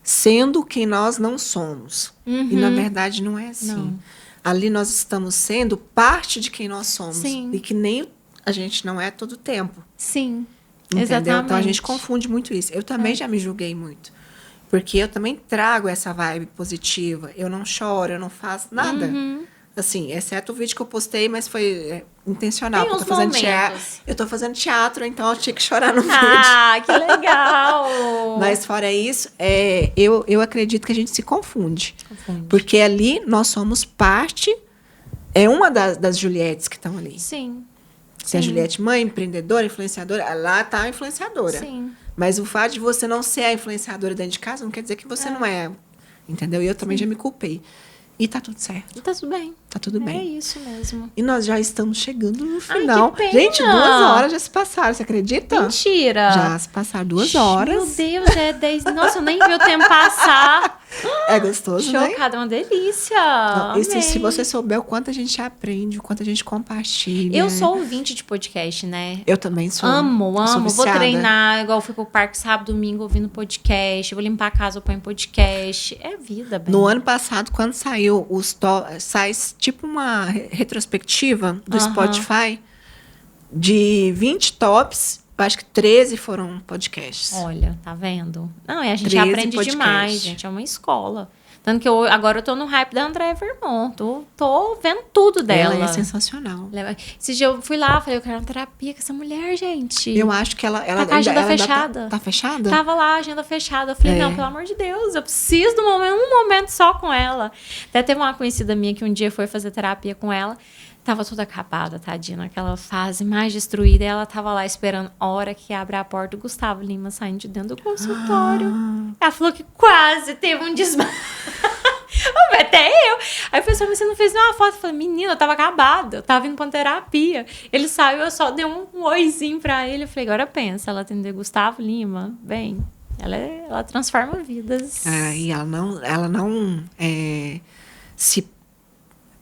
sendo quem nós não somos. E, na verdade, não é assim. Não. Ali nós estamos sendo parte de quem nós somos. Sim. E que nem a gente não é todo o tempo. Sim. Entendeu? Exatamente. Então, a gente confunde muito isso. Eu também já me julguei muito. Porque eu também trago essa vibe positiva. Eu não choro, eu não faço nada. Assim, exceto o vídeo que eu postei, mas foi intencional. Tem Porque uns eu tô fazendo momentos. teatro. Eu tô fazendo teatro, então eu tinha que chorar no vídeo. Ah, que legal! Mas fora isso, eu acredito que a gente se confunde. Confunde. Porque ali nós somos parte... É uma das Juliettes que estão ali. Sim. Se a Juliette mãe, empreendedora, influenciadora, lá tá a influenciadora. Sim. Mas o fato de você não ser a influenciadora dentro de casa não quer dizer que você não é. Entendeu? E eu também já me culpei. E tá tudo certo. E tá tudo bem. Tá tudo bem. É isso mesmo. E nós já estamos chegando no final. Que pena. Gente, 2 horas já se passaram, você acredita? Mentira. Já se passaram 2 horas. Meu Deus, já é 10. Nossa, eu nem vi o tempo passar. É gostoso, né? Chocada, é uma delícia. Não, e se Amei. você souber o quanto a gente aprende, o quanto a gente compartilha. Eu sou ouvinte de podcast, né? Eu também sou. Amo. Eu sou Vou viciada. treinar, igual eu fui pro parque sábado, domingo ouvindo podcast. Vou limpar a casa, eu ponho podcast. É vida, bem. No ano passado, quando saiu sai tipo uma retrospectiva do Spotify, de 20 tops, acho que 13 foram podcasts. Olha, tá vendo? Não, e a gente 13 aprende podcast. demais, gente. É uma escola. Tanto que agora eu tô no hype da Andréa Vermont. Tô vendo tudo dela. Ela é sensacional. Esse dia eu fui lá, falei, eu quero uma terapia com essa mulher, gente. Eu acho que ela Tá com a agenda fechada. Tá fechada? Tava lá, agenda fechada. Eu falei, não, pelo amor de Deus, eu preciso de um momento só com ela. Até teve uma conhecida minha que um dia foi fazer terapia com ela. Tava toda acabada, tadinha, naquela fase mais destruída. E ela tava lá esperando a hora que abre a porta, o Gustavo Lima saindo de dentro do consultório. Ela falou que quase teve um desmaio. Até eu. Aí eu falei assim, mas você não fez nenhuma foto? Eu falei, menina, eu tava acabada, eu tava vindo pra uma terapia. Ele saiu, eu só dei um oizinho pra ele. Eu falei, agora pensa, ela atender Gustavo Lima, bem, ela transforma vidas. E ela não se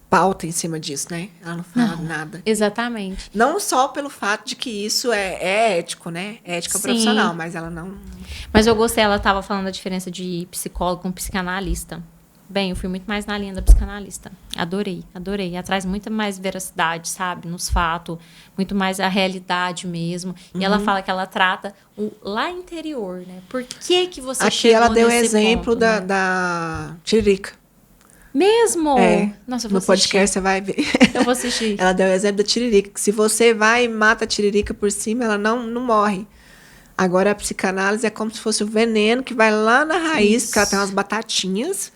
pauta em cima disso, né? Ela não fala nada. Exatamente. Não só pelo fato de que isso é ético, né? Ética profissional, mas ela não... Mas eu gostei, ela tava falando da diferença de psicólogo com psicanalista. Bem, eu fui muito mais na linha da psicanalista. Adorei. Ela traz muito mais veracidade, sabe? Nos fatos, muito mais a realidade mesmo. E ela fala que ela trata o lá interior, né? Por que você Aqui chegou ela deu o nesse exemplo ponto, da, né? da Tiririca. Mesmo? É, Nossa, eu vou no podcast assistir. você vai ver. Eu vou assistir. Ela deu o exemplo da Tiririca, que se você vai e mata a Tiririca por cima, ela não morre. Agora a psicanálise é como se fosse o veneno que vai lá na raiz, porque ela tem umas batatinhas,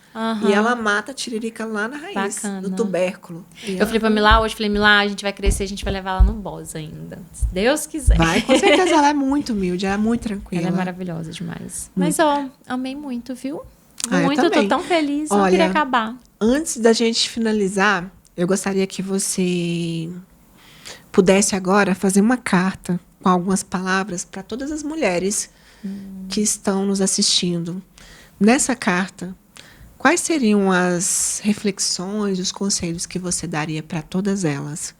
e ela mata a Tiririca lá na raiz, Bacana. no tubérculo. Eu falei pra Milá hoje, Milá, a gente vai crescer, a gente vai levar ela no Boss ainda. Se Deus quiser. Vai, com certeza ela é muito humilde, ela é muito tranquila. Ela é maravilhosa demais. Mas, ó, amei muito, viu? Eu Muito, eu tô também. tão feliz, não Olha, queria acabar. Antes da gente finalizar, eu gostaria que você pudesse agora fazer uma carta com algumas palavras para todas as mulheres que estão nos assistindo. Nessa carta, quais seriam as reflexões, os conselhos que você daria para todas elas?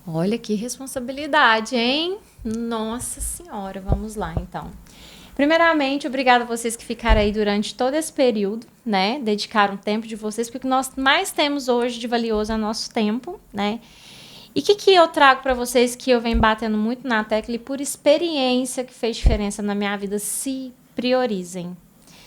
Olha que responsabilidade, hein? Nossa Senhora, vamos lá, então. Primeiramente, obrigada a vocês que ficaram aí durante todo esse período, né? Dedicaram tempo de vocês, porque o que nós mais temos hoje de valioso é nosso tempo, né? E o que eu trago para vocês que eu venho batendo muito na tecla e por experiência que fez diferença na minha vida? Se priorizem.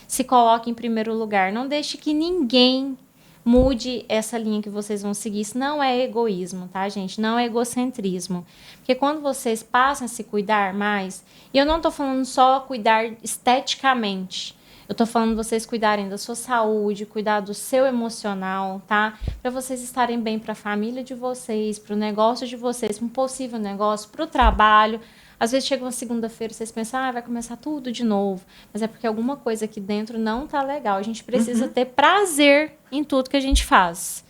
Se coloquem em primeiro lugar. Não deixe que ninguém mude essa linha que vocês vão seguir. Isso não é egoísmo, tá, gente? Não é egocentrismo. Porque quando vocês passam a se cuidar mais, e eu não tô falando só cuidar esteticamente, eu tô falando vocês cuidarem da sua saúde, cuidar do seu emocional, tá? Para vocês estarem bem para a família de vocês, para o negócio de vocês, para um possível negócio, para o trabalho. Às vezes chega uma segunda-feira e vocês pensam, vai começar tudo de novo. Mas é porque alguma coisa aqui dentro não tá legal. A gente precisa ter prazer em tudo que a gente faz.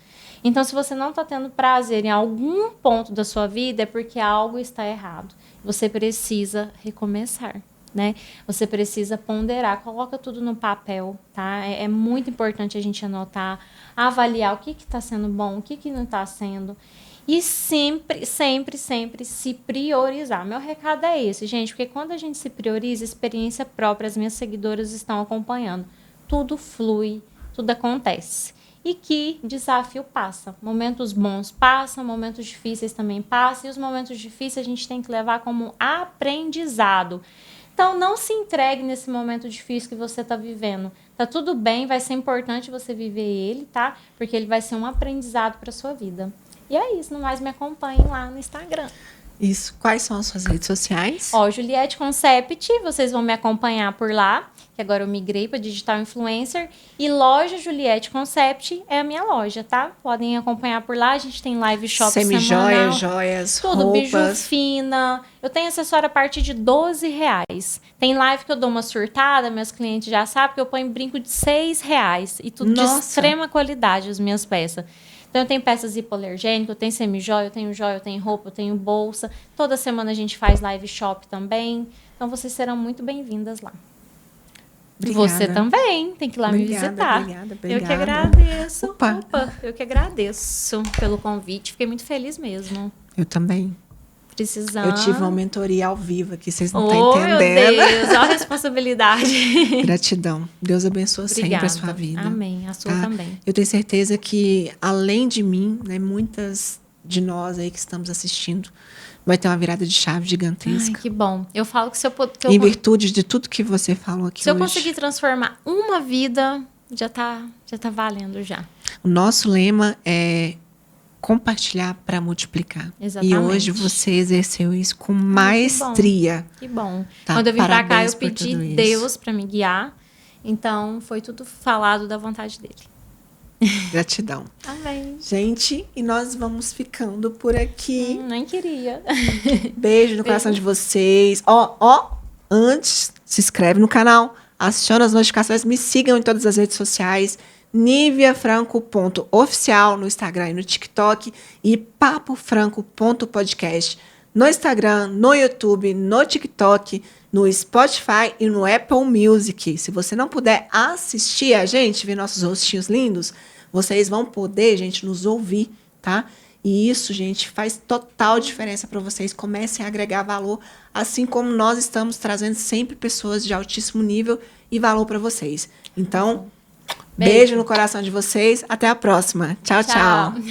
Então, se você não está tendo prazer em algum ponto da sua vida, é porque algo está errado. Você precisa recomeçar, né? Você precisa ponderar, coloca tudo no papel, tá? É muito importante a gente anotar, avaliar o que está sendo bom, o que não está sendo. E sempre, sempre, sempre se priorizar. Meu recado é esse, gente, porque quando a gente se prioriza, experiência própria, as minhas seguidoras estão acompanhando. Tudo flui, tudo acontece. E que desafio passa. Momentos bons passam, momentos difíceis também passam. E os momentos difíceis a gente tem que levar como aprendizado. Então, não se entregue nesse momento difícil que você está vivendo. Tá tudo bem, vai ser importante você viver ele, tá? Porque ele vai ser um aprendizado para sua vida. E é isso, no mais me acompanhem lá no Instagram. Isso. Quais são as suas redes sociais? Ó, Juliette Concept, vocês vão me acompanhar por lá, que agora eu migrei para Digital Influencer. E loja Juliette Concept é a minha loja, tá? Podem acompanhar por lá, a gente tem live shop semanal. Joias, tudo, roupas. biju fina. Eu tenho acessório a partir de R$12. Tem live que eu dou uma surtada, meus clientes já sabem que eu ponho brinco de R$6. E tudo Nossa. de extrema qualidade, as minhas peças. Então, eu tenho peças hipoalergênicas, eu tenho semi-joia, eu tenho roupa, eu tenho bolsa. Toda semana a gente faz live shop também. Então, vocês serão muito bem-vindas lá. Obrigada. Você também tem que ir lá me visitar. Obrigada. Eu que agradeço. Opa, eu que agradeço pelo convite. Fiquei muito feliz mesmo. eu também. Precisando. Eu tive uma mentoria ao vivo aqui, vocês não Oh, estão entendendo. meu Deus, olha a responsabilidade. Gratidão. Deus abençoe sempre a sua vida. Amém, a sua também. Eu tenho certeza que, além de mim, né, muitas de nós aí que estamos assistindo, vai ter uma virada de chave gigantesca. Ai, que bom. Eu falo que se eu em virtude de tudo que você falou aqui se hoje. eu conseguir transformar uma vida, já tá valendo já. O nosso lema é compartilhar para multiplicar. Exatamente. E hoje você exerceu isso com maestria. Que bom. Tá, Quando eu vim pra cá, parabéns eu por pedi tudo isso. Deus para me guiar. Então, foi tudo falado da vontade dele. Gratidão. Amém. Gente, e nós vamos ficando por aqui. Nem queria. Beijo no coração de vocês. Antes, se inscreve no canal, aciona as notificações, me sigam em todas as redes sociais. niviafranco.oficial no Instagram e no TikTok e papofranco.podcast no Instagram, no YouTube, no TikTok, no Spotify e no Apple Music. Se você não puder assistir a gente, ver nossos rostinhos lindos, vocês vão poder, gente, nos ouvir, tá? E isso, gente, faz total diferença para vocês. Comecem a agregar valor, assim como nós estamos trazendo sempre pessoas de altíssimo nível e valor para vocês. Então, beijo no coração de vocês. Até a próxima. Tchau, tchau.